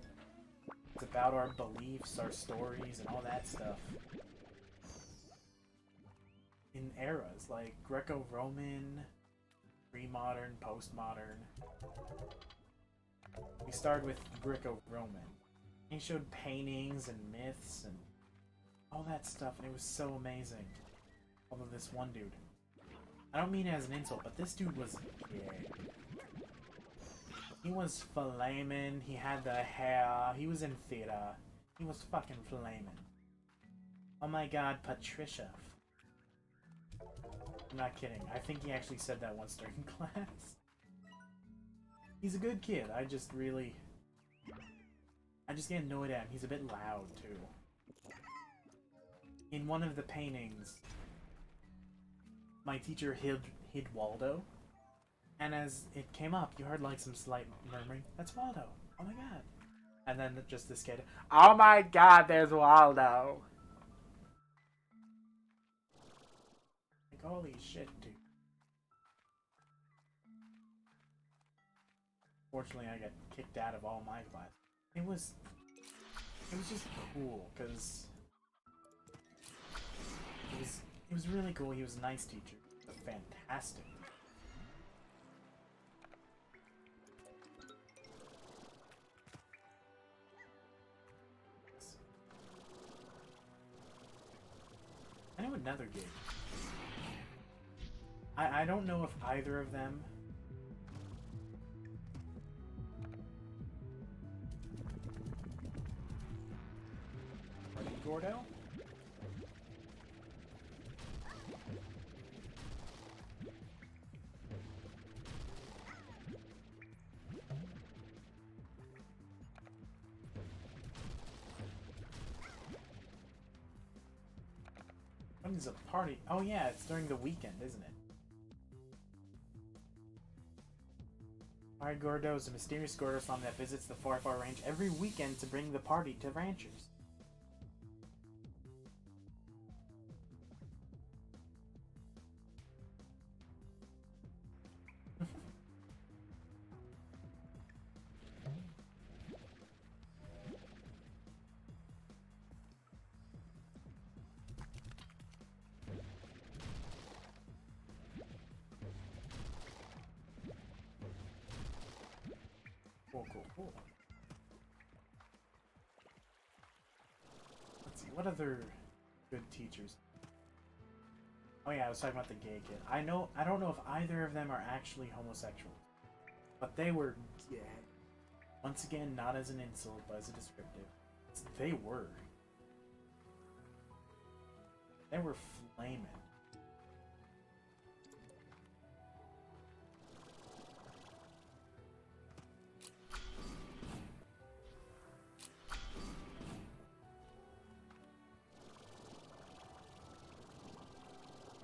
It's about our beliefs, our stories, and all that stuff. In eras like Greco-Roman, pre-modern, post-modern. We started with Greco-Roman. He showed paintings and myths and all that stuff, and it was so amazing. Although this one dude, I don't mean it as an insult, but this dude was gay. He was flamin', he had the hair, he was in theater. He was fucking flamin'. Oh my god, Patricia. I'm not kidding. I think he actually said that once during class. He's a good kid. I just get annoyed at him. He's a bit loud, too. In one of the paintings, my teacher hid Waldo. And as it came up, you heard like some slight murmuring. That's Waldo. Oh my god. And then just this kid. Oh my god, there's Waldo. Like, holy shit, dude. Fortunately, I got kicked out of all my classes. It was just cool, because it was really cool. He was a nice teacher. Fantastic. I know another gig. I don't know if either of them Gordo? When is a party? Oh yeah, it's during the weekend, isn't it? Alright, Gordo is a mysterious Gordo slum that visits the Far Far Range every weekend to bring the party to ranchers. Cool. Let's see, what other good teachers? Oh yeah, I was talking about the gay kid. I don't know if either of them are actually homosexual, but they were gay. Once again, not as an insult, but as a descriptive. They were. They were flaming.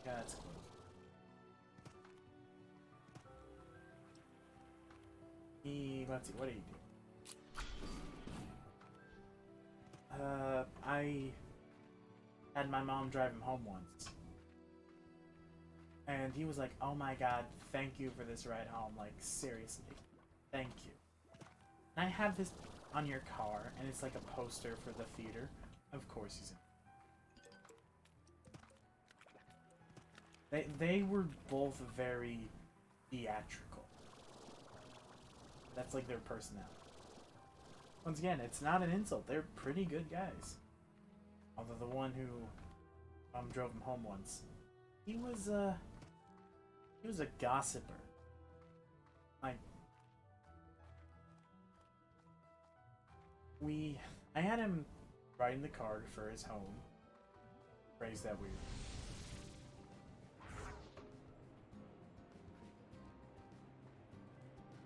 Yeah, that's close. Let's see, what did he do? I had my mom drive him home once. And he was like, oh my god, thank you for this ride home. Like, seriously. Thank you. And I have this on your car, and it's like a poster for the theater. Of course he's in. They were both very theatrical. That's like their personality. Once again, it's not an insult. They're pretty good guys. Although the one who drove him home once, he was a gossiper. Like I had him writing the card for his home. Phrase that weird.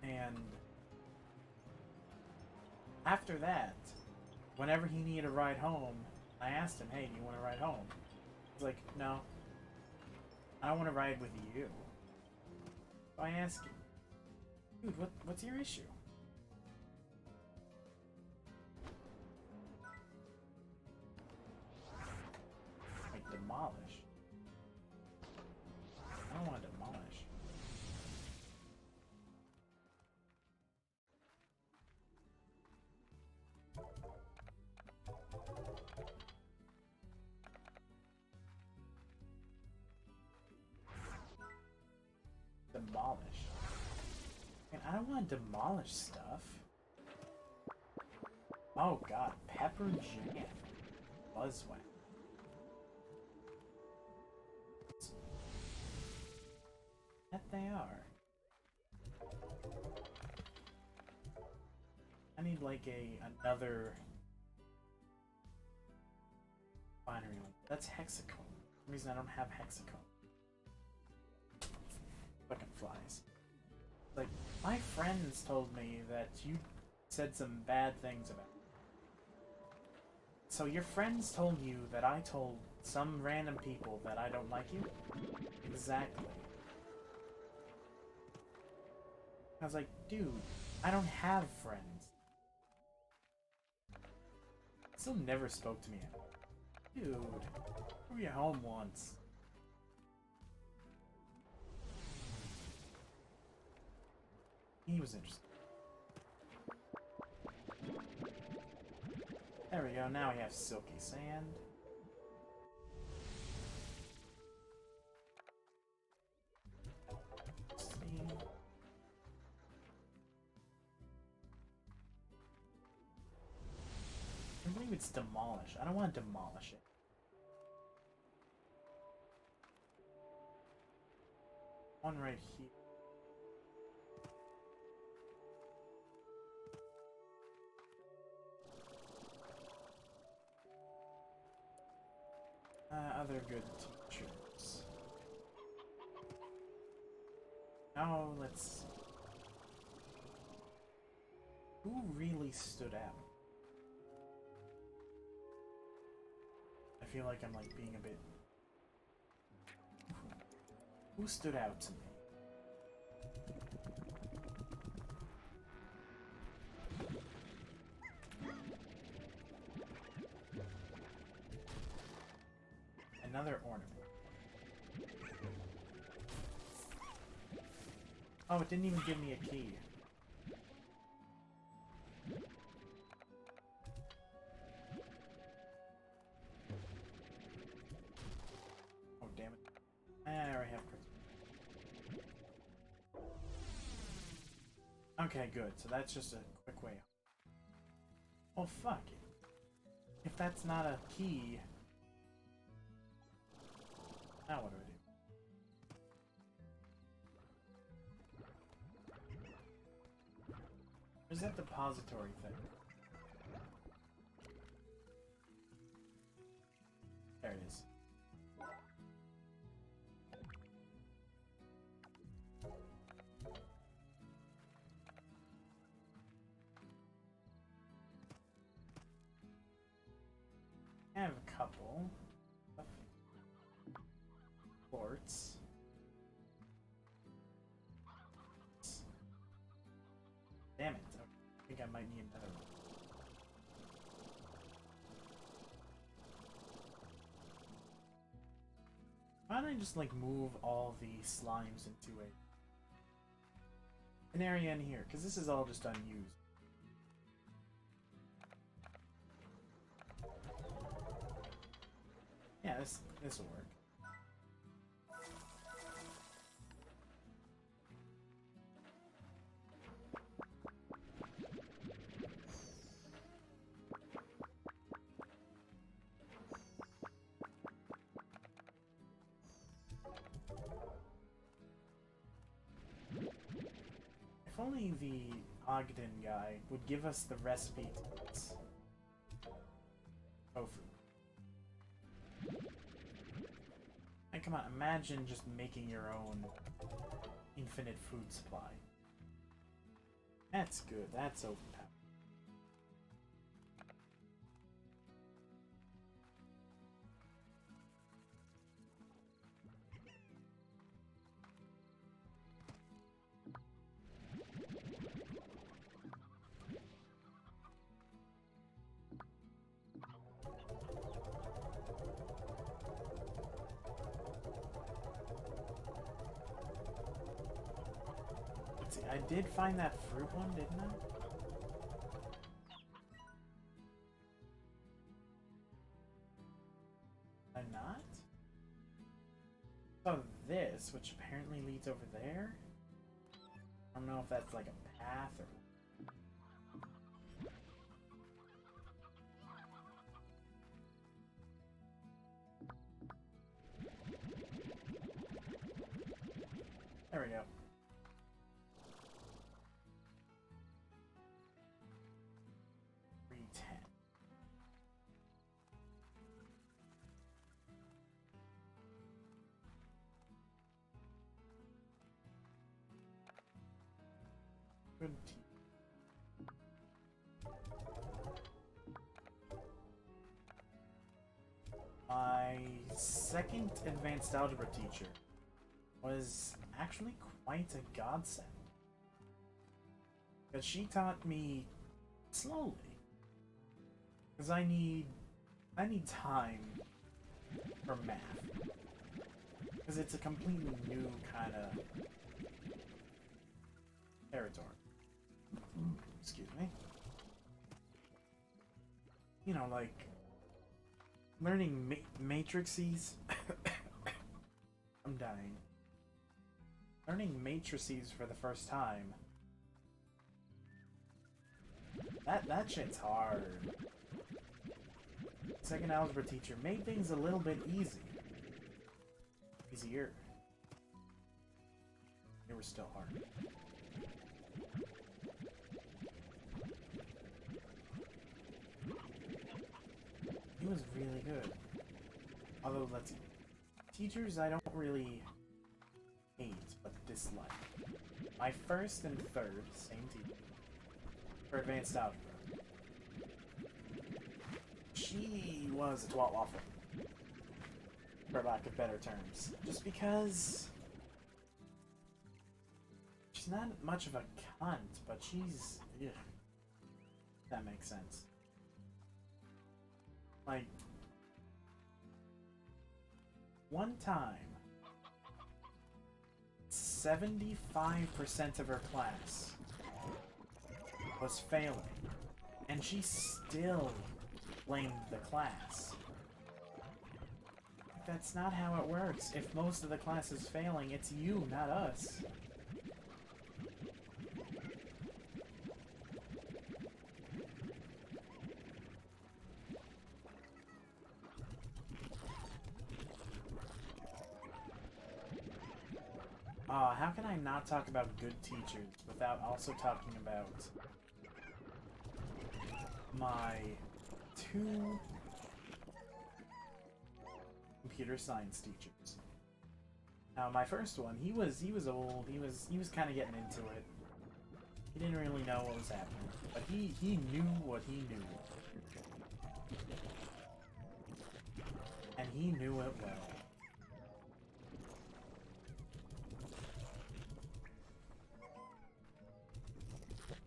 And after that, whenever he needed a ride home, I asked him, "Hey, do you want to ride home?" He's like, "No, I don't want to ride with you." So I asked him, "Dude, what's your issue?" Like demolish. I don't want to demolish. Demolish. And I don't want to demolish stuff. Oh god, pepper jam. Buzzwhack. That they are. I need like another binary one. That's hexacone. For some reason I don't have hexacone. Fucking flies. Like, my friends told me that you said some bad things about me. So your friends told you that I told some random people that I don't like you? Exactly. I was like, dude, I don't have friends. Still never spoke to me. Dude, we were home once. He was interested. There we go, now we have silky sand. Steam. I believe it's demolish. I don't want to demolish it. One right here. Other good teachers. Now let's... Who really stood out? I feel like I'm like being a bit... Who stood out to me? Another ornament. Oh, it didn't even give me a key. Oh, damn it. I already have quick. Okay, good. So that's just a quick way out. Oh, fuck it. If that's not a key... Now what do I do? Where's that depository thing? There it is. I have a couple of quartz. Damn it. I think I might need another one. Why don't I just like move all the slimes into an area in here? Because this is all just unused. Yeah, this will work. If only the Ogden guy would give us the recipe to this tofu. And come on, imagine just making your own infinite food supply. That's good. That's overpowered. Let's see, I did find that fruit one, didn't I? Did I not? So this, which apparently leads over there. I don't know if that's like a path or... There we go. Good tea. My second advanced algebra teacher was actually quite a godsend. Because she taught me slowly. Because I need time for math. Because it's a completely new kind of territory. Excuse me. You know, like learning matrices. I'm dying. Learning matrices for the first time. That shit's hard. Second algebra teacher made things a little bit easier. They were still hard. He was really good. Although, let's see. Teachers I don't really hate, but dislike. My first and third, same teacher, for advanced algebra. She was a twat waffle, for lack of better terms. Just because she's not much of a cunt, but she's... ugh. That makes sense. Like, one time, 75% of her class was failing, and she still blamed the class. That's not how it works. If most of the class is failing, it's you, not us. How can I not talk about good teachers without also talking about my two computer science teachers? Now, my first one, he was old. He was kind of getting into it. He didn't really know what was happening, but he knew what he knew, and he knew it well.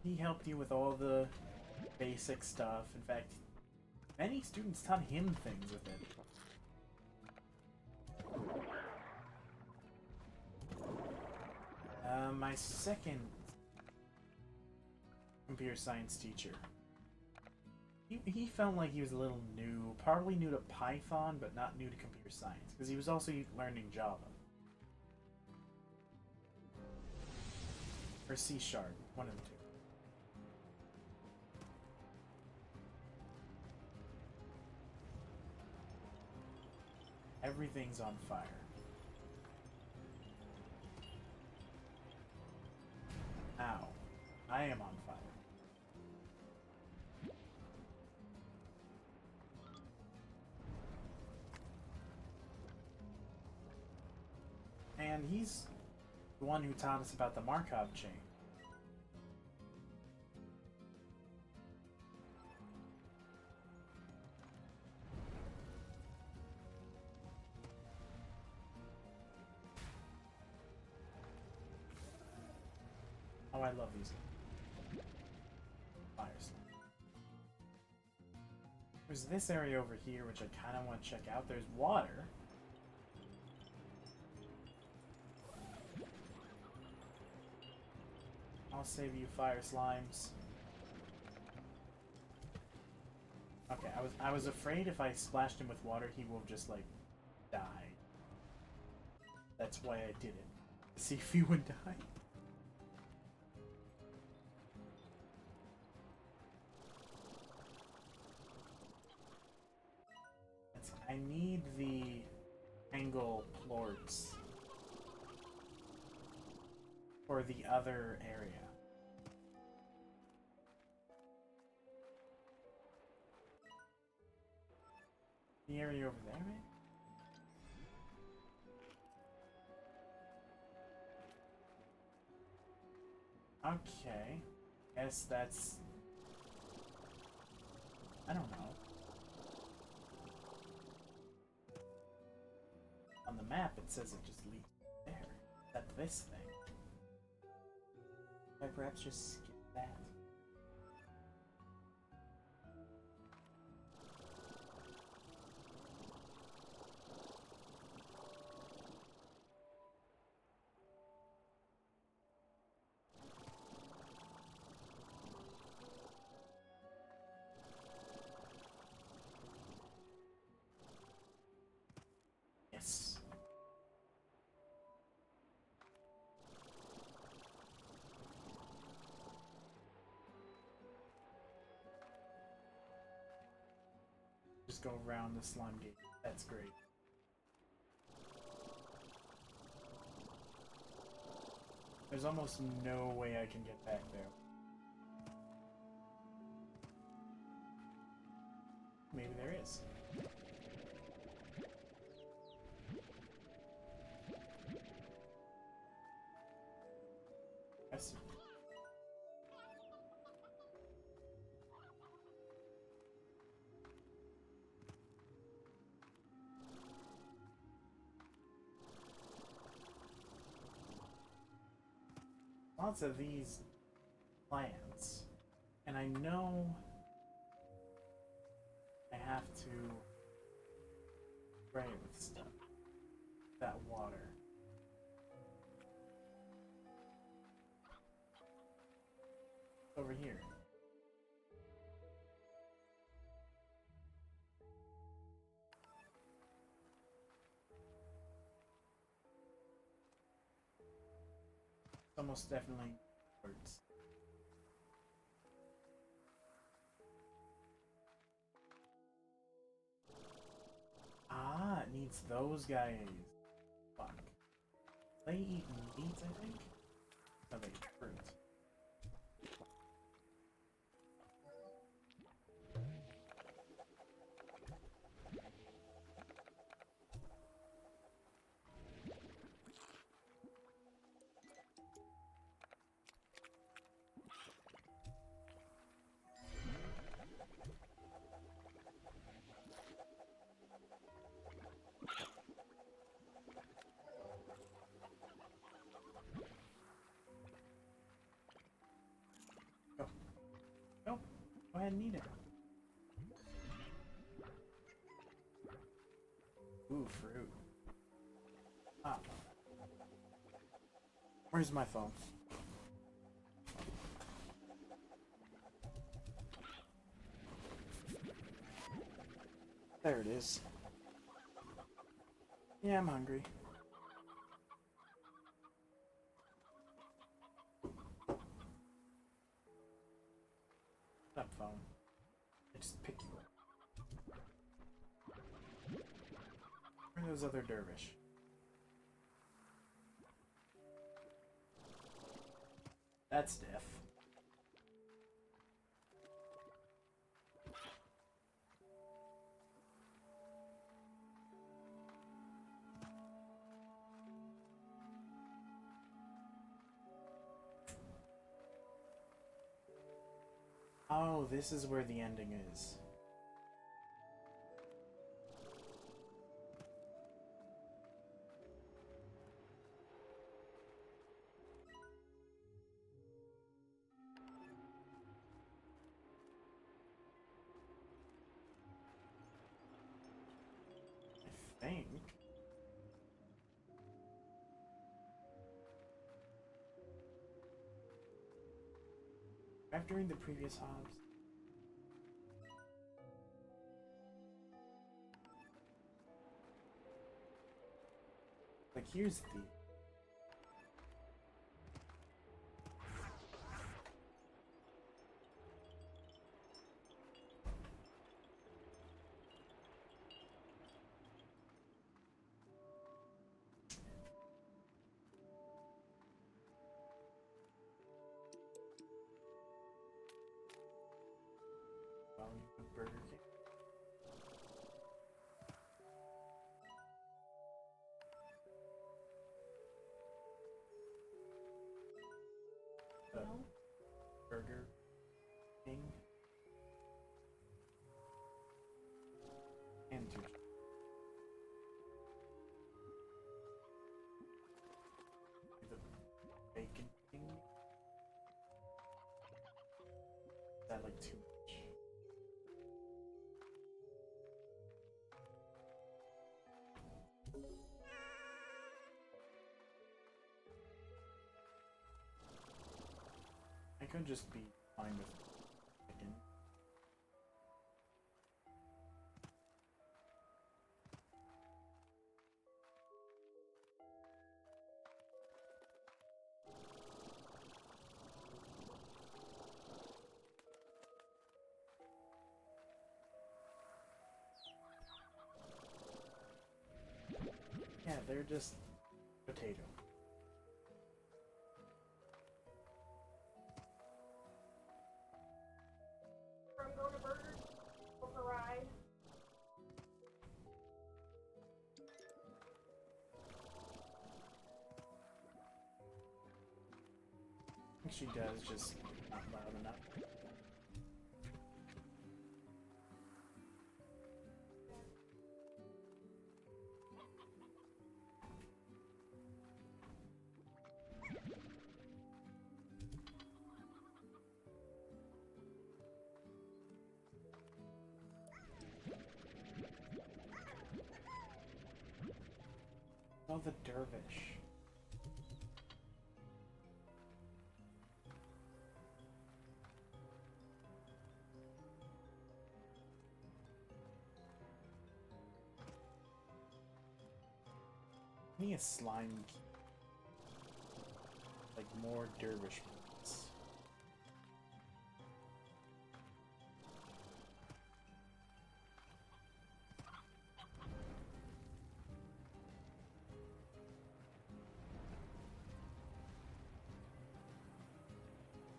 He helped you with all the basic stuff. In fact, many students taught him things with it. My second computer science teacher, he felt like he was a little new, probably new to Python, but not new to computer science, because he was also learning Java. Or C#, one of the two. Everything's on fire. Ow. I am on fire. And he's the one who taught us about the Markov chain. Oh, I love these. Fires. There's this area over here, which I kind of want to check out. There's water. I'll save you, fire slimes. Okay, I was afraid if I splashed him with water, he will just like die. That's why I did it. See if he would die. I need the angle plorts for the other area. The area over there, maybe? Okay. Guess that's... I don't know. On the map, it says it just leads there. Is that this thing? Can I perhaps just skip that? Yes. Just go around the slime gate. That's great. There's almost no way I can get back there. Maybe there is. I see. Lots of these plants, and I know I have to spray with stuff. That water. Over here. Almost definitely words. Ah, it needs those guys. Fuck. They eat meat, I think? No, they eat fruit. Go ahead and eat it. Ooh, fruit. Ah. Where's my phone? There it is. Yeah, I'm hungry. Shut up, phone. I just pick you up. Where are those other dervish? That's death. Oh, this is where the ending is. I think. After the previous Hobbs. Like, here's the... Burger King. Burger King. And two. The Bacon King. Is that like too much? I could just be fine with chicken. Yeah, they're just potato. From going to Burger King for a ride. I think she does, just not loud enough. Oh, the dervish. I need a slime key. Like more dervish ones.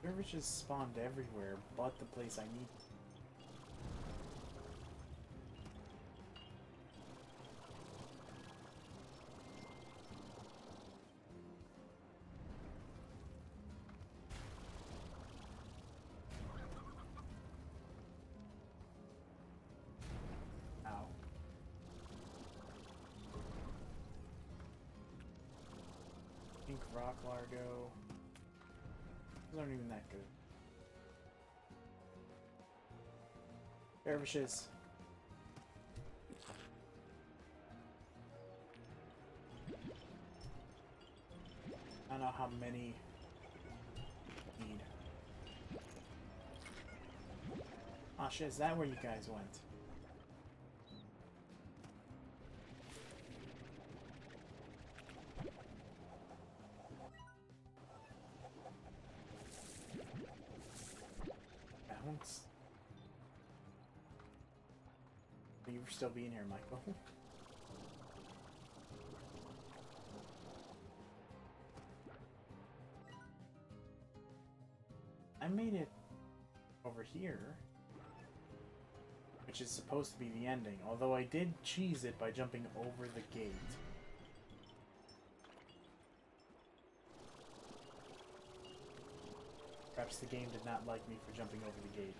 Dervishes spawned everywhere but the place I need. Ow. Pink rock largo. Those aren't even that good. Dervishes. I don't know how many need. Oh shit, is that where you guys went? Bounce. Are you still being here, Michael? I made it over here, which is supposed to be the ending, although I did cheese it by jumping over the gate. Perhaps the game did not like me for jumping over the gate.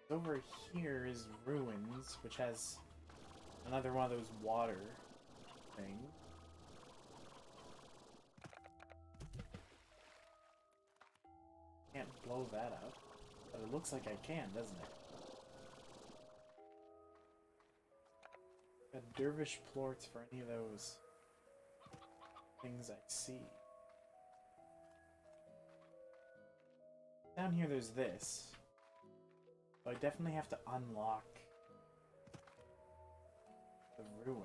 Over here is Ruins, which has another one of those water things. Can't blow that up, but it looks like I can, doesn't it? Got dervish plorts for any of those things I see. Down here there's this. So I definitely have to unlock the ruin.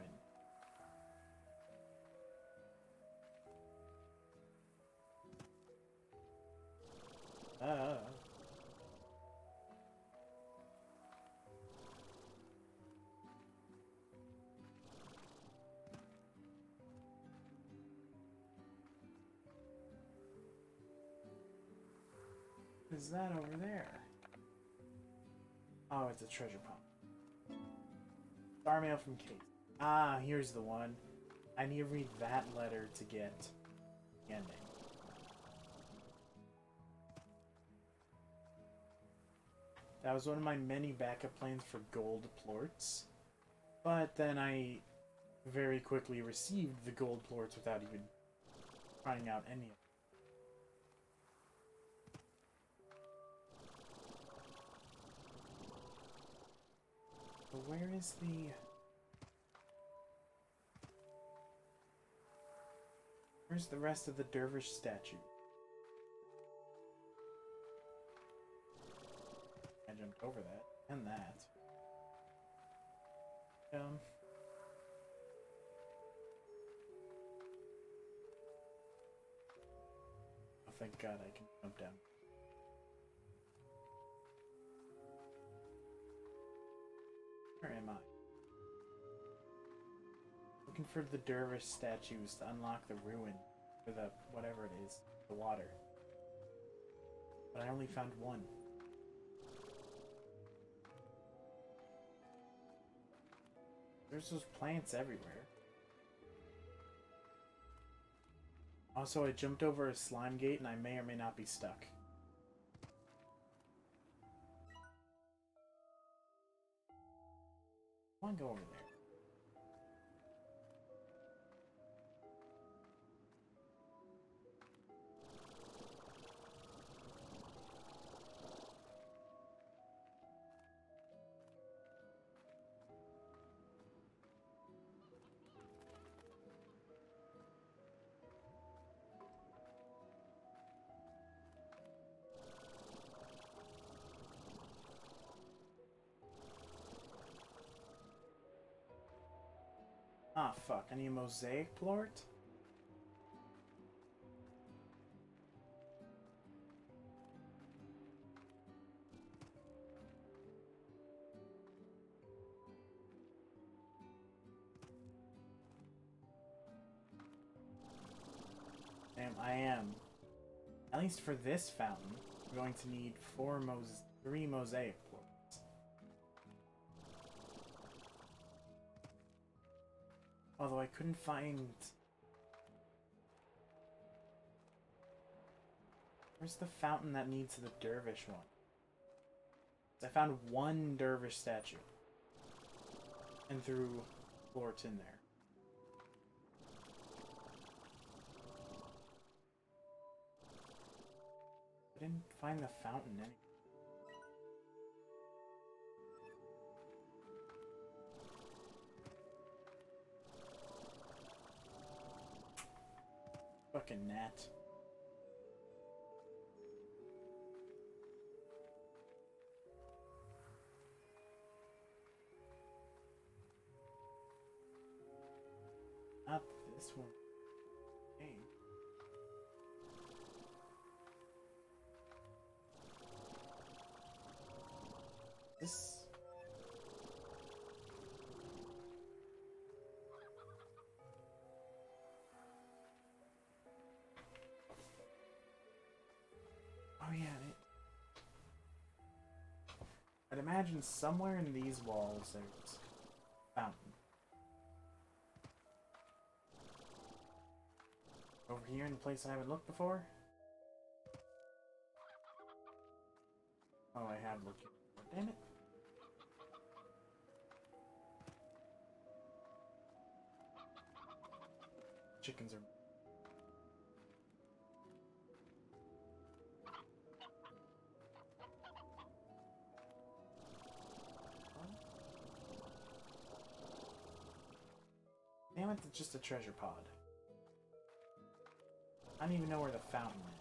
What is that over there? Oh, it's a treasure pump. Star mail from Kate. Ah, here's the one. I need to read that letter to get the ending. That was one of my many backup plans for gold plorts. But then I very quickly received the gold plorts without even trying out any of them. So where is the... Where's the rest of the dervish statue? I jumped over that, and that. Oh, thank God I can jump down. Where am I? Looking for the dervish statues to unlock the ruin, or the whatever it is, the water. But I only found one. There's those plants everywhere. Also, I jumped over a slime gate and I may or may not be stuck. Come on, go over there. Ah, fuck. I need a mosaic plort? Damn, I am. At least for this fountain, I'm going to need 3 mosaic plorts. Although I couldn't find... Where's the fountain that needs the dervish one? I found one dervish statue. And threw plorts in there. I didn't find the fountain anywhere. Fucking gnat. Not this one. Hey. This... I'd imagine somewhere in these walls there's a fountain. Over here in the place I haven't looked before? Oh, I have looked before. Damn it. Chickens are... Damn it, it's just a treasure pod. I don't even know where the fountain is.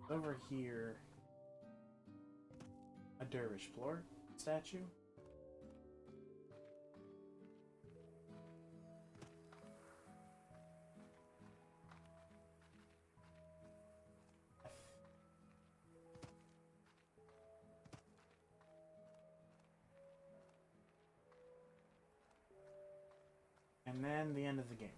Over here, a dervish floor statue. And then the end of the game.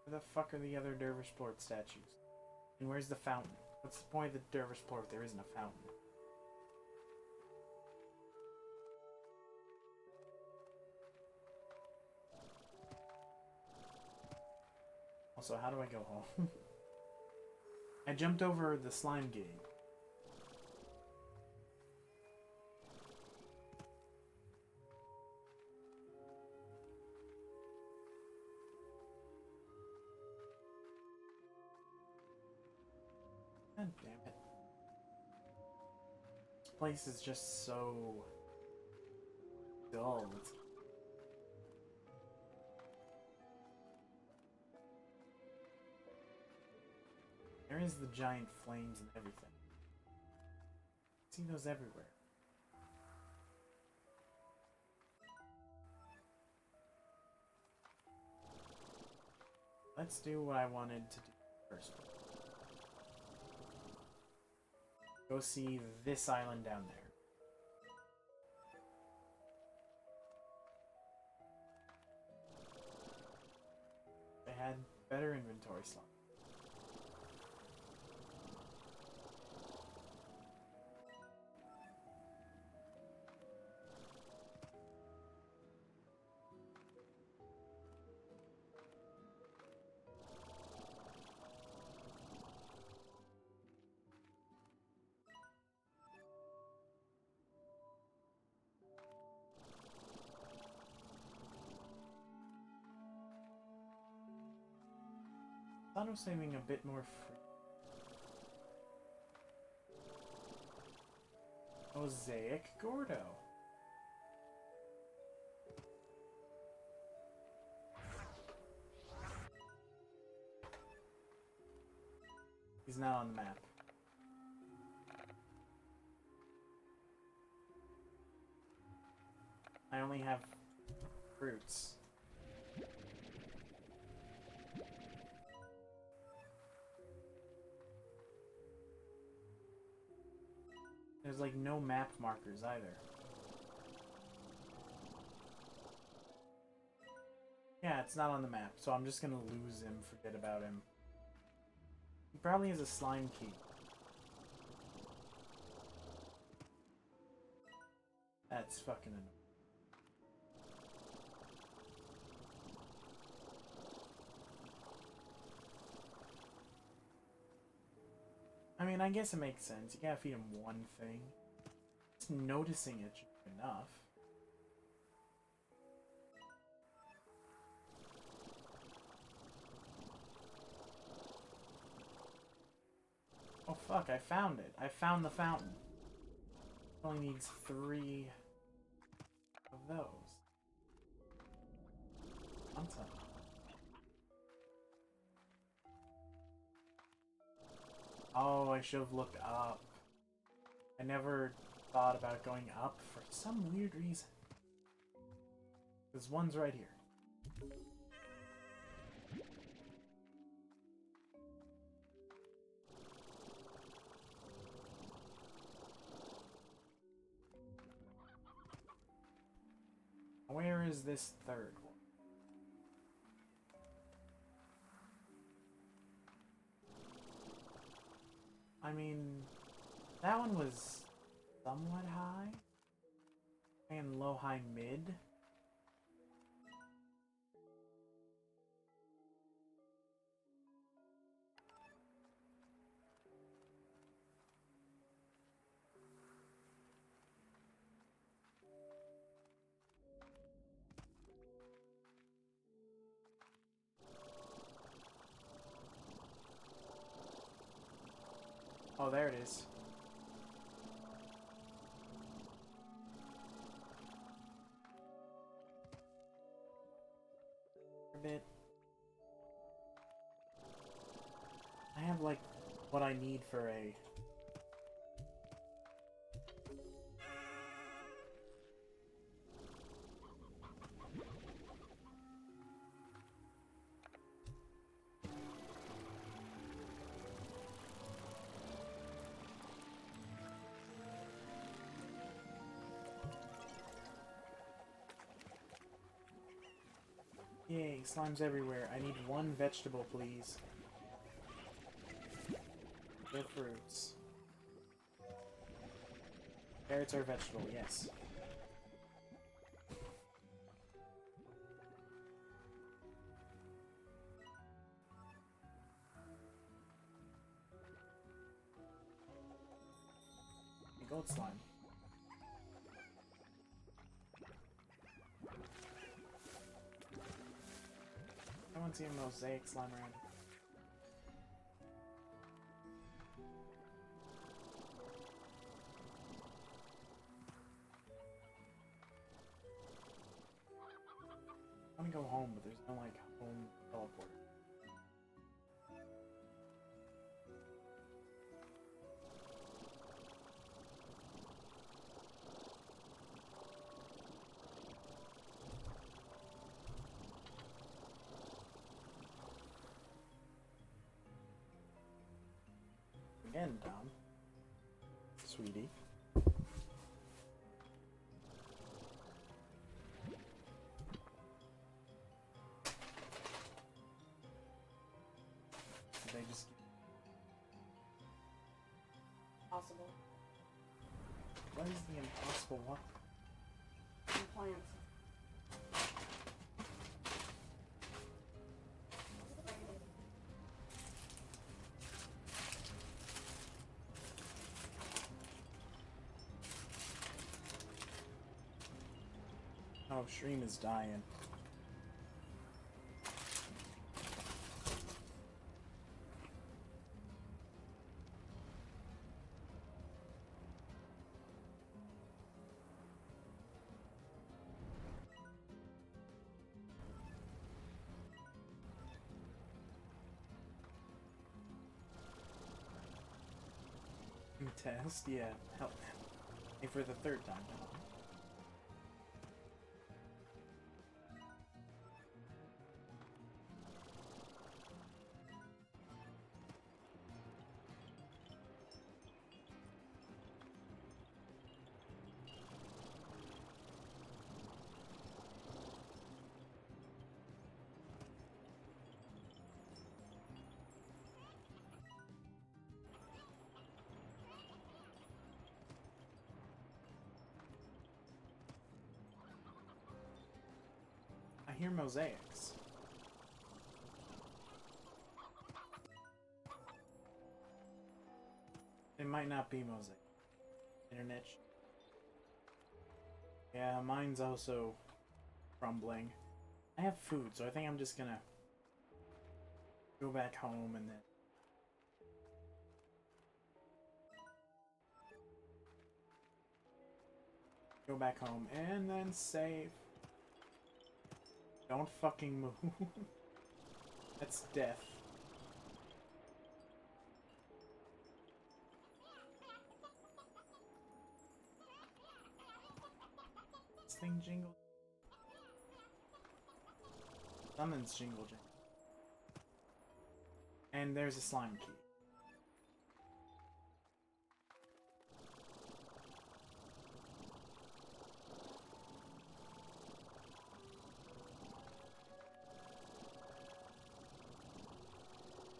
Where the fuck are the other dervish plort statues? And where's the fountain? What's the point of the dervish plort if there isn't a fountain? Also, how do I go home? I jumped over the slime gate. God damn it. This place is just so dull. There is the giant flames and everything. I see those everywhere. Let's do what I wanted to do first. Go see this island down there. They had better inventory slots. I thought I was saving a bit more free. Mosaic Gordo. He's not on the map. I only have fruits. There's like no map markers either. Yeah, it's not on the map, so I'm just gonna lose him, forget about him. He probably has a slime key. That's fucking annoying. I mean, I guess it makes sense. You gotta feed him one thing. Just noticing it should be enough. Oh fuck, I found it. I found the fountain. It only needs 3 of those. I'm telling you. Oh, I should have looked up. I never thought about going up for some weird reason. There's one's right here. where is this third one? I mean, that one was somewhat high. And low, high, mid. Oh, there it is. A bit. I have like what I need for a. Yay, slimes everywhere. I need one vegetable, please. They're fruits. Carrots are vegetable, yes. A gold slime. I want to see a mosaic slime around. I want to go home, but there's no like home teleport. Again, Dom. Sweetie. Did they just... Possible. What is the impossible what? And plants. Oh, stream is dying. Test? Yeah. Help. Hey, for the third time. I hear mosaics. It might not be mosaic. Internet. Yeah, mine's also crumbling. I have food, so I think I'm just gonna go back home and then go back home and then save. Don't fucking move. That's death. This thing jingle. Summons jingle jingle. And there's a slime key.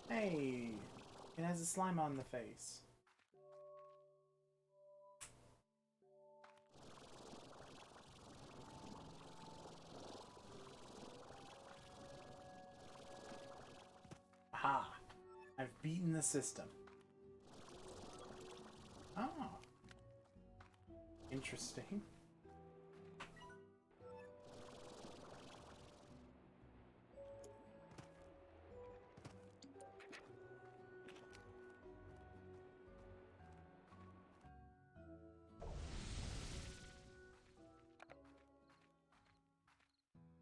Hey! It has a slime on the face. Aha! I've beaten the system. Oh. Interesting.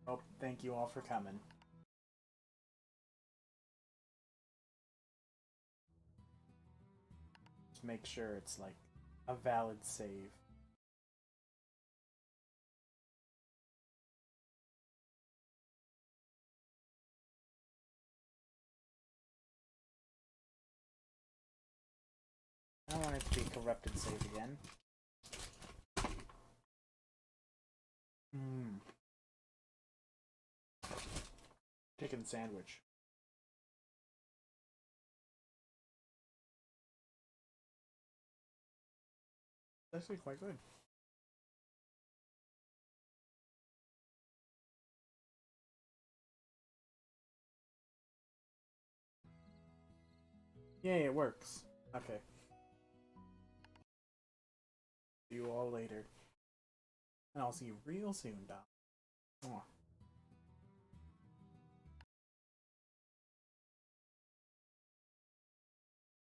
Oh, thank you all for coming. Just make sure it's like a valid save. I don't want it to be corrupted save again. Chicken sandwich. It's actually quite good. Yay, it works. Okay. See you all later. And I'll see you real soon, Dom. Mwah.